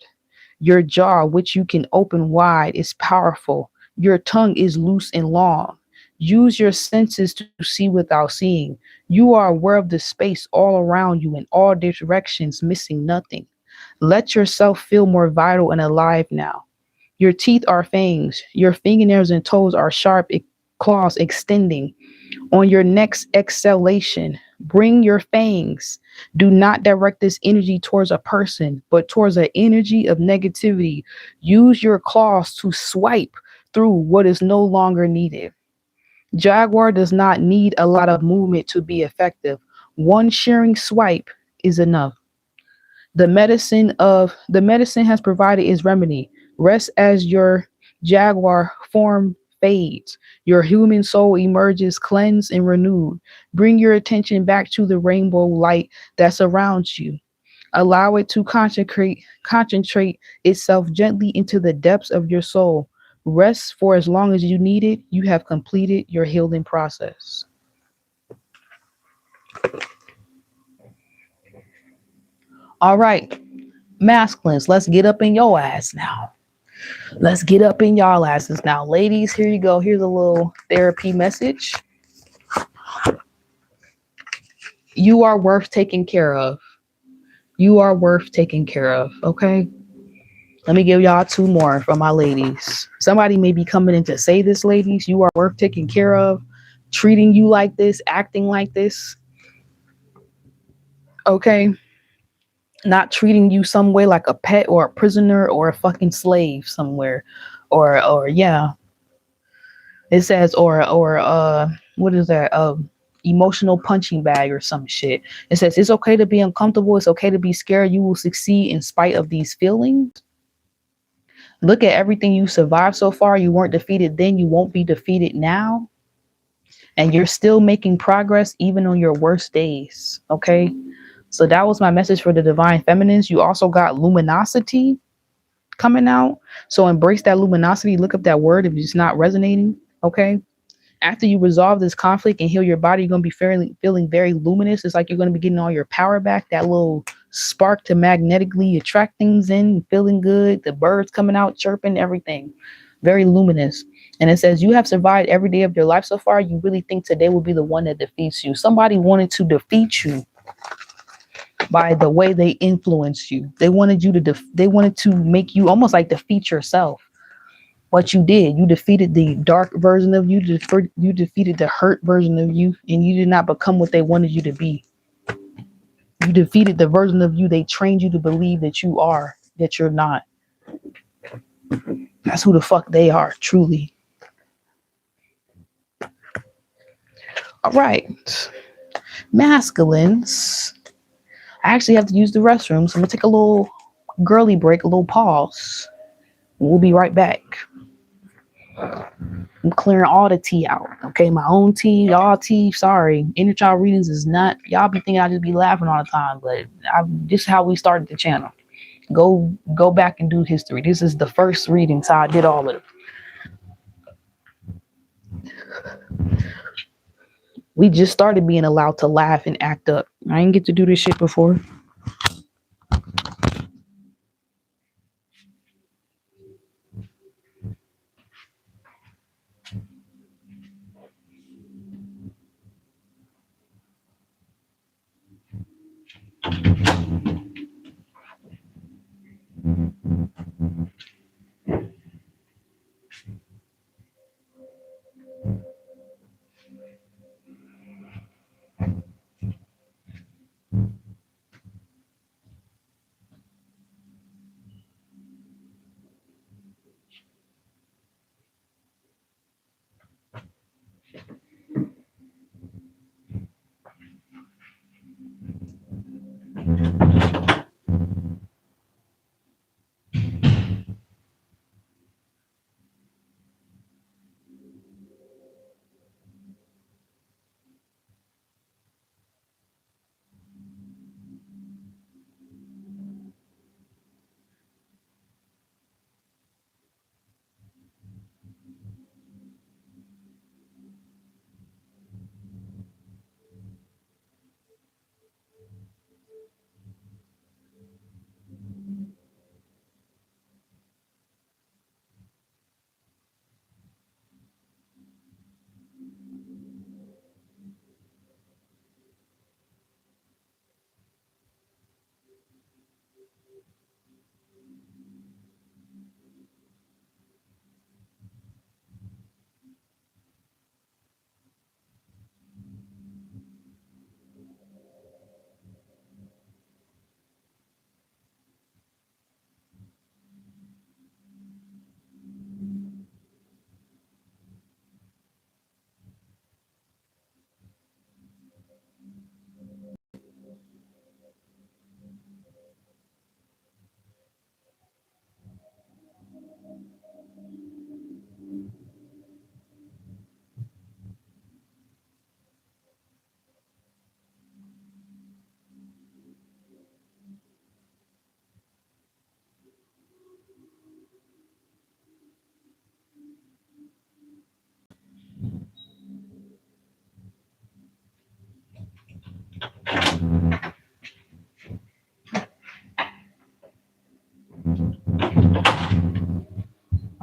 [SPEAKER 1] Your jaw, which you can open wide, is powerful. Your tongue is loose and long. Use your senses to see without seeing. You are aware of the space all around you in all directions, missing nothing. Let yourself feel more vital and alive now. Your teeth are fangs. Your fingernails and toes are sharp claws extending. On your next exhalation, bring your fangs. Do not direct this energy towards a person, but towards an energy of negativity. Use your claws to swipe through what is no longer needed. Jaguar does not need a lot of movement to be effective. One shearing swipe is enough. The medicine has provided its remedy. Rest as your jaguar form fades. Your human soul emerges cleansed and renewed. Bring your attention back to the rainbow light that surrounds you. Allow it to concentrate itself gently into the depths of your soul. Rest for as long as you need it. You have completed your healing process. All right, masculines, let's get up in your ass now. Let's get up in y'all asses now. Ladies, here you go. Here's a little therapy message. You are worth taking care of. You are worth taking care of. Okay. Let me give y'all two more for my ladies. Somebody may be coming in to say this, ladies. You are worth taking care of. Treating you like this, acting like this. Okay. Not treating you some way like a pet or a prisoner or a fucking slave somewhere. Or yeah, it says what is that? Emotional punching bag or some shit. It says it's okay to be uncomfortable, it's okay to be scared. You will succeed in spite of these feelings. Look at everything you survived so far. You weren't defeated then, you won't be defeated now. And you're still making progress even on your worst days. Okay. So that was my message for the divine feminines. You also got luminosity coming out. So embrace that luminosity. Look up that word if it's not resonating. Okay. After you resolve this conflict and heal your body, you're going to be feeling very luminous. It's like you're going to be getting all your power back, that little spark to magnetically attract things in, feeling good, the birds coming out, chirping, everything. Very luminous. And it says, you have survived every day of your life so far. You really think today will be the one that defeats you. Somebody wanted to defeat you by the way they influenced you. They wanted you to, they wanted to make you almost like defeat yourself. What you did, you defeated the dark version of you, you defeated the hurt version of you, and you did not become what they wanted you to be. You defeated the version of you they trained you to believe that you are, that you're not. That's who the fuck they are, truly. All right, masculines. I actually have to use the restroom, so I'm gonna take a little girly break, a little pause. We'll be right back. I'm clearing all the tea out. Okay, my own tea, y'all tea. Sorry, inner child readings is not. Y'all be thinking I just be laughing all the time, but this is how we started the channel. Go back and do history. This is the first reading, so I did all of it. We just started being allowed to laugh and act up. I didn't get to do this shit before.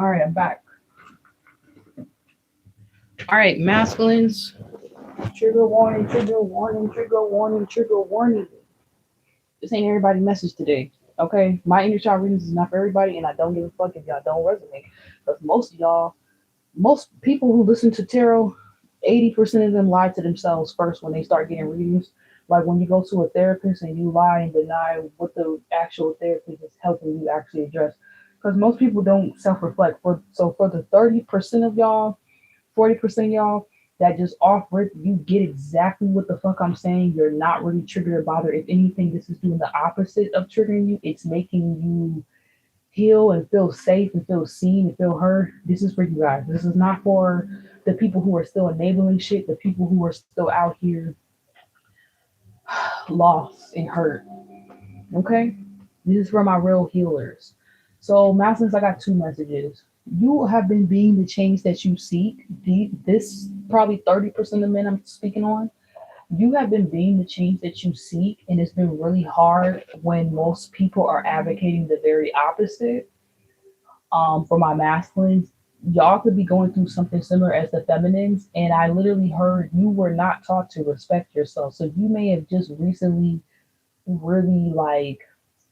[SPEAKER 1] All right, I'm back. All right, masculines. Trigger warning, trigger warning, trigger warning, trigger warning. This ain't everybody message today. Okay? My inner child readings is not for everybody, and I don't give a fuck if y'all don't resonate. Because most of y'all, most people who listen to tarot, 80% of them lie to themselves first when they start getting readings. Like when you go to a therapist and you lie and deny what the actual therapist is helping you actually address. Because most people don't self-reflect. For the 30% of y'all, 40% of y'all that just off rip, you get exactly what the fuck I'm saying. You're not really triggered or bothered. If anything, this is doing the opposite of triggering you. It's making you heal and feel safe and feel seen and feel heard. This is for you guys. This is not for the people who are still enabling shit, the people who are still out here lost and hurt. Okay? This is for my real healers. So, Masons, I got two messages. You have been being the change that you seek. This probably 30% of men I'm speaking on. You have been being the change that you seek, and it's been really hard when most people are advocating the very opposite. For my masculines, y'all could be going through something similar as the feminines, and I literally heard you were not taught to respect yourself. So you may have just recently really like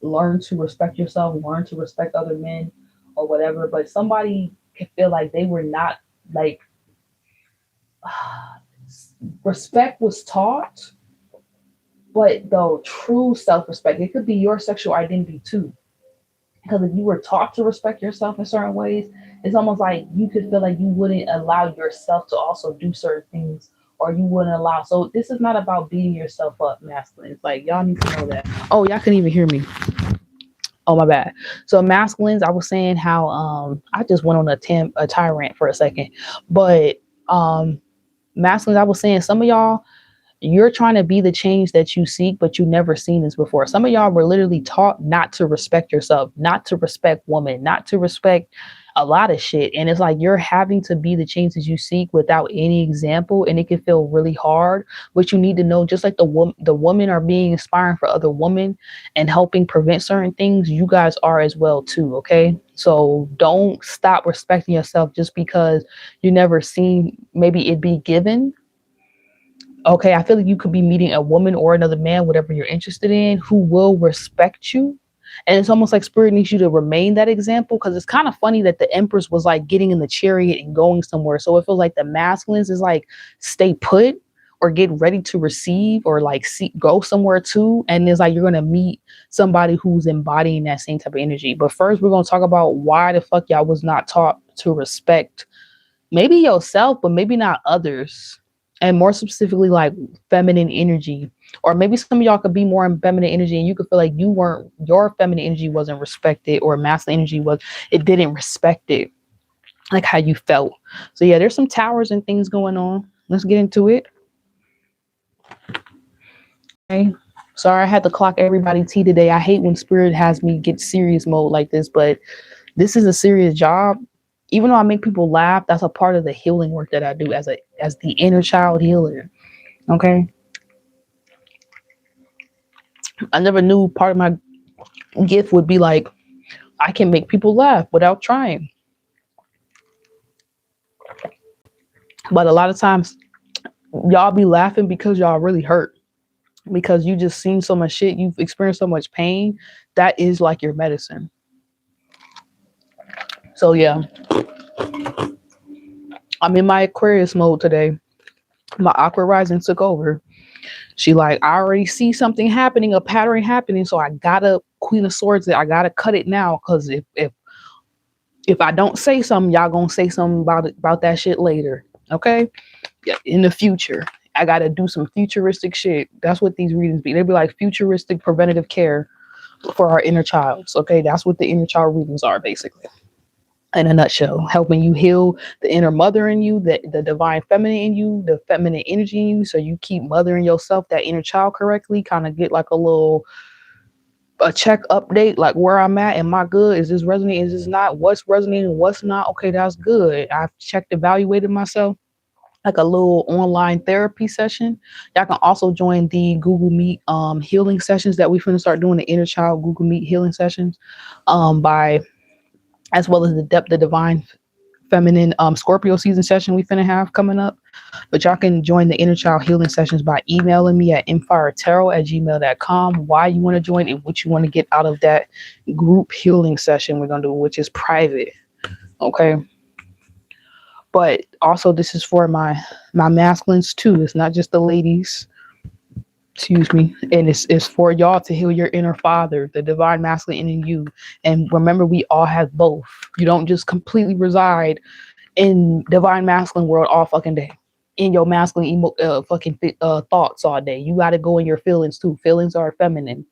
[SPEAKER 1] learned to respect yourself, learn to respect other men or whatever, but somebody could feel like they were not like respect was taught, but the true self-respect, it could be your sexual identity too. Because if you were taught to respect yourself in certain ways, it's almost like you could feel like you wouldn't allow yourself to also do certain things, or you wouldn't allow. So this is not about beating yourself up, masculine. It's like y'all need to know that. Oh, y'all couldn't even hear me. Oh, my bad. So masculines, I was saying how I just went on a tyrant for a second, but masculines, I was saying some of y'all, you're trying to be the change that you seek, but you never seen this before. Some of y'all were literally taught not to respect yourself, not to respect women, not to respect a lot of shit. And it's like you're having to be the change that you seek without any example, and it can feel really hard. But you need to know, just like the women are being inspiring for other women and helping prevent certain things, you guys are as well too. Okay, so don't stop respecting yourself just because you never seen maybe it be given. Okay, I feel like you could be meeting a woman or another man, whatever you're interested in, who will respect you. And it's almost like spirit needs you to remain that example, because it's kind of funny that the Empress was like getting in the chariot and going somewhere. So it feels like the masculines is like stay put or get ready to receive, or like go somewhere too. And it's like you're going to meet somebody who's embodying that same type of energy. But first, we're going to talk about why the fuck y'all was not taught to respect maybe yourself, but maybe not others. And more specifically, like feminine energy, or maybe some of y'all could be more in feminine energy and you could feel like your feminine energy wasn't respected, or masculine energy it didn't respect it like how you felt. So yeah, there's some towers and things going on. Let's get into it. Okay. Sorry, I had to clock everybody T today. I hate when spirit has me get serious mode like this, but this is a serious job. Even though I make people laugh, that's a part of the healing work that I do as the inner child healer. Okay. I never knew part of my gift would be like, I can make people laugh without trying. But a lot of times y'all be laughing because y'all really hurt, because you just seen so much shit. You've experienced so much pain. That is like your medicine. So yeah, I'm in my Aquarius mode today. My Aqua rising took over. She like, I already see something happening, a pattern happening. So I gotta Queen of Swords it. I gotta cut it now. Cause if I don't say something, y'all gonna say something about that shit later. Okay? In the future. I gotta do some futuristic shit. That's what these readings be. They be like futuristic preventative care for our inner childs. Okay, that's what the inner child readings are basically. In a nutshell, helping you heal the inner mother in you, the divine feminine in you, the feminine energy in you, so you keep mothering yourself, that inner child correctly. Kind of get like a check update, like where I'm at. Am I good? Is this resonating? Is this not? What's resonating? What's not? Okay, that's good. I've checked, evaluated myself. Like a little online therapy session. Y'all can also join the Google Meet healing sessions that we finna start doing, the inner child Google Meet healing sessions by as well as the Depth of Divine Feminine Scorpio season session we finna have coming up. But y'all can join the Inner Child Healing Sessions by emailing me at MFireTarot@gmail.com why you want to join and what you want to get out of that group healing session we're gonna do, which is private. Okay. But also this is for my masculines too. It's not just the ladies. Excuse me. And it's for y'all to heal your inner father, the divine masculine in you. And remember, we all have both. You don't just completely reside in divine masculine world all fucking day, in your masculine thoughts all day. You got to go in your feelings too. Feelings are feminine.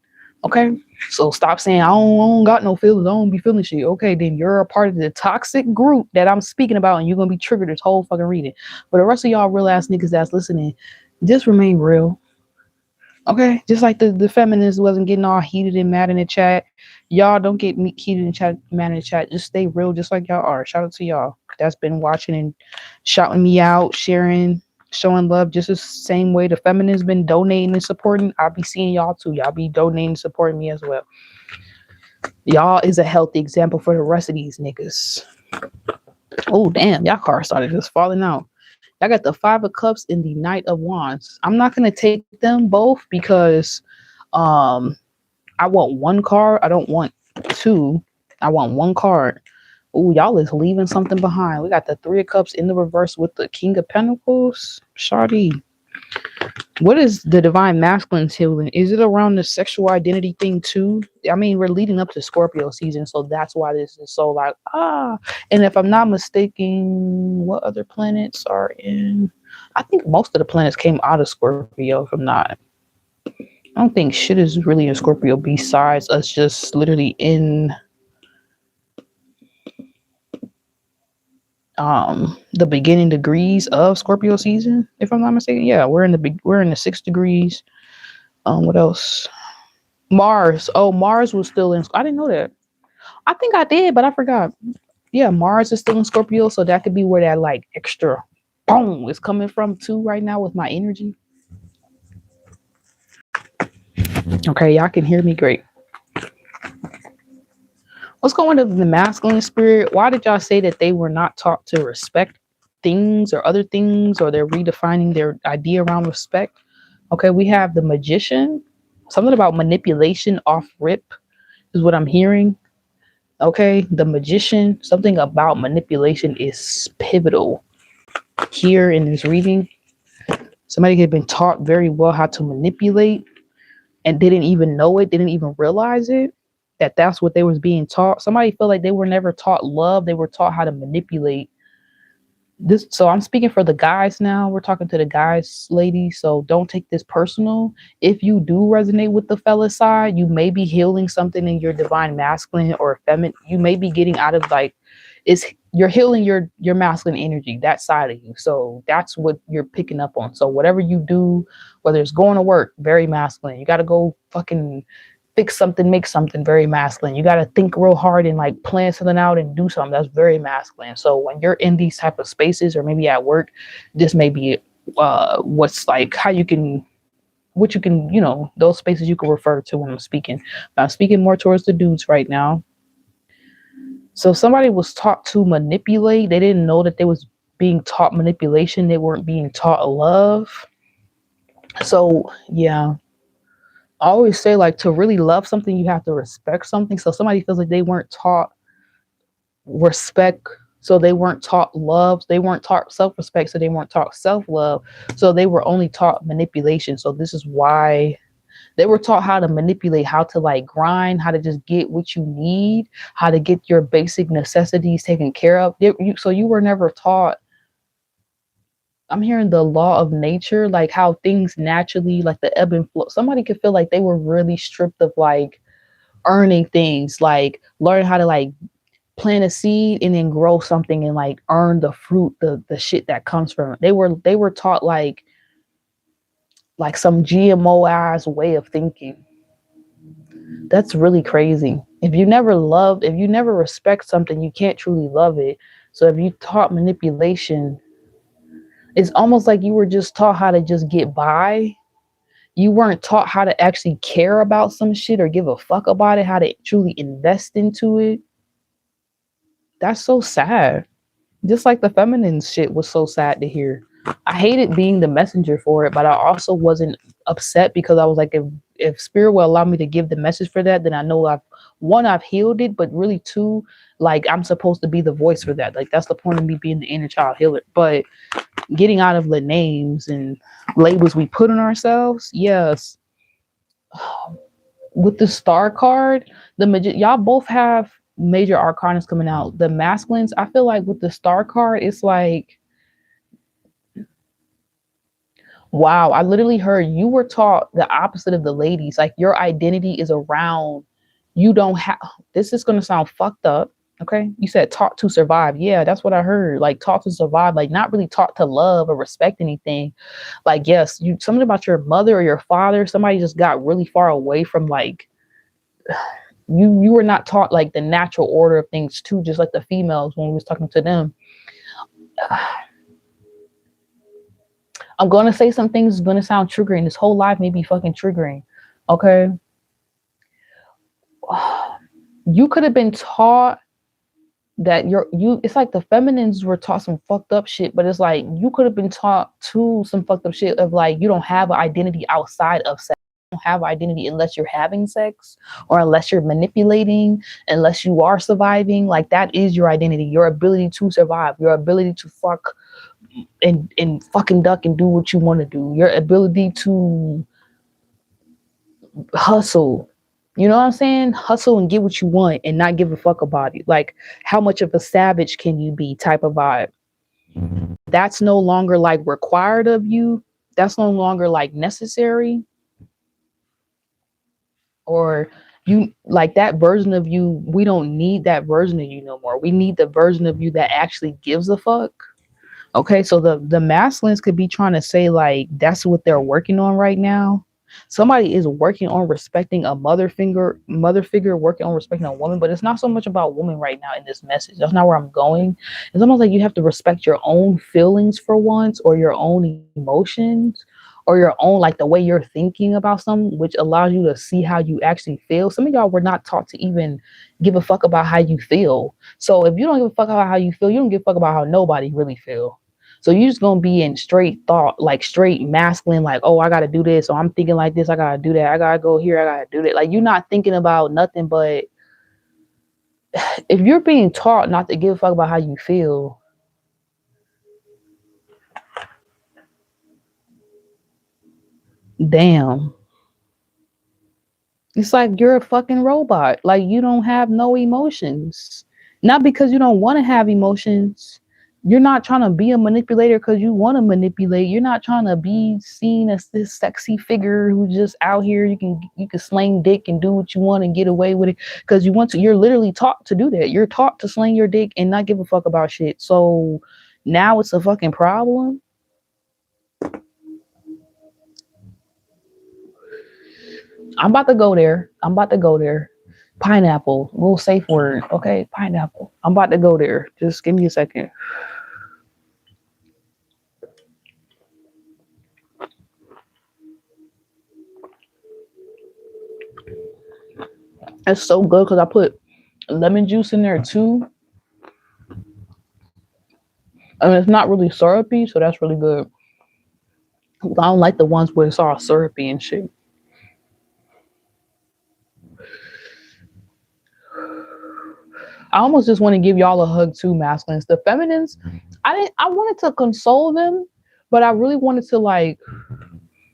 [SPEAKER 1] Okay, so stop saying I don't got no feelings, I don't be feeling shit. Okay, then you're a part of the toxic group that I'm speaking about, and you're gonna be triggered this whole fucking reading. But the rest of y'all real ass niggas that's listening, just remain real. Okay, just like the feminists wasn't getting all heated and mad in the chat. Y'all don't get me heated and chat mad in the chat. Just stay real, just like y'all are. Shout out to y'all that's been watching and shouting me out, sharing, showing love, just the same way the feminists been donating and supporting. I'll be seeing y'all too. Y'all be donating and supporting me as well. Y'all is a healthy example for the rest of these niggas. Oh damn, y'all car started just falling out. I got the Five of Cups and the Knight of Wands. I'm not gonna take them both because I want one card. I don't want two. I want one card. Oh, y'all is leaving something behind. We got the Three of Cups in the reverse with the King of Pentacles. Shardy. What is the divine masculine's healing? Is it around the sexual identity thing too? I mean, we're leading up to Scorpio season, so that's why this is so like, And if I'm not mistaken, what other planets are in? I think most of the planets came out of Scorpio, if I'm not. I don't think shit is really in Scorpio besides us just literally in the beginning degrees of Scorpio season, if I'm not mistaken. Yeah, we're in the 6 degrees. What else? Mars. Oh, Mars was still in. I didn't know that. I think I did, but I forgot. Yeah, Mars is still in Scorpio, so that could be where that like extra boom is coming from too right now with my energy. Okay, y'all can hear me great. What's going on in the masculine spirit? Why did y'all say that they were not taught to respect things or other things, or they're redefining their idea around respect? Okay, we have the Magician. Something about manipulation off rip is what I'm hearing. Okay, the Magician. Something about manipulation is pivotal here in this reading. Somebody had been taught very well how to manipulate and didn't even know it, didn't even realize it, that that's what they was being taught. Somebody felt like they were never taught love. They were taught how to manipulate. This, so I'm speaking for the guys now. We're talking to the guys, ladies. So don't take this personal. If you do resonate with the fella side, you may be healing something in your divine masculine or feminine. You may be getting out of like, you're healing your masculine energy, that side of you. So that's what you're picking up on. So whatever you do, whether it's going to work, very masculine. You got to go fucking fix something, make something, very masculine. You got to think real hard and like plan something out and do something. That's very masculine. So when you're in these type of spaces or maybe at work, this may be what's like how you can, what you can, those spaces you can refer to when I'm speaking. But I'm speaking more towards the dudes right now. So somebody was taught to manipulate. They didn't know that they was being taught manipulation. They weren't being taught love. So yeah, I always say like to really love something, you have to respect something. So somebody feels like they weren't taught respect. So they weren't taught love. They weren't taught self-respect. So they weren't taught self-love. So they were only taught manipulation. So this is why they were taught how to manipulate, how to like grind, how to just get what you need, how to get your basic necessities taken care of. So you were never taught. I'm hearing the law of nature, like how things naturally, like the ebb and flow. Somebody could feel like they were really stripped of like earning things, like learn how to like plant a seed and then grow something and like earn the fruit, the shit that comes from it. They were taught like some GMO ass way of thinking. That's really crazy. If you never respect something, you can't truly love it. So if you taught manipulation, it's almost like you were just taught how to just get by. You weren't taught how to actually care about some shit or give a fuck about it, how to truly invest into it. That's so sad. Just like the feminine shit was so sad to hear. I hated being the messenger for it, but I also wasn't upset because I was like, if spirit will allow me to give the message for that, then I know I've healed it, but really two, like I'm supposed to be the voice for that. Like that's the point of me being the inner child healer. But getting out of the names and labels we put on ourselves, yes. With the star card, y'all both have major arcanas coming out. The masculines, I feel like with the star card, it's like, wow, I literally heard you were taught the opposite of the ladies. Like your identity is around, you don't have, this is going to sound fucked up. Okay. You said taught to survive. Yeah, that's what I heard. Like taught to survive, like not really taught to love or respect anything. Like, yes, you, something about your mother or your father, somebody just got really far away from like, you were not taught like the natural order of things too, just like the females when we was talking to them. I'm gonna say some things is gonna sound triggering. This whole life may be fucking triggering. Okay. You could have been taught that it's like the feminines were taught some fucked up shit, but it's like you could have been taught to some fucked up shit of like you don't have an identity outside of sex. You don't have identity unless you're having sex or unless you're manipulating, unless you are surviving. Like that is your identity, your ability to survive, your ability to fuck and fucking duck and do what you want to do, your ability to hustle. You know what I'm saying? Hustle and get what you want and not give a fuck about it. Like, how much of a savage can you be type of vibe? That's no longer like required of you. That's no longer like necessary. Or you like that version of you. We don't need that version of you no more. We need the version of you that actually gives a fuck. Okay, so the masculines could be trying to say like that's what they're working on right now. Somebody is working on respecting a mother figure working on respecting a woman, but it's not so much about women right now in this message. That's not where I'm going. It's almost like you have to respect your own feelings for once, or your own emotions, or your own like the way you're thinking about something, which allows you to see how you actually feel. Some of y'all were not taught to even give a fuck about how you feel. So if you don't give a fuck about how you feel, you don't give a fuck about how nobody really feel. So you're just gonna be in straight thought, like straight masculine, like, oh, I gotta do this, or I'm thinking like this, I gotta do that, I gotta go here, I gotta do that. Like you're not thinking about nothing but if you're being taught not to give a fuck about how you feel, damn. It's like you're a fucking robot. Like you don't have no emotions. Not because you don't want to have emotions. You're not trying to be a manipulator because you want to manipulate. You're not trying to be seen as this sexy figure who's just out here. You can sling dick and do what you want and get away with it because you want to. You're literally taught to do that. You're taught to sling your dick and not give a fuck about shit. So now it's a fucking problem. I'm about to go there. I'm about to go there. Pineapple, real safe word. Okay, pineapple. I'm about to go there. Just give me a second. It's so good because I put lemon juice in there too. I mean, it's not really syrupy, so that's really good. I don't like the ones where it's all syrupy and shit. I almost just want to give y'all a hug too, masculines. The feminines, I wanted to console them, but I really wanted to like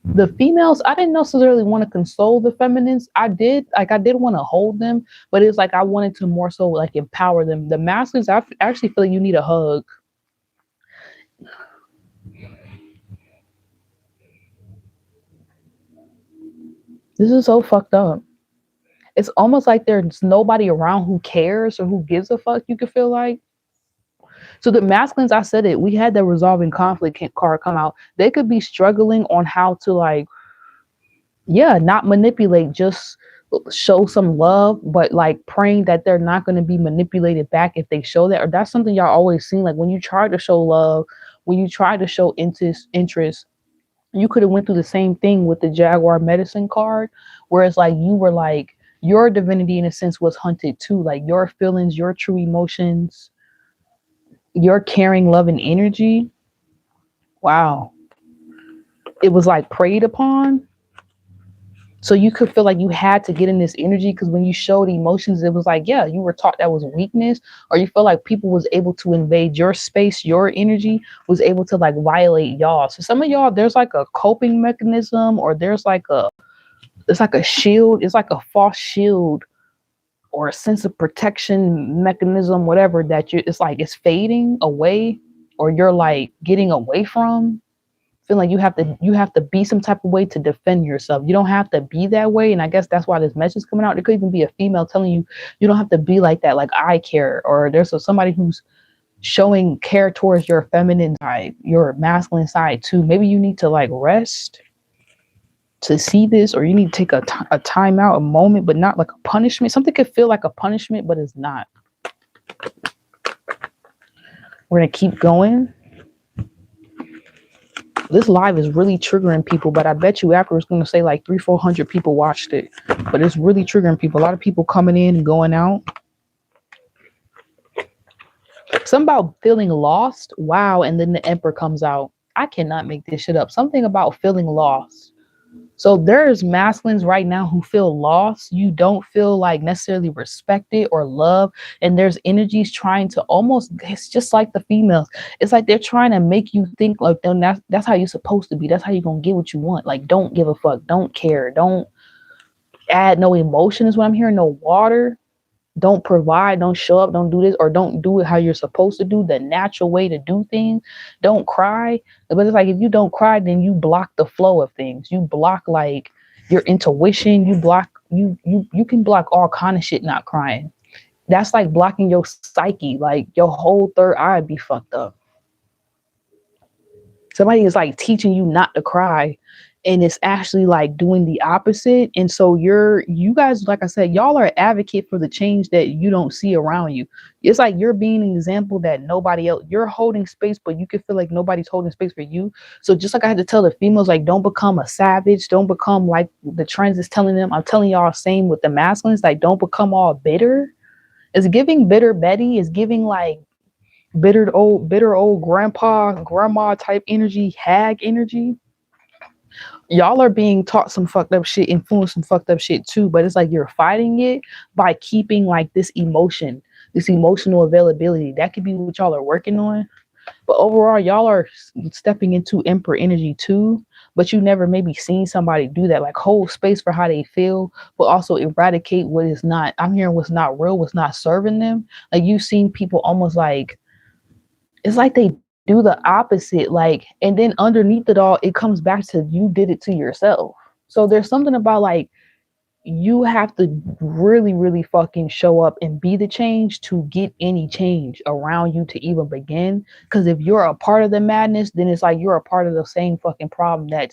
[SPEAKER 1] the females. I didn't necessarily want to console the feminines. I did want to hold them, but it's like I wanted to more so like empower them. The masculines, I actually feel like you need a hug. This is so fucked up. It's almost like there's nobody around who cares or who gives a fuck. You could feel like. So the masculines, I said it. We had the resolving conflict card come out. They could be struggling on how to like, yeah, not manipulate, just show some love, but like praying that they're not going to be manipulated back if they show that. Or that's something y'all always seen. Like when you try to show love, when you try to show interest, you could have went through the same thing with the Jaguar medicine card, where it's like you were like your divinity in a sense was hunted too, like your feelings, your true emotions, your caring, loving energy, wow, it was like preyed upon. So you could feel like you had to get in this energy because when you showed emotions, it was like, yeah, you were taught that was weakness, or you feel like people was able to invade your space, your energy was able to like violate y'all. So some of y'all, there's like a coping mechanism, or it's like a shield, it's like a false shield or a sense of protection mechanism, whatever, that it's like it's fading away, or you're like getting away from. Feel like you have to be some type of way to defend yourself. You don't have to be that way. And I guess that's why this message is coming out. There could even be a female telling you you don't have to be like that, like I care. Or there's somebody who's showing care towards your feminine side, your masculine side too. Maybe you need to like rest to see this, or you need to take a time out, a moment, but not like a punishment. Something could feel like a punishment, but it's not. We're gonna keep going. This live is really triggering people, but I bet you after it's going to say like 300-400 people watched it, but it's really triggering people. A lot of people coming in and going out. Something about feeling lost. Wow. And then the Emperor comes out. I cannot make this shit up. Something about feeling lost. So there's masculines right now who feel lost. You don't feel like necessarily respected or loved. And there's energies trying to almost, it's just like the females. It's like they're trying to make you think like that's how you're supposed to be. That's how you're going to get what you want. Like, don't give a fuck. Don't care. Don't add no emotion is what I'm hearing. No water. Don't provide, don't show up, don't do this, or don't do it how you're supposed to do, the natural way to do things. Don't cry. But it's like, if you don't cry, then you block the flow of things. You block like your intuition. You block, you can block all kind of shit not crying. That's like blocking your psyche. Like your whole third eye be fucked up. Somebody is like teaching you not to cry, and it's actually like doing the opposite. And so you guys, like I said, y'all are advocate for the change that you don't see around you. It's like you're being an example that nobody else, you're holding space, but you can feel like nobody's holding space for you. So just like I had to tell the females, like, don't become a savage. Don't become like the trends is telling them. I'm telling y'all same with the masculines, like, don't become all bitter. It's giving bitter Betty, is giving like bitter old grandma type energy, hag energy. Y'all are being taught some fucked up shit, influenced some fucked up shit too, but it's like you're fighting it by keeping like this emotion, this emotional availability. That could be what y'all are working on. But overall, y'all are stepping into Emperor energy too, but you never maybe seen somebody do that, like hold space for how they feel, but also eradicate what is not, I'm hearing what's not real, what's not serving them. Like you've seen people almost like, it's like they do the opposite, like, and then underneath it all, it comes back to you did it to yourself. So there's something about like, you have to really, really fucking show up and be the change to get any change around you to even begin. Because if you're a part of the madness, then it's like you're a part of the same fucking problem that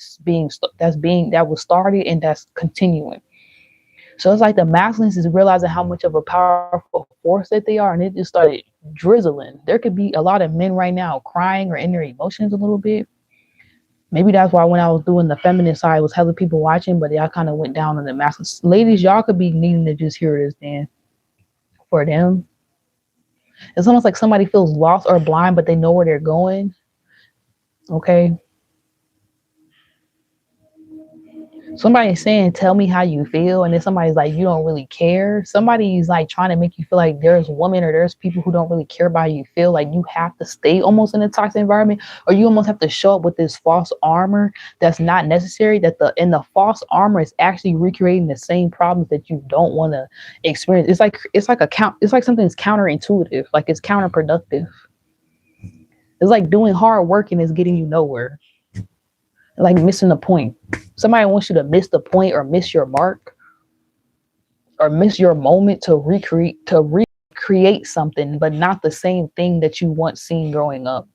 [SPEAKER 1] was started and that's continuing. So it's like the masculines is realizing how much of a powerful force that they are, and it just started drizzling. There could be a lot of men right now crying or in their emotions a little bit. Maybe that's why when I was doing the feminine side, was hella people watching, but y'all kind of went down on the masculine. Ladies, y'all could be needing to just hear this then. For them, it's almost like somebody feels lost or blind, but they know where they're going. Okay. Somebody's saying, tell me how you feel. And then somebody's like, you don't really care. Somebody's like trying to make you feel like there's women or there's people who don't really care about how you feel. Like you have to stay almost in a toxic environment, or you almost have to show up with this false armor that's not necessary. That the false armor is actually recreating the same problems that you don't want to experience. It's like something that's counterintuitive. Like it's counterproductive. It's like doing hard work and it's getting you nowhere. Like missing the point. Somebody wants you to miss the point or miss your mark or miss your moment to recreate something, but not the same thing that you once seen growing up.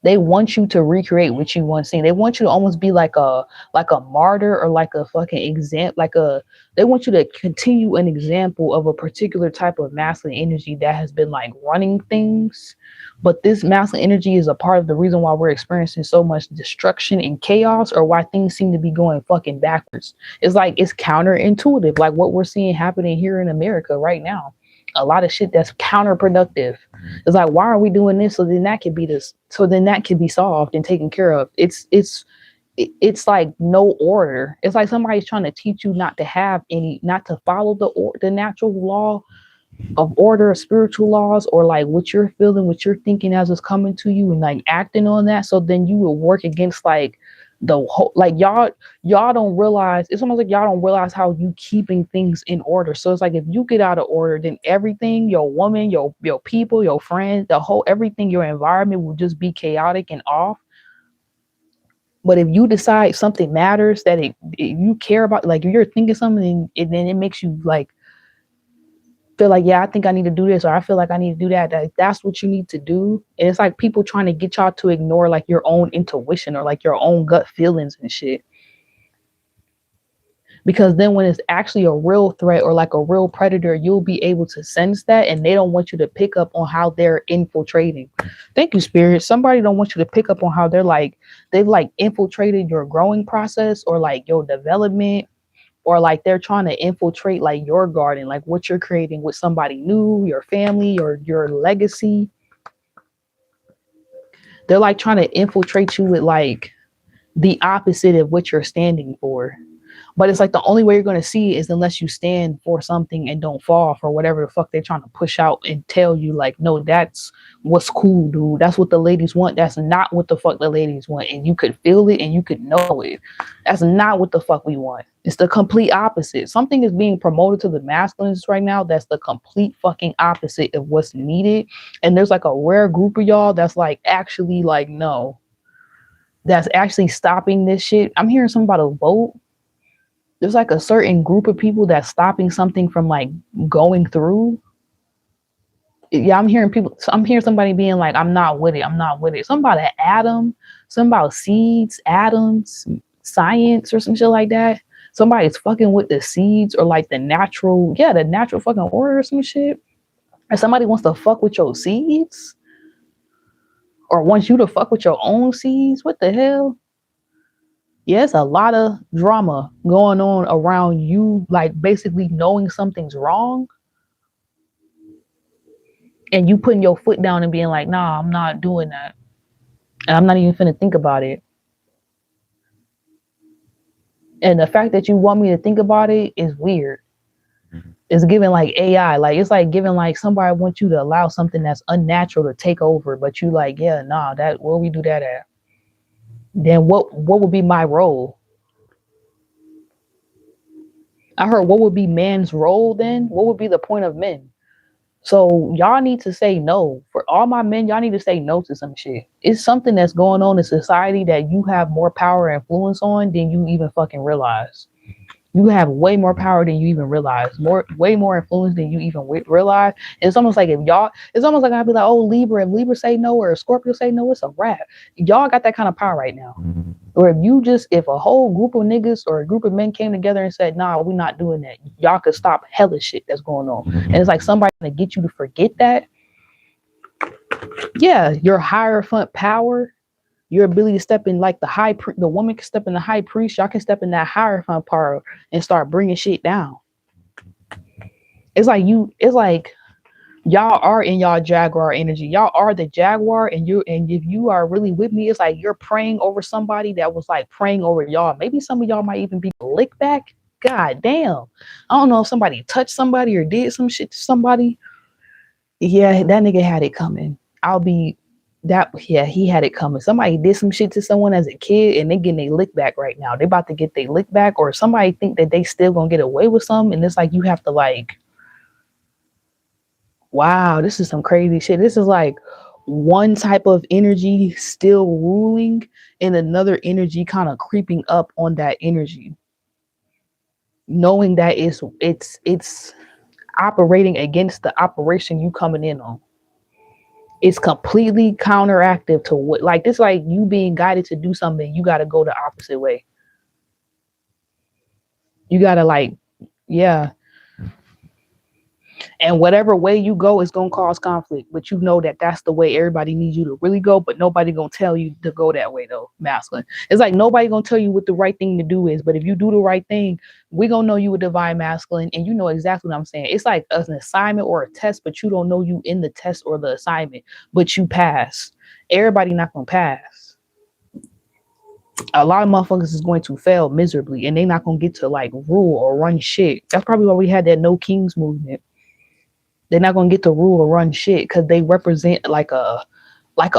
[SPEAKER 1] They want you to recreate what you once seen. They want you to almost be like a martyr or like a fucking example, they want you to continue an example of a particular type of masculine energy that has been like running things. But this masculine energy is a part of the reason why we're experiencing so much destruction and chaos, or why things seem to be going fucking backwards. It's like it's counterintuitive, like what we're seeing happening here in America right now. a lot of shit that's counterproductive. It's like, why are we doing this? So then that could be this. So then that could be solved and taken care of. It's like no order. It's like somebody's trying to teach you not to have any, not to follow the natural law of order, spiritual laws, or like what you're feeling, what you're thinking as it's coming to you, and like acting on that. So then you will work against like the whole, like y'all don't realize, it's almost like y'all don't realize how you keeping things in order. So it's like if you get out of order, then everything, your woman, your people, your friends, the whole everything, your environment will just be chaotic and off. But if you decide something matters, that you care about, like if you're thinking something, and then it makes you like feel like, yeah, I think I need to do this, or I feel like I need to do that. That's what you need to do. And it's like people trying to get y'all to ignore like your own intuition or like your own gut feelings and shit. Because then when it's actually a real threat or like a real predator, you'll be able to sense that, and they don't want you to pick up on how they're infiltrating. Thank you, Spirit. Somebody don't want you to pick up on how they're like, they've like infiltrated your growing process or like your development, or like they're trying to infiltrate like your garden, like what you're creating with somebody new, your family or your legacy. They're like trying to infiltrate you with like the opposite of what you're standing for. But it's like the only way you're going to see is unless you stand for something and don't fall for whatever the fuck they're trying to push out and tell you, like, no, that's what's cool, dude. That's what the ladies want. That's not what the fuck the ladies want. And you could feel it and you could know it. That's not what the fuck we want. It's the complete opposite. Something is being promoted to the masculines right now that's the complete fucking opposite of what's needed. And there's like a rare group of y'all that's like actually like, no, that's actually stopping this shit. I'm hearing something about a vote. There's like a certain group of people that's stopping something from like going through. Yeah, I'm hearing somebody being like, I'm not with it. I'm not with it. Something about an atom, something about seeds, atoms, science or some shit like that. Somebody's fucking with the seeds or like the natural fucking order or some shit. Or somebody wants to fuck with your seeds or wants you to fuck with your own seeds. What the hell? Yeah, it's a lot of drama going on around you, like basically knowing something's wrong and you putting your foot down and being like, nah, I'm not doing that. And I'm not even finna think about it. And the fact that you want me to think about it is weird. It's giving like AI, like it's like giving like somebody wants you to allow something that's unnatural to take over, but you like, yeah, nah, that where we do that at? Then what would be my role? I heard what would be man's role then? What would be the point of men? So y'all need to say no. For all my men, y'all need to say no to some shit. It's something that's going on in society that you have more power and influence on than you even fucking realize. You have way more power than you even realize. Way more influence than you even realize. And it's almost like it's almost like I'd be like, oh, Libra, if Libra say no or Scorpio say no, it's a wrap. Y'all got that kind of power right now. Or if a whole group of niggas or a group of men came together and said, nah, we're not doing that, y'all could stop hella shit that's going on. And it's like somebody gonna get you to forget that. Yeah, your hierophant power, your ability to step in like the woman can step in the high priest, y'all can step in that hierophant power and start bringing shit down. It's like y'all are in y'all jaguar energy. Y'all are the jaguar, and if you are really with me, it's like you're praying over somebody that was like praying over y'all. Maybe some of y'all might even be licked back. God damn. I don't know if somebody touched somebody or did some shit to somebody. Yeah, that nigga had it coming. He had it coming. Somebody did some shit to someone as a kid and they getting their lick back right now. They about to get their lick back, or somebody think that they still gonna get away with something, and it's like you have to like, wow, this is some crazy shit. This is like one type of energy still ruling and another energy kind of creeping up on that energy. Knowing that it's operating against the operation you coming in on. It's completely counteractive to what, like this, like you being guided to do something, you got to go the opposite way. You got to like, yeah. And whatever way you go is going to cause conflict, but you know that that's the way everybody needs you to really go, but nobody going to tell you to go that way though, masculine. It's like nobody going to tell you what the right thing to do is, but if you do the right thing, we going to know you a divine masculine, and you know exactly what I'm saying. It's like an assignment or a test, but you don't know you in the test or the assignment, but you pass. Everybody not going to pass. A lot of motherfuckers is going to fail miserably, and they not going to get to like rule or run shit. That's probably why we had that no kings movement. They're not gonna get to rule or run shit because they represent like a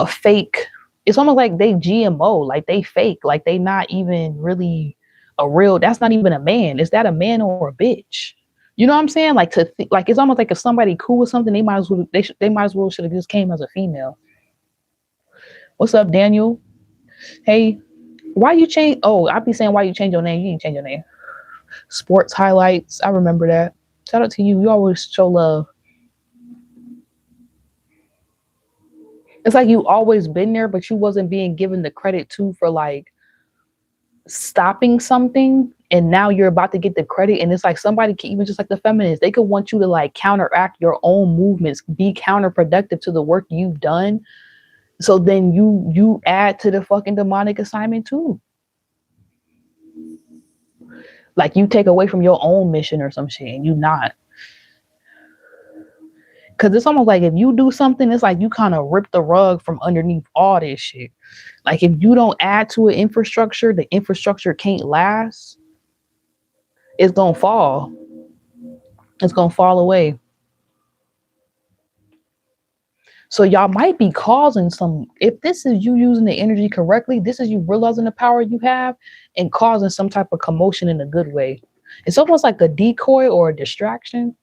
[SPEAKER 1] fake. It's almost like they GMO, like they fake, like they not even really a real. That's not even a man. Is that a man or a bitch? You know what I'm saying? Like like it's almost like if somebody cool with something, they might as well they might as well should have just came as a female. What's up, Daniel? Hey, why you change? Oh, I be saying why you change your name. You didn't change your name. Sports highlights. I remember that. Shout out to you. You always show love. It's like you always been there, but you wasn't being given the credit too for like stopping something, and now you're about to get the credit. And it's like somebody can, even just like the feminists, they could want you to like counteract your own movements, be counterproductive to the work you've done. So then you add to the fucking demonic assignment too. Like you take away from your own mission or some shit, and you not. Cause it's almost like if you do something, it's like you kind of rip the rug from underneath all this shit. Like if you don't add to an infrastructure, the infrastructure can't last. It's gonna fall. It's gonna fall away. So y'all might be causing some, if this is you using the energy correctly, this is you realizing the power you have and causing some type of commotion in a good way. It's almost like a decoy or a distraction.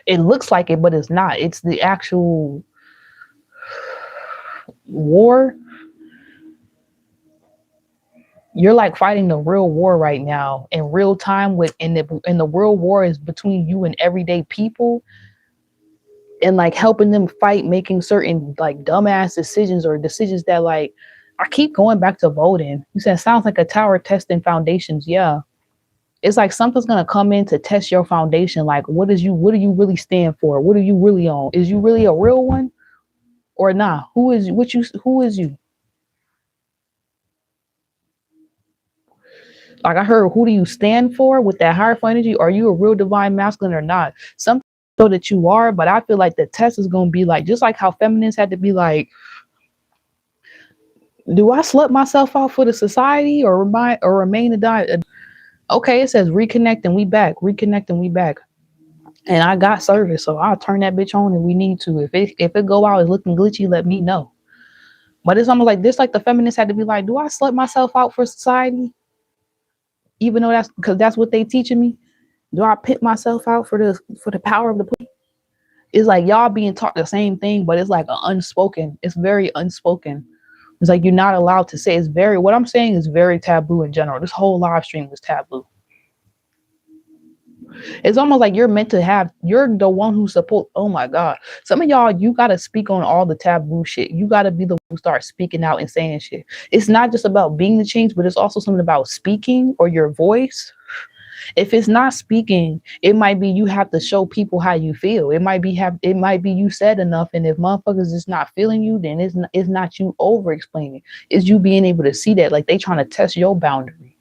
[SPEAKER 1] It looks like it, but it's not. It's the actual war. You're like fighting the real war right now in real time and the real war is between you and everyday people, and like helping them fight, making certain like dumbass decisions or decisions that like, I keep going back to voting. You said it sounds like a tower testing foundations. Yeah. It's like something's gonna come in to test your foundation. Like, what do you really stand for? What are you really on? Is you really a real one or nah? Who is you? Like I heard, who do you stand for with that higher energy? Are you a real divine masculine or not? Something so that you are, but I feel like the test is gonna be like just like how feminists had to be like, do I slut myself out for the society or remain to die? Okay, it says reconnect and we back, reconnect and we back. And I got service, so I'll turn that bitch on if we need to. If it go out, it's looking glitchy, let me know. But it's almost like this, like the feminists had to be like, do I slut myself out for society? Even though that's because that's what they teaching me. Do I pit myself out for the power of the police? It's like y'all being taught the same thing, but it's like an unspoken. It's very unspoken. It's like you're not allowed to say. It's very, what I'm saying is very taboo in general. This whole live stream was taboo. It's almost like you're meant to have, you're the one who's supposed, oh my God. Some of y'all, you got to speak on all the taboo shit. You got to be the one who start speaking out and saying shit. It's not just about being the change, but it's also something about speaking or your voice. If it's not speaking, it might be you have to show people how you feel. It might be you said enough, and if motherfuckers is not feeling you, then it's not you over explaining. It's you being able to see that, like they trying to test your boundary,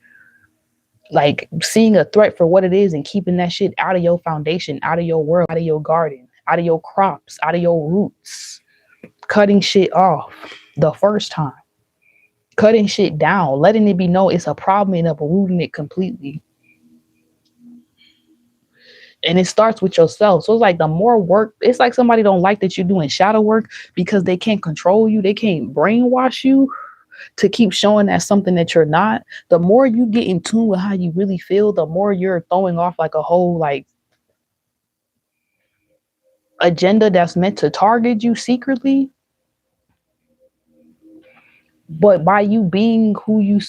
[SPEAKER 1] like seeing a threat for what it is and keeping that shit out of your foundation, out of your world, out of your garden, out of your crops, out of your roots. Cutting shit off the first time, cutting shit down, letting it be known it's a problem and uprooting it completely. And it starts with yourself. So it's like the more work, it's like somebody don't like that you're doing shadow work because they can't control you. They can't brainwash you to keep showing that something that you're not. The more you get in tune with how you really feel, the more you're throwing off like a whole like agenda that's meant to target you secretly. But by you being who you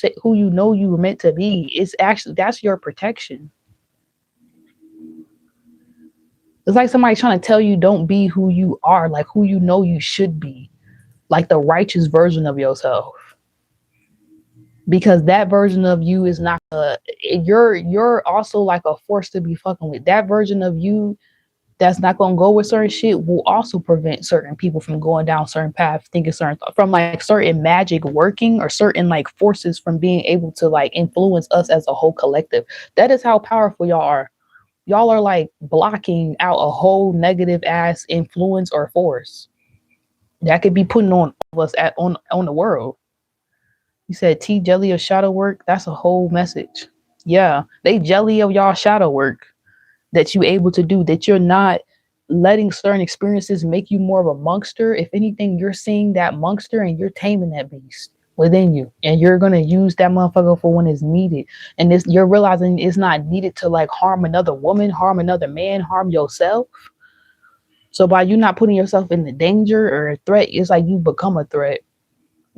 [SPEAKER 1] know you were meant to be, it's actually, that's your protection. It's like somebody trying to tell you don't be who you are, like who you know you should be, like the righteous version of yourself. Because that version of you is not you're also like a force to be fucking with. That version of you that's not going to go with certain shit will also prevent certain people from going down certain paths, thinking certain from like certain magic working or certain like forces from being able to like influence us as a whole collective. That is how powerful y'all are. Y'all are like blocking out a whole negative ass influence or force that could be putting on us on the world. You said tea jelly of shadow work. That's a whole message. Yeah, they jelly of y'all shadow work that you able to do, that you're not letting certain experiences make you more of a monster. If anything, you're seeing that monster and you're taming that beast within you, and you're gonna use that motherfucker for when it's needed. And this, you're realizing it's not needed to like harm another woman, harm another man, harm yourself. So by you not putting yourself in the danger or a threat, it's like you become a threat.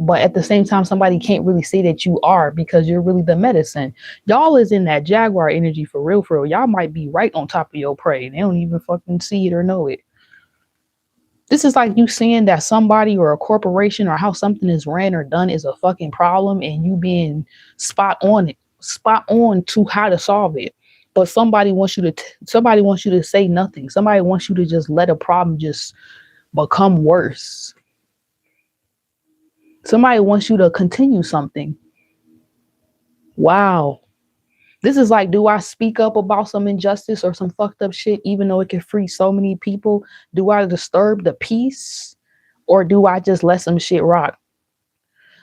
[SPEAKER 1] But at the same time, somebody can't really say that you are, because you're really the medicine. Y'all is in that jaguar energy for real, for real. Y'all might be right on top of your prey. They don't even fucking see it or know it. This is like you seeing that somebody or a corporation or how something is ran or done is a fucking problem, and you being spot on to how to solve it. But somebody wants you to say nothing. Somebody wants you to just let a problem just become worse. Somebody wants you to continue something. Wow. This is like, do I speak up about some injustice or some fucked up shit, even though it can free so many people? Do I disturb the peace, or do I just let some shit rock?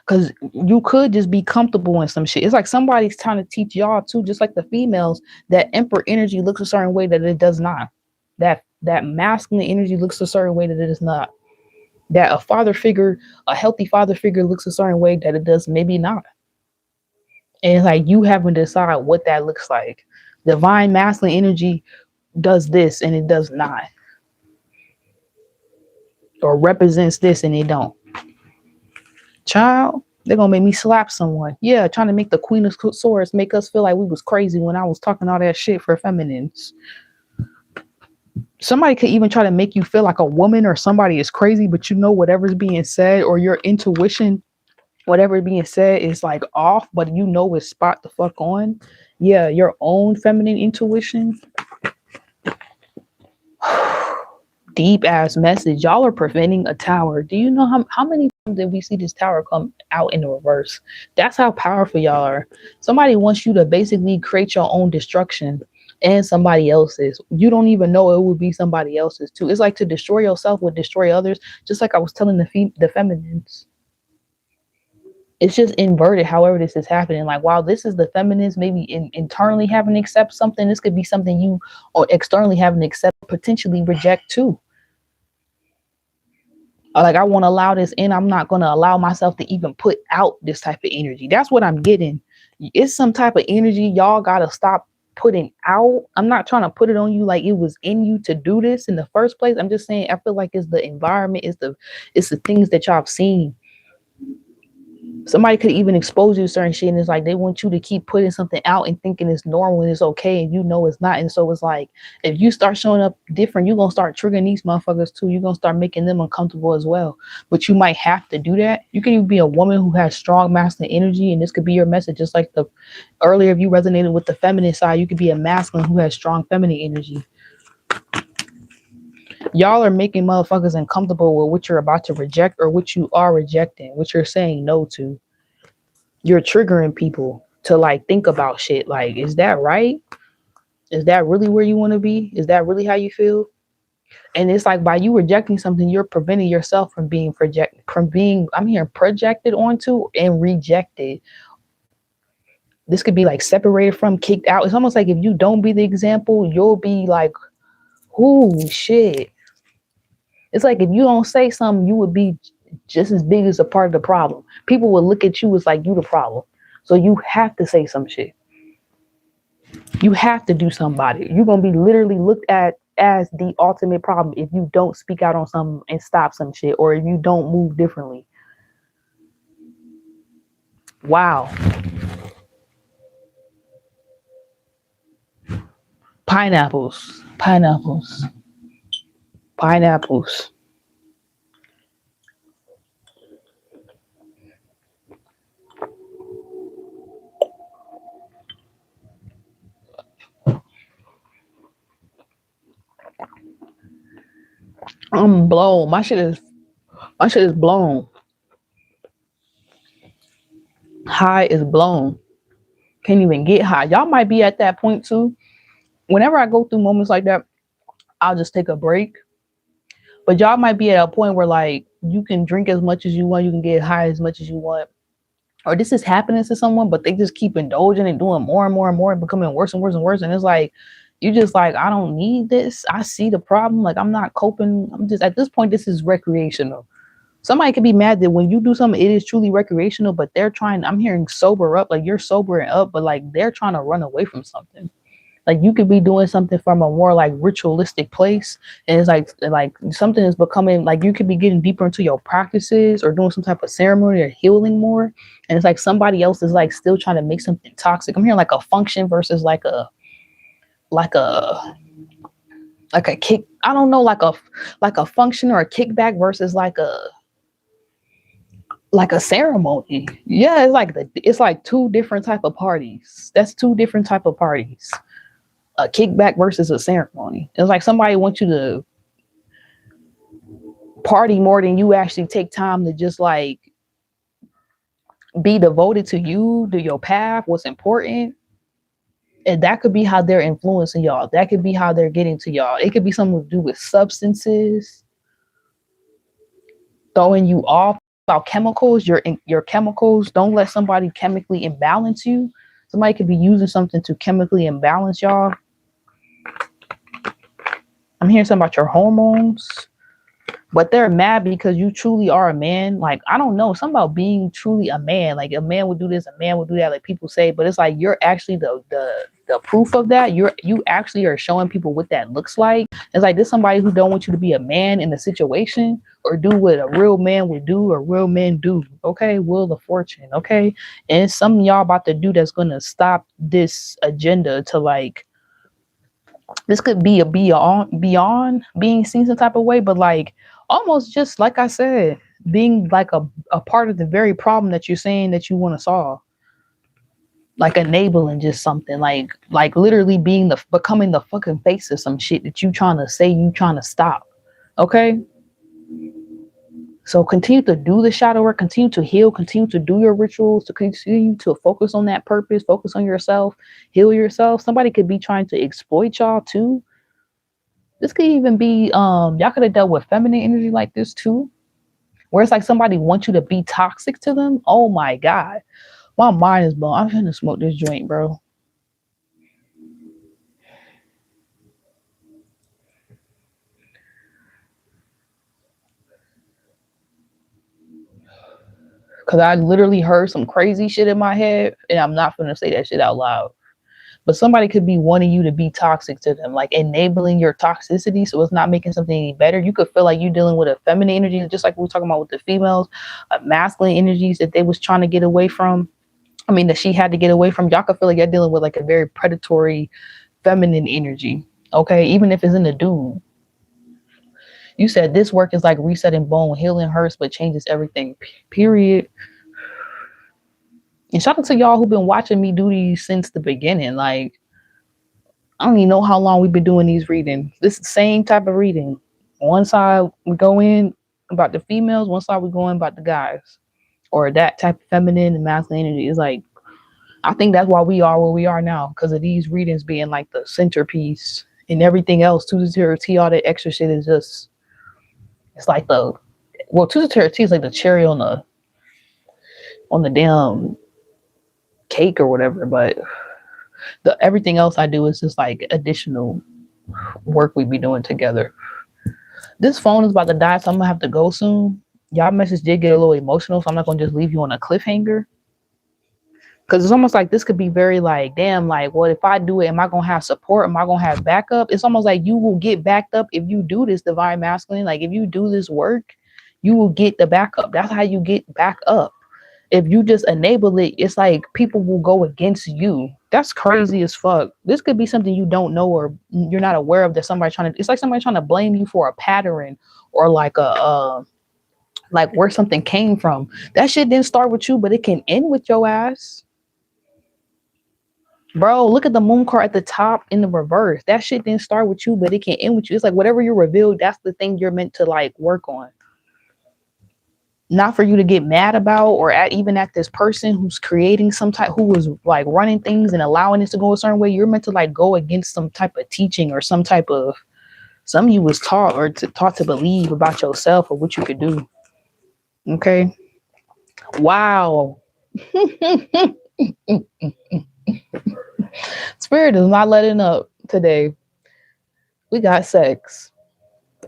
[SPEAKER 1] Because you could just be comfortable in some shit. It's like somebody's trying to teach y'all too, just like the females, that emperor energy looks a certain way that it does not. That masculine energy looks a certain way that it is not. That a father figure, a healthy father figure, looks a certain way that it does maybe not. And it's like you having to decide what that looks like. Divine masculine energy does this and it does not, or represents this and it don't. Child, they're gonna make me slap someone. Yeah, trying to make the Queen of Swords make us feel like we was crazy when I was talking all that shit for feminines. Somebody could even try to make you feel like a woman or somebody is crazy, but you know whatever's being said, or your intuition, whatever being said is like off, but you know it's spot the fuck on. Yeah, your own feminine intuition. Deep ass message. Y'all are preventing a tower. Do you know how many times did we see this tower come out in the reverse? That's how powerful y'all are. Somebody wants you to basically create your own destruction and somebody else's. You don't even know it would be somebody else's too. It's like to destroy yourself would destroy others. Just like I was telling the feminines. It's just inverted. However, this is happening. Like while this is the feminines maybe internally having to accept something, this could be something you or externally having to accept, potentially reject too. Like I won't allow this in. I'm not going to allow myself to even put out this type of energy. That's what I'm getting. It's some type of energy y'all got to stop putting out. I'm not trying to put it on you like it was in you to do this in the first place. I'm just saying I feel like it's the environment, it's the things that y'all have seen. Somebody could even expose you to certain shit, and it's like they want you to keep putting something out and thinking it's normal and it's okay, and you know it's not. And so it's like if you start showing up different, you're gonna start triggering these motherfuckers too. You're gonna start making them uncomfortable as well. But you might have to do that. You can even be a woman who has strong masculine energy, and this could be your message. Just like the earlier, if you resonated with the feminine side, you could be a masculine who has strong feminine energy. Y'all are making motherfuckers uncomfortable with what you're about to reject or what you are rejecting, what you're saying no to. You're triggering people to like think about shit. Like, is that right? Is that really where you want to be? Is that really how you feel? And it's like by you rejecting something, you're preventing yourself from being I'm here projected onto and rejected. This could be like separated from, kicked out. It's almost like if you don't be the example, you'll be like, oh shit. It's like if you don't say something, you would be just as big as a part of the problem. People will look at you as like you the problem. So you have to say some shit. You have to do somebody. You're going to be literally looked at as the ultimate problem if you don't speak out on something and stop some shit, or if you don't move differently. Wow. Pineapples. Pineapples. Pineapples. I'm blown. My shit is blown. High is blown. Can't even get high. Y'all might be at that point too. Whenever I go through moments like that, I'll just take a break. But y'all might be at a point where like you can drink as much as you want, you can get high as much as you want. Or this is happening to someone, but they just keep indulging and doing more and more and more and becoming worse and worse and worse. And it's like, you just like, I don't need this. I see the problem. Like, I'm not coping. I'm just, at this point, this is recreational. Somebody could be mad that when you do something, it is truly recreational, but they're trying, I'm hearing sober up, like you're sobering up, but like they're trying to run away from something. Like you could be doing something from a more like ritualistic place, and it's like something is becoming like you could be getting deeper into your practices or doing some type of ceremony or healing more, and it's like somebody else is like still trying to make something toxic. I'm hearing like a function versus like a like a like a kick. I don't know, like a function or a kickback versus like a ceremony. Yeah, it's like two different type of parties. That's two different type of parties. A kickback versus a ceremony. It's like somebody wants you to party more than you actually take time to just like be devoted to you, to your path, what's important. And that could be how they're influencing y'all. That could be how they're getting to y'all. It could be something to do with substances, throwing you off about chemicals, your chemicals. Don't let somebody chemically imbalance you. Somebody could be using something to chemically imbalance y'all. I'm hearing something about your hormones, but they're mad because you truly are a man. Like, I don't know, something about being truly a man. Like a man would do this, a man would do that, like people say, but it's like you're actually the proof of that. You actually are showing people what that looks like. It's like there's somebody who don't want you to be a man in the situation or do what a real man would do or real men do. Okay, Wheel of Fortune. Okay, and it's something y'all about to do that's gonna stop this agenda to like. This could be a beyond being seen some type of way, but like almost just like I said, being like a part of the very problem that you're saying that you want to solve. Like enabling just something, like literally becoming the fucking face of some shit that you trying to say you trying to stop. Okay? So continue to do the shadow work, continue to heal, continue to do your rituals, to continue to focus on that purpose, focus on yourself, heal yourself. Somebody could be trying to exploit y'all too. This could even be y'all could have dealt with feminine energy like this too. Where it's like somebody wants you to be toxic to them. Oh my God. My mind is blown. I'm gonna smoke this joint, bro. Cause I literally heard some crazy shit in my head, and I'm not gonna say that shit out loud. But somebody could be wanting you to be toxic to them, like enabling your toxicity, so it's not making something any better. You could feel like you're dealing with a feminine energy, just like we were talking about with the females, masculine energies that they was trying to get away from. I mean, that she had to get away from. Y'all could feel like you're dealing with like a very predatory feminine energy. Okay, even if it's in the dude. You said this work is like resetting bone, healing hurts, but changes everything. Period. And shout out to y'all who've been watching me do these since the beginning. Like, I don't even know how long we've been doing these readings. This is the same type of reading. One side we go in about the females, one side we go in about the guys. Or that type of feminine and masculine energy. Is like, I think that's why we are where we are now, because of these readings being like the centerpiece, and everything else, T, all that extra shit is just, it's like T is like the cherry on the damn cake or whatever, but the everything else I do is just like additional work we be doing together. This phone is about to die, so I'm gonna have to go soon. Y'all message did get a little emotional, so I'm not gonna just leave you on a cliffhanger. Because it's almost like this could be very like, damn, like, what if I do it? Am I gonna have support? Am I gonna have backup? It's almost like you will get backed up if you do this divine masculine. Like if you do this work, you will get the backup. That's how you get back up. If you just enable it, it's like people will go against you. That's crazy as fuck. This could be something you don't know or you're not aware of, that somebody trying to, it's like somebody trying to blame you for a pattern or like like where something came from. That shit didn't start with you, but it can end with your ass. Bro, look at the moon card at the top in the reverse. That shit didn't start with you, but it can end with you. It's like whatever you revealed, that's the thing you're meant to like work on. Not for you to get mad about, or even at this person who's creating some type, who was like running things and allowing it to go a certain way. You're meant to like go against some type of teaching or some type of, some you was taught or taught to believe about yourself or what you could do. Okay. Wow. Spirit is not letting up today. We got sex.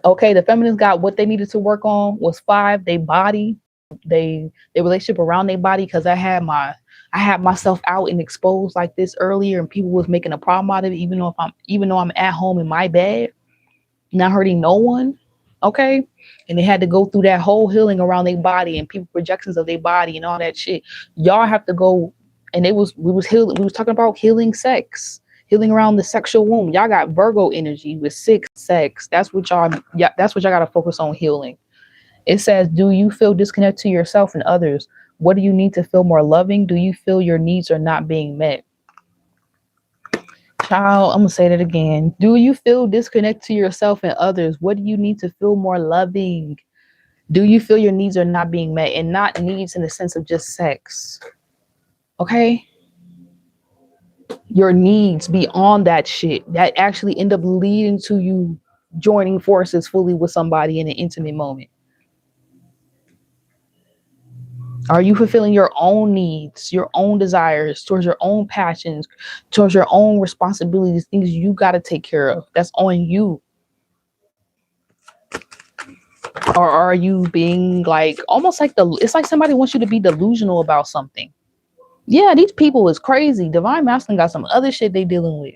[SPEAKER 1] Okay, the feminists got what they needed to work on was 5, they body, their relationship around their body, because I had myself out and exposed like this earlier, and people was making a problem out of it, even though I'm at home in my bed, not hurting no one. Okay. And they had to go through that whole healing around their body and people projections of their body and all that shit. Y'all have to go. And we was talking about healing sex, healing around the sexual womb. Y'all got Virgo energy with 6 sex. That's what y'all gotta focus on healing. It says, do you feel disconnected to yourself and others? What do you need to feel more loving? Do you feel your needs are not being met? Child, I'm gonna say that again. Do you feel disconnected to yourself and others? What do you need to feel more loving? Do you feel your needs are not being met? And not needs in the sense of just sex. Okay? Your needs beyond that shit that actually end up leading to you joining forces fully with somebody in an intimate moment. Are you fulfilling your own needs, your own desires, towards your own passions, towards your own responsibilities, things you got to take care of? That's on you. Or are you being like, almost like it's like somebody wants you to be delusional about something. Yeah, these people is crazy. Divine Masculine got some other shit they dealing with.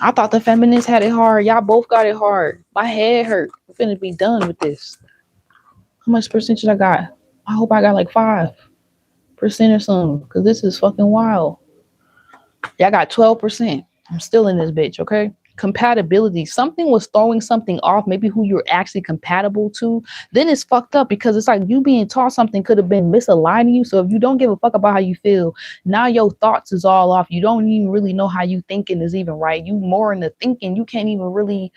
[SPEAKER 1] I thought the feminists had it hard. Y'all both got it hard. My head hurt. I'm finna be done with this. How much percentage I got? I hope I got like 5% or something, because this is fucking wild. Y'all got 12%. I'm still in this bitch, okay? Compatibility. Something was throwing something off, maybe who you're actually compatible to. Then it's fucked up, because it's like you being taught something could have been misaligning you. So if you don't give a fuck about how you feel, now your thoughts is all off. You don't even really know how you thinking is even right. You more into thinking. You can't even really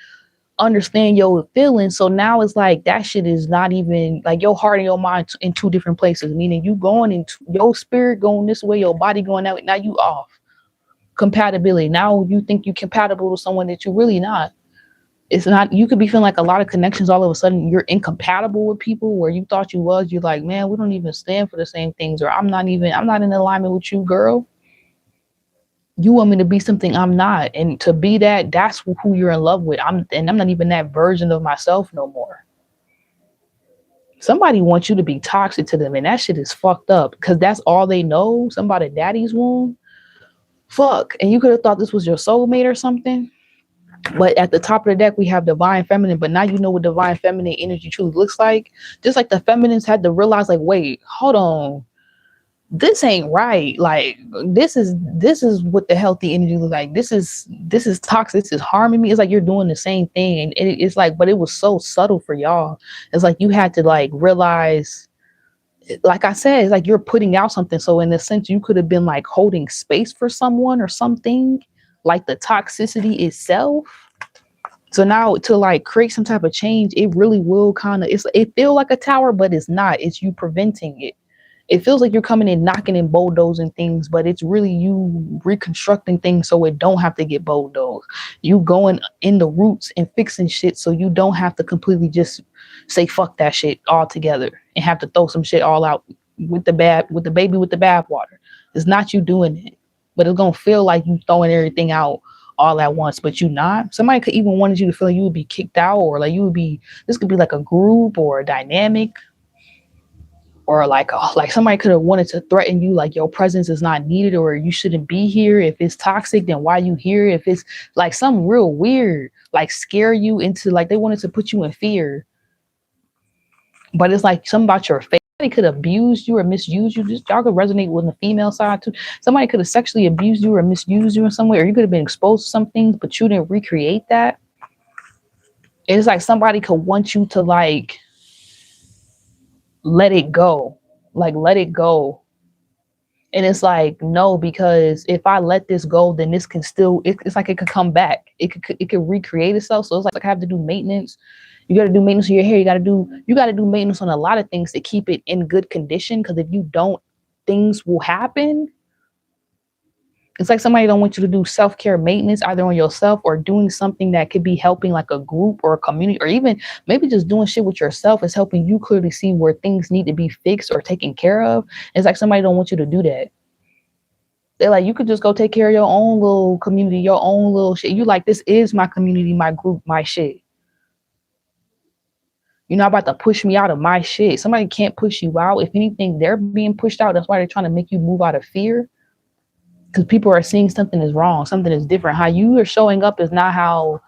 [SPEAKER 1] understand your feelings. So now it's like that shit is not even like your heart and your mind in 2 different places, meaning you going into your spirit going this way, your body going that way. Now you off. Compatibility. Now you think you're compatible with someone that you're really not. It's not. You could be feeling like a lot of connections, all of a sudden you're incompatible with people where you thought you was. You're like, man, we don't even stand for the same things, or I'm not in alignment with you, girl. You want me to be something I'm not, and to be that's who you're in love with. I'm not even that version of myself no more. Somebody wants you to be toxic to them, and that shit is fucked up, because that's all they know. Somebody daddy's womb. Fuck. And you could have thought this was your soulmate or something. But at the top of the deck, we have divine feminine. But now you know what divine feminine energy truly looks like. Just like the feminines had to realize, like, wait, hold on. This ain't right. Like, this is what the healthy energy looks like. This is toxic. This is harming me. It's like you're doing the same thing. And it's like, but it was so subtle for y'all. It's like you had to like realize, like I said, it's like you're putting out something. So in a sense, you could have been like holding space for someone or something, like the toxicity itself. So now to like create some type of change, it really will kind of, it feel like a tower, but it's not. It's you preventing it. It feels like you're coming in, knocking and bulldozing things, but it's really you reconstructing things so it don't have to get bulldozed. You going in the roots and fixing shit so you don't have to completely just say fuck that shit altogether and have to throw some shit all out with the baby with the bathwater. It's not you doing it, but it's gonna feel like you throwing everything out all at once, but you not. Somebody could even wanted you to feel like you would be kicked out, or like this could be like a group or a dynamic. Or like somebody could have wanted to threaten you, like your presence is not needed, or you shouldn't be here. If it's toxic, then why you here? If it's like something real weird, like scare you into, like they wanted to put you in fear. But it's like something about your face. Somebody could have abused you or misused you. Just y'all could resonate with the female side too. Somebody could have sexually abused you or misused you in some way, or you could have been exposed to some things, but you didn't recreate that. It's like somebody could want you to like let it go. Like, let it go. And it's like, no, because if I let this go, then this can still, it's like it could come back. It could recreate itself. So it's like I have to do maintenance. You got to do maintenance on your hair. You got to do maintenance on a lot of things to keep it in good condition. Because if you don't, things will happen. It's like somebody don't want you to do self-care maintenance either on yourself or doing something that could be helping like a group or a community, or even maybe just doing shit with yourself is helping you clearly see where things need to be fixed or taken care of. It's like somebody don't want you to do that. They're like, you could just go take care of your own little community, your own little shit. You like, this is my community, my group, my shit. You're not about to push me out of my shit. Somebody can't push you out. If anything, they're being pushed out. That's why they're trying to make you move out of fear. Because people are seeing something is wrong, something is different. How you are showing up is not how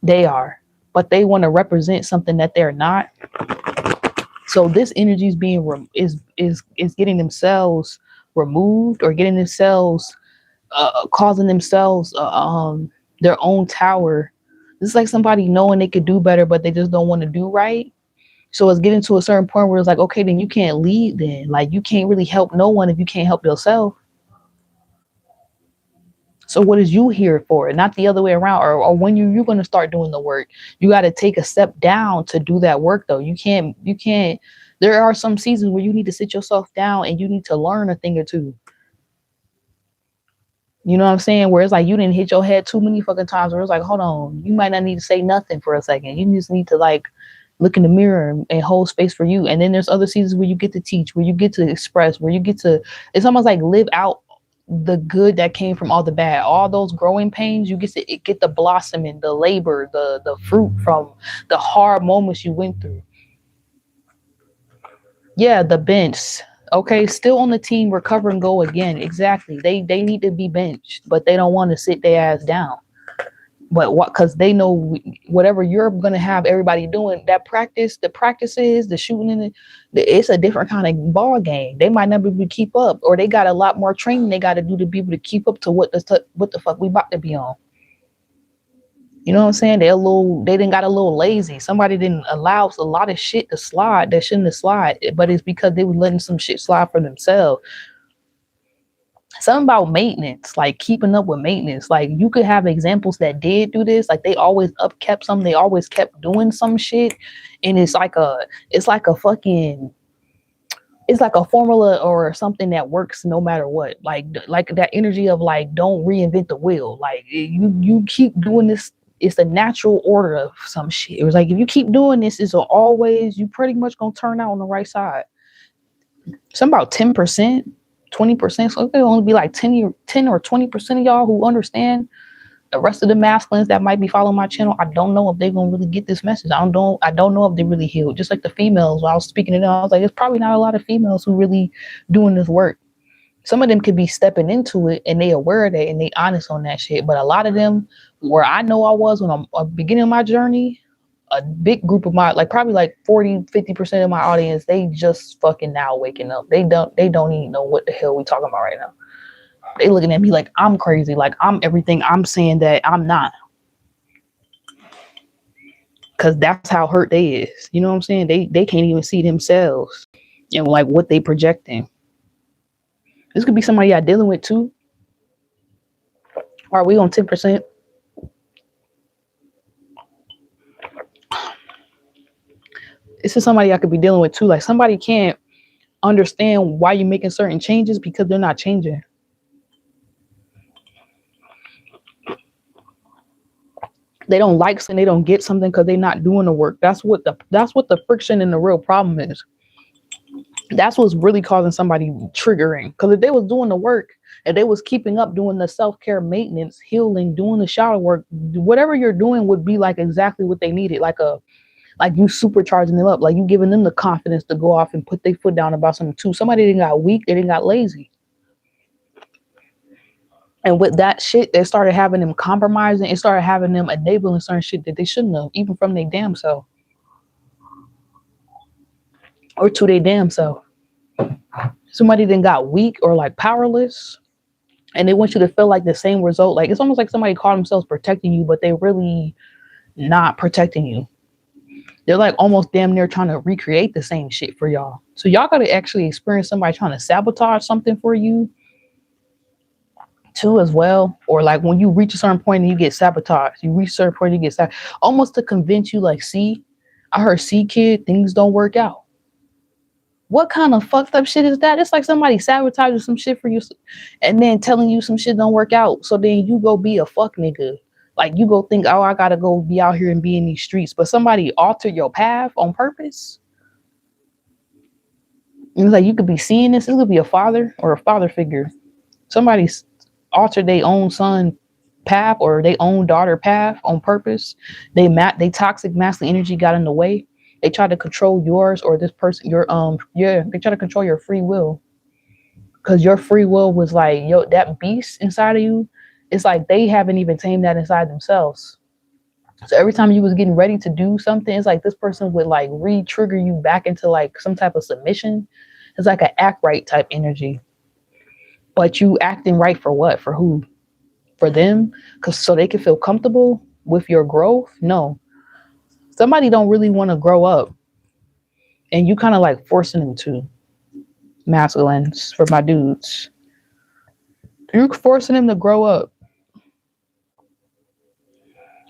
[SPEAKER 1] they are, but they want to represent something that they're not. So this energy is being is getting themselves removed, or getting themselves causing themselves their own tower. It's like somebody knowing they could do better, but they just don't want to do right. So it's getting to a certain point where it's like, okay, then you can't lead. Then like you can't really help no one if you can't help yourself. So what is you here for? Not the other way around. Or when you're going to start doing the work, you got to take a step down to do that work though. You can't, there are some seasons where you need to sit yourself down and you need to learn a thing or two. You know what I'm saying? Where it's like you didn't hit your head too many fucking times where it's like, hold on, you might not need to say nothing for a second. You just need to like look in the mirror and hold space for you. And then there's other seasons where you get to teach, where you get to express, where you get to, it's almost like live out the good that came from all the bad, all those growing pains. You get the blossoming, the labor, the fruit from the hard moments you went through. Yeah, the bench. Okay, still on the team, recover and go again. Exactly. They need to be benched, but they don't want to sit their ass down. But what? Because they know whatever you're gonna have everybody doing that practice, the practices, the shooting, it's a different kind of ball game. They might never be able to keep up, or they got a lot more training they got to do to be able to keep up to what the fuck we about to be on. You know what I'm saying? They didn't got a little lazy. Somebody didn't allow a lot of shit to slide that shouldn't have slide, but it's because they were letting some shit slide for themselves. Something about maintenance, like keeping up with maintenance. Like you could have examples that did do this. Like they always upkept something. They always kept doing some shit. And it's like a formula or something that works no matter what. Like that energy of like, don't reinvent the wheel. Like you keep doing this. It's the natural order of some shit. It was like, if you keep doing this, it's always, you pretty much gonna turn out on the right side. Something about 10%. 20%, so it'll only be like 10 or 20% of y'all who understand. The rest of the masculines that might be following my channel, I don't know if they're gonna really get this message. I don't know if they really healed. Just like the females, while I was speaking to them, I was like, it's probably not a lot of females who really doing this work. Some of them could be stepping into it and they aware of that and they honest on that shit. But a lot of them, where I know I was when I'm beginning of my journey, a big group of my, like probably like 40-50% of my audience, they just fucking now waking up. They don't even know what the hell we talking about right now. They looking at me like I'm crazy, like I'm everything I'm saying that I'm not. Cause that's how hurt they is. You know what I'm saying? They can't even see themselves. You know, like what they projecting. This could be somebody y'all dealing with too. Are we on 10%? This is somebody I could be dealing with too. Like somebody can't understand why you're making certain changes because they're not changing. They don't like something, they don't get something because they're not doing the work. That's what the friction and the real problem is. That's what's really causing somebody triggering. Because if they was doing the work, if they was keeping up doing the self-care, maintenance, healing, doing the shower work, whatever you're doing would be like exactly what they needed. Like you supercharging them up, like you giving them the confidence to go off and put their foot down about something too. Somebody didn't got weak, they didn't got lazy. And with that shit, they started having them compromising. It started having them enabling certain shit that they shouldn't have, even from their damn self. Or to their damn self. Somebody then got weak or like powerless. And they want you to feel like the same result. Like it's almost like somebody called themselves protecting you, but they really not protecting you. They're like almost damn near trying to recreate the same shit for y'all. So y'all gotta actually experience somebody trying to sabotage something for you too as well. Or like when you reach a certain point and you get sabotaged. You reach a certain point and you get sabotaged. Almost to convince you like, see, I heard, see kid, things don't work out. What kind of fucked up shit is that? It's like somebody sabotaging some shit for you and then telling you some shit don't work out. So then you go be a fuck nigga. Like you go think, oh, I gotta go be out here and be in these streets. But somebody altered your path on purpose. And it's like you could be seeing this. It could be a father or a father figure. Somebody's altered their own son path or their own daughter path on purpose. They toxic masculine energy got in the way. They try to control yours or this person, they try to control your free will. Because your free will was like, yo, that beast inside of you, it's like they haven't even tamed that inside themselves. So every time you was getting ready to do something, it's like this person would like re-trigger you back into like some type of submission. It's like an act right type energy. But you acting right for what? For who? For them? Cause so they can feel comfortable with your growth? No. Somebody don't really want to grow up. And you kind of like forcing them to. Masculines for my dudes. You're forcing them to grow up.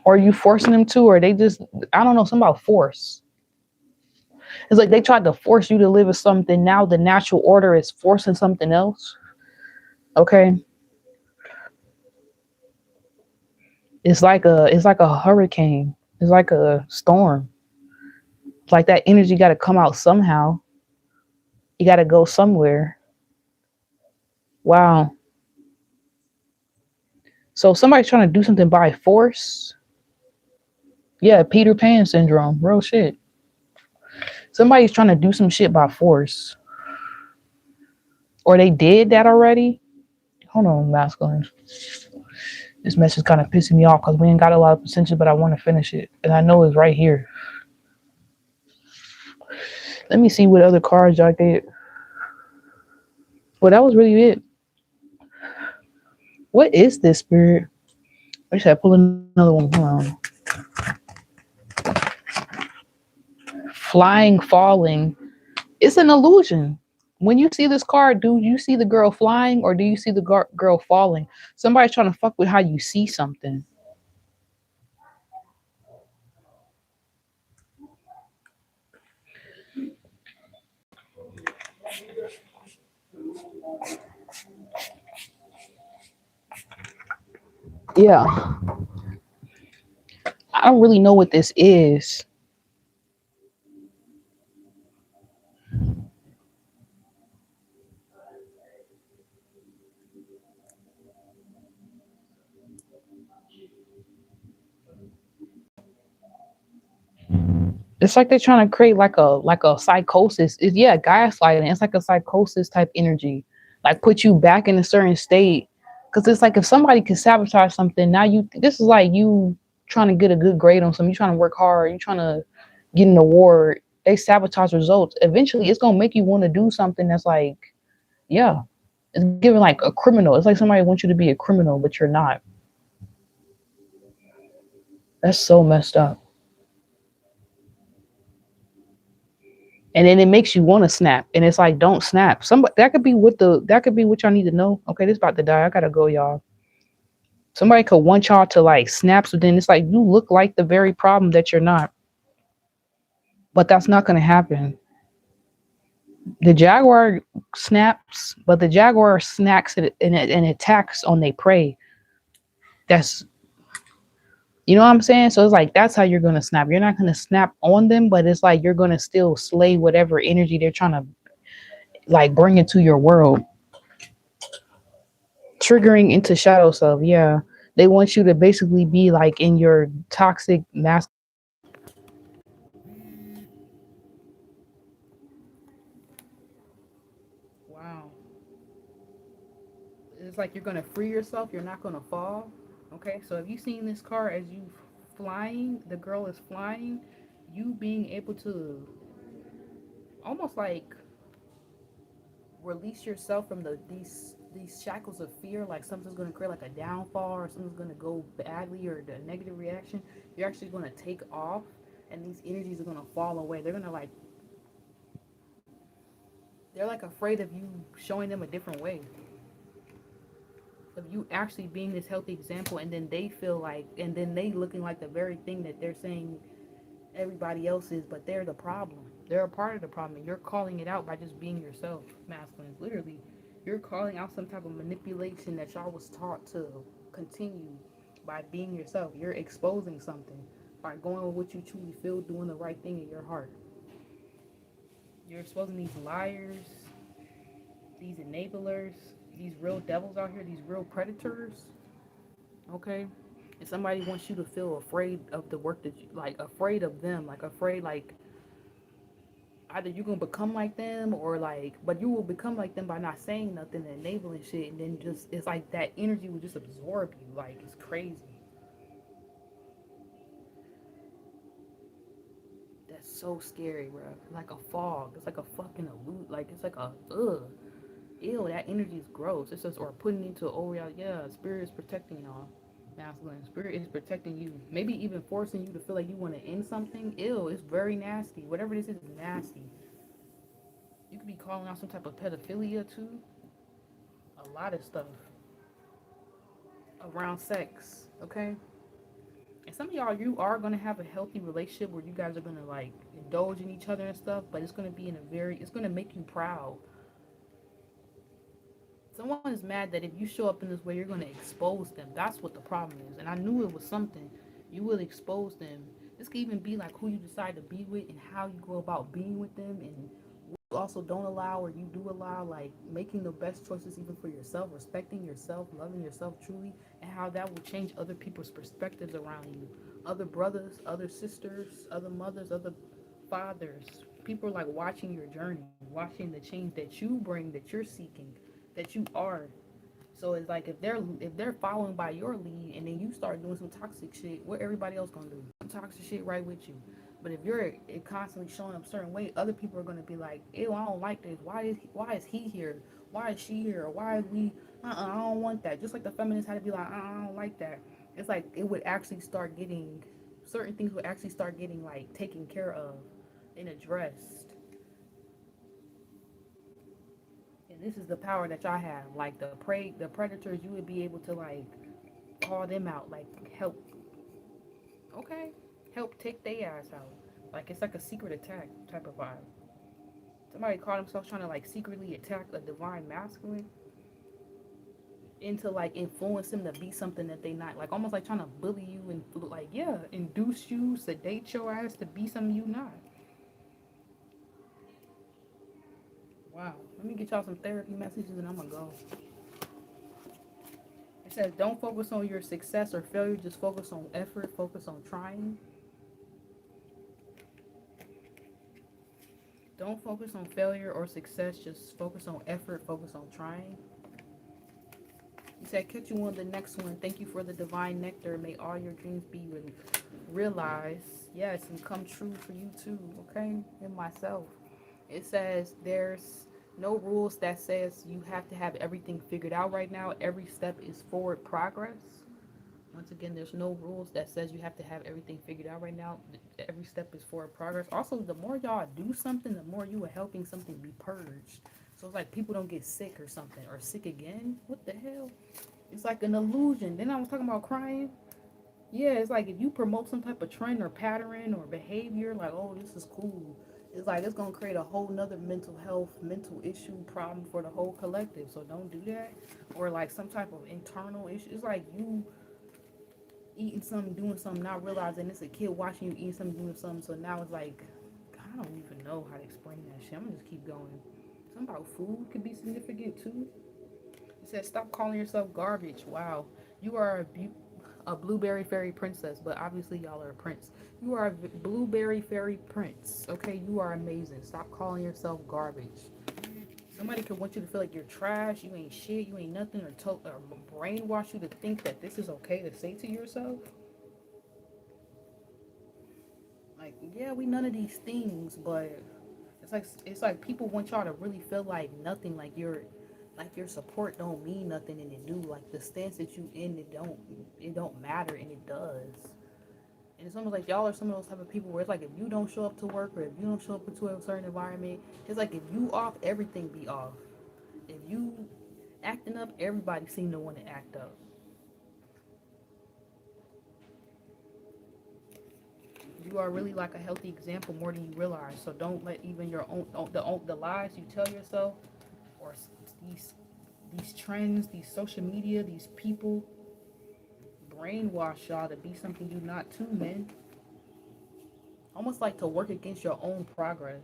[SPEAKER 1] Or you forcing them to, or they just, I don't know, something about force. It's like they tried to force you to live with something. Now the natural order is forcing something else. Okay. It's like a hurricane. It's like a storm. It's like that energy got to come out somehow. You got to go somewhere. Wow. So somebody's trying to do something by force. Yeah, Peter Pan syndrome. Real shit. Somebody's trying to do some shit by force. Or they did that already. Hold on, masculine. This message kind of pissing me off because we ain't got a lot of potential, but I want to finish it. And I know it's right here. Let me see what other cards y'all get. Well, that was really it. What is this, spirit? I should pull another one. Hold on. Flying, falling. It's an illusion. When you see this card, do you see the girl flying or do you see the girl falling? Somebody's trying to fuck with how you see something. Yeah. I don't really know what this is. It's like they're trying to create like a psychosis. Yeah, gaslighting. It's like a psychosis type energy. Like put you back in a certain state. Cause it's like if somebody can sabotage something, now this is like you trying to get a good grade on something, you trying to work hard, you trying to get an award. They sabotage results. Eventually it's gonna make you want to do something that's like, yeah. It's given like a criminal. It's like somebody wants you to be a criminal, but you're not. That's so messed up. And then it makes you want to snap, and it's like, don't snap. Somebody that could be what y'all need to know. Okay, this about to die. I gotta go, y'all. Somebody could want y'all to like snap, so then it's like you look like the very problem that you're not. But that's not gonna happen. The jaguar snaps, but the jaguar snacks it and attacks on their prey. That's, you know what I'm saying? So it's like that's how you're gonna snap. You're not gonna snap on them, but it's like you're gonna still slay whatever energy they're trying to like bring into your world. Triggering into shadow self. Yeah, they want you to basically be like in your toxic mask. Wow. It's like you're gonna free yourself. You're not gonna fall. Okay, so if you seen this card as you flying, the girl is flying, you being able to almost like release yourself from these shackles of fear, like something's going to create like a downfall or something's going to go badly or the negative reaction. You're actually going to take off and these energies are gonna fall away. They're gonna like, they're like afraid of you showing them a different way, of you actually being this healthy example, and then they feel like, and then they looking like the very thing that they're saying everybody else is, but they're the problem. They're a part of the problem, and you're calling it out by just being yourself. Masculines, literally, you're calling out some type of manipulation that y'all was taught to continue by being yourself. You're exposing something by going with what you truly feel, doing the right thing in your heart. You're exposing these liars, these enablers, these real devils out here, these real predators. Okay, and somebody wants you to feel afraid of the work that you, like afraid of them, like afraid, like either you're gonna become like them, or like, but you will become like them by not saying nothing and enabling shit, and then just, it's like that energy will just absorb you. Like, it's crazy. That's so scary, bro. Like a fog. It's like a fucking illusion. Like, it's like a ew. That energy is gross. It's just, or putting into, oh yeah, spirit is protecting y'all. Masculine spirit is protecting you. Maybe even forcing you to feel like you want to end something. Ew, it's very nasty. Whatever this is nasty. You could be calling out some type of pedophilia too. A lot of stuff around sex, okay? And some of y'all, you are gonna have a healthy relationship where you guys are gonna like indulge in each other and stuff, but it's gonna be in a very, it's gonna make you proud. Someone is mad that if you show up in this way, you're gonna expose them. That's what the problem is. And I knew it was something. You will expose them. This could even be like who you decide to be with and how you go about being with them, and you also don't allow or you do allow, like making the best choices even for yourself, respecting yourself, loving yourself truly, and how that will change other people's perspectives around you. Other brothers, other sisters, other mothers, other fathers. People are like watching your journey, watching the change that you bring, that you're seeking, that you are. So it's like if they're following by your lead, and then you start doing some toxic shit, what everybody else gonna do? Some toxic shit right with you. But if you're constantly showing up a certain way, other people are gonna be like, ew, I don't like this. Why is he here? Why is she here? Why is we? I don't want that. Just like the feminists had to be like, I don't like that. It's like it would actually start getting, certain things would actually start getting like taken care of and addressed. And this is the power that y'all have. Like the predators, you would be able to like call them out, like help, okay, help take their ass out. Like it's like a secret attack type of vibe. Somebody caught themselves trying to like secretly attack a divine masculine, into like influence him to be something that they not, like almost like trying to bully you and like, yeah, induce you, sedate your ass to be something you not. Wow. Let me get y'all some therapy messages and I'm gonna go. It says don't focus on your success or failure, just focus on effort, focus on trying. Don't focus on failure or success, just focus on effort, focus on trying. He said, catch you on the next one. Thank you for the divine nectar. May all your dreams be realized. Yes, and come true for you too, okay? And myself. It says there's no rules that says you have to have everything figured out right now. Every step is forward progress. Once again, there's no rules that says you have to have everything figured out right now. Every step is forward progress. Also, the more y'all do something, the more you are helping something be purged. So it's like people don't get sick or something, or sick again. What the hell? It's like an illusion. Then I was talking about crying. Yeah, it's like if you promote some type of trend or pattern or behavior, like, oh, this is cool. It's like it's gonna create a whole nother mental health, mental issue problem for the whole collective. So don't do that. Or like some type of internal issue. It's like you eating something, doing something, not realizing it's a kid watching you eating something, doing something. So now it's like, I don't even know how to explain that shit. I'm gonna just keep going. Something about food could be significant too. It says stop calling yourself garbage. Wow, you are a blueberry fairy princess, but obviously y'all are a prince. You are a blueberry fairy prince. Okay, you are amazing. Stop calling yourself garbage. Somebody could want you to feel like you're trash, you ain't shit, you ain't nothing, or brainwash you to think that this is okay to say to yourself. Like, yeah, we none of these things, but it's like people want y'all to really feel like nothing, like your support don't mean nothing, and it do. Like the stance that you in, it don't matter, and it does. And it's almost like y'all are some of those type of people where it's like if you don't show up to work or if you don't show up into a certain environment, it's like if you off, everything be off. If you acting up, everybody seem to want to act up. You are really like a healthy example more than you realize. So don't let even your the lies you tell yourself or these these trends, these social media, these people brainwash y'all to be something you're not too, man. Almost like to work against your own progress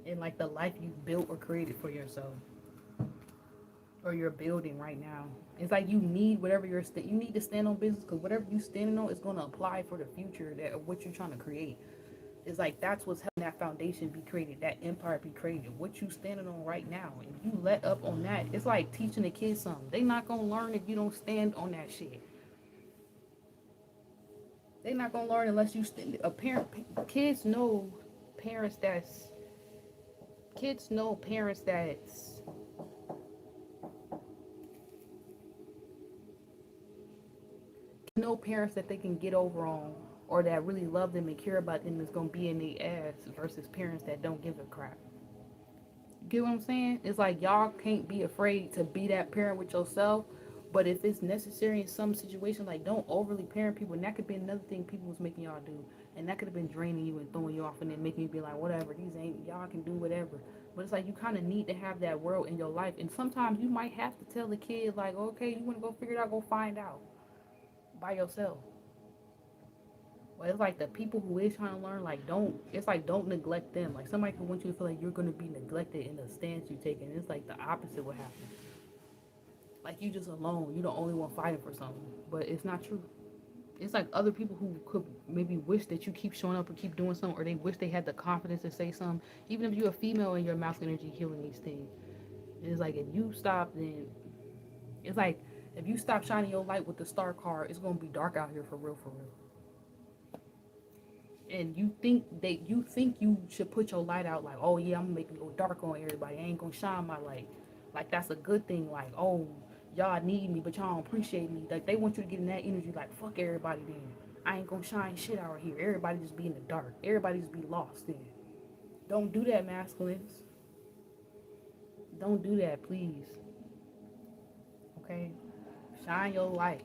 [SPEAKER 1] and like the life you built or created for yourself or you're building right now. It's like you need whatever you need to stand on business because whatever you standing on is going to apply for the future that what you're trying to create. It's like that's what's helping that foundation be created, that empire be created. What you standing on right now, and you let up on that. It's like teaching the kids something. They not gonna learn if you don't stand on that shit. They not gonna learn unless you stand. A parent, kids know parents that's kids know parents that's no parents that they can get over on or that really love them and care about them is gonna be in their ass versus parents that don't give a crap. Get what I'm saying? It's like y'all can't be afraid to be that parent with yourself. But if it's necessary in some situation, like don't overly parent people. And that could be another thing people was making y'all do. And that could have been draining you and throwing you off and then making you be like, whatever, these ain't, y'all can do whatever. But it's like you kind of need to have that world in your life. And sometimes you might have to tell the kid, like, okay, you want to go figure it out, go find out by yourself. But it's like the people who is trying to learn, like it's like don't neglect them. Like somebody could want you to feel like you're gonna be neglected in the stance you take, and it's like the opposite would happen. Like you just alone, you the only one fighting for something, but it's not true. It's like other people who could maybe wish that you keep showing up or keep doing something, or they wish they had the confidence to say something. Even if you're a female and you're masculine energy healing these things, it's like if you stop, then it's like if you stop shining your light with the star card, it's gonna be dark out here for real, for real. And you think you should put your light out like, oh yeah, I'm gonna make it go dark on everybody. I ain't gonna shine my light. Like that's a good thing. Like, oh, y'all need me, but y'all don't appreciate me. Like they want you to get in that energy. Like fuck everybody then. I ain't gonna shine shit out here. Everybody just be in the dark. Everybody just be lost then. Don't do that, masculines. Don't do that, please. Okay, shine your light.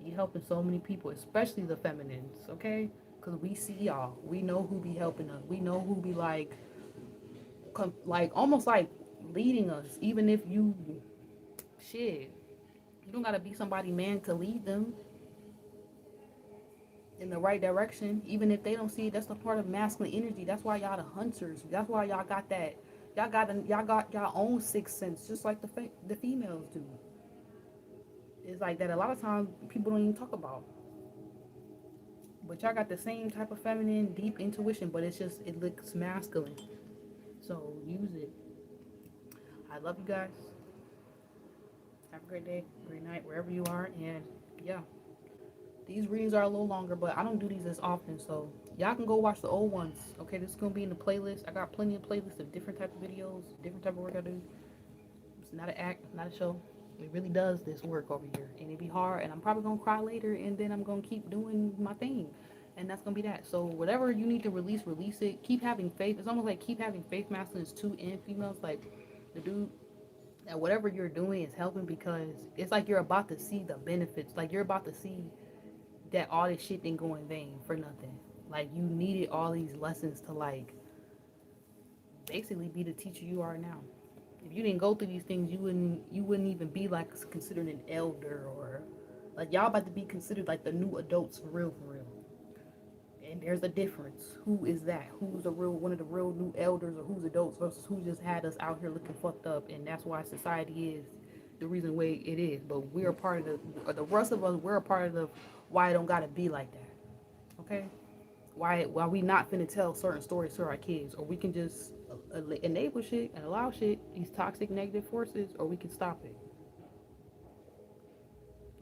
[SPEAKER 1] You helping so many people, especially the feminines. Okay, because we see y'all. We know who be helping us. We know who be like almost like leading us, even if you shit. You don't gotta be somebody man to lead them in the right direction, even if they don't see it. That's the part of masculine energy. That's why y'all the hunters. That's why y'all got that. Y'all got y'all own sixth sense, just like the females do. It's like that. A lot of times people don't even talk about. But y'all got the same type of feminine, deep intuition, but it's just it looks masculine. So use it. I love you guys. Have a great day, great night, wherever you are, and yeah. These readings are a little longer, but I don't do these as often, so y'all can go watch the old ones. Okay, this is gonna be in the playlist. I got plenty of playlists of different type of videos, different type of work I do. It's not an act, not a show. It really does this work over here, and it be hard. And I'm probably gonna cry later, and then I'm gonna keep doing my thing, and that's gonna be that. So whatever you need to release, release it. Keep having faith. It's almost like keep having faith, masculines too, and females. Like the dude that whatever you're doing is helping because it's like you're about to see the benefits. Like you're about to see that all this shit didn't go in vain for nothing. Like you needed all these lessons to like basically be the teacher you are now. If you didn't go through these things, you wouldn't even be like considered an elder or like y'all about to be considered like the new adults for real, for real. And there's a difference. Who is that? Who's the real one of the real new elders or who's adults versus who just had us out here looking fucked up? And that's why society is the reason way it is. But we're a part of the rest of us. We're a part of the why it don't gotta be like that. Okay? Why we not finna tell certain stories to our kids, or we can just enable shit and allow shit, these toxic negative forces, or we can stop it.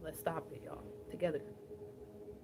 [SPEAKER 1] Let's stop it, y'all, together.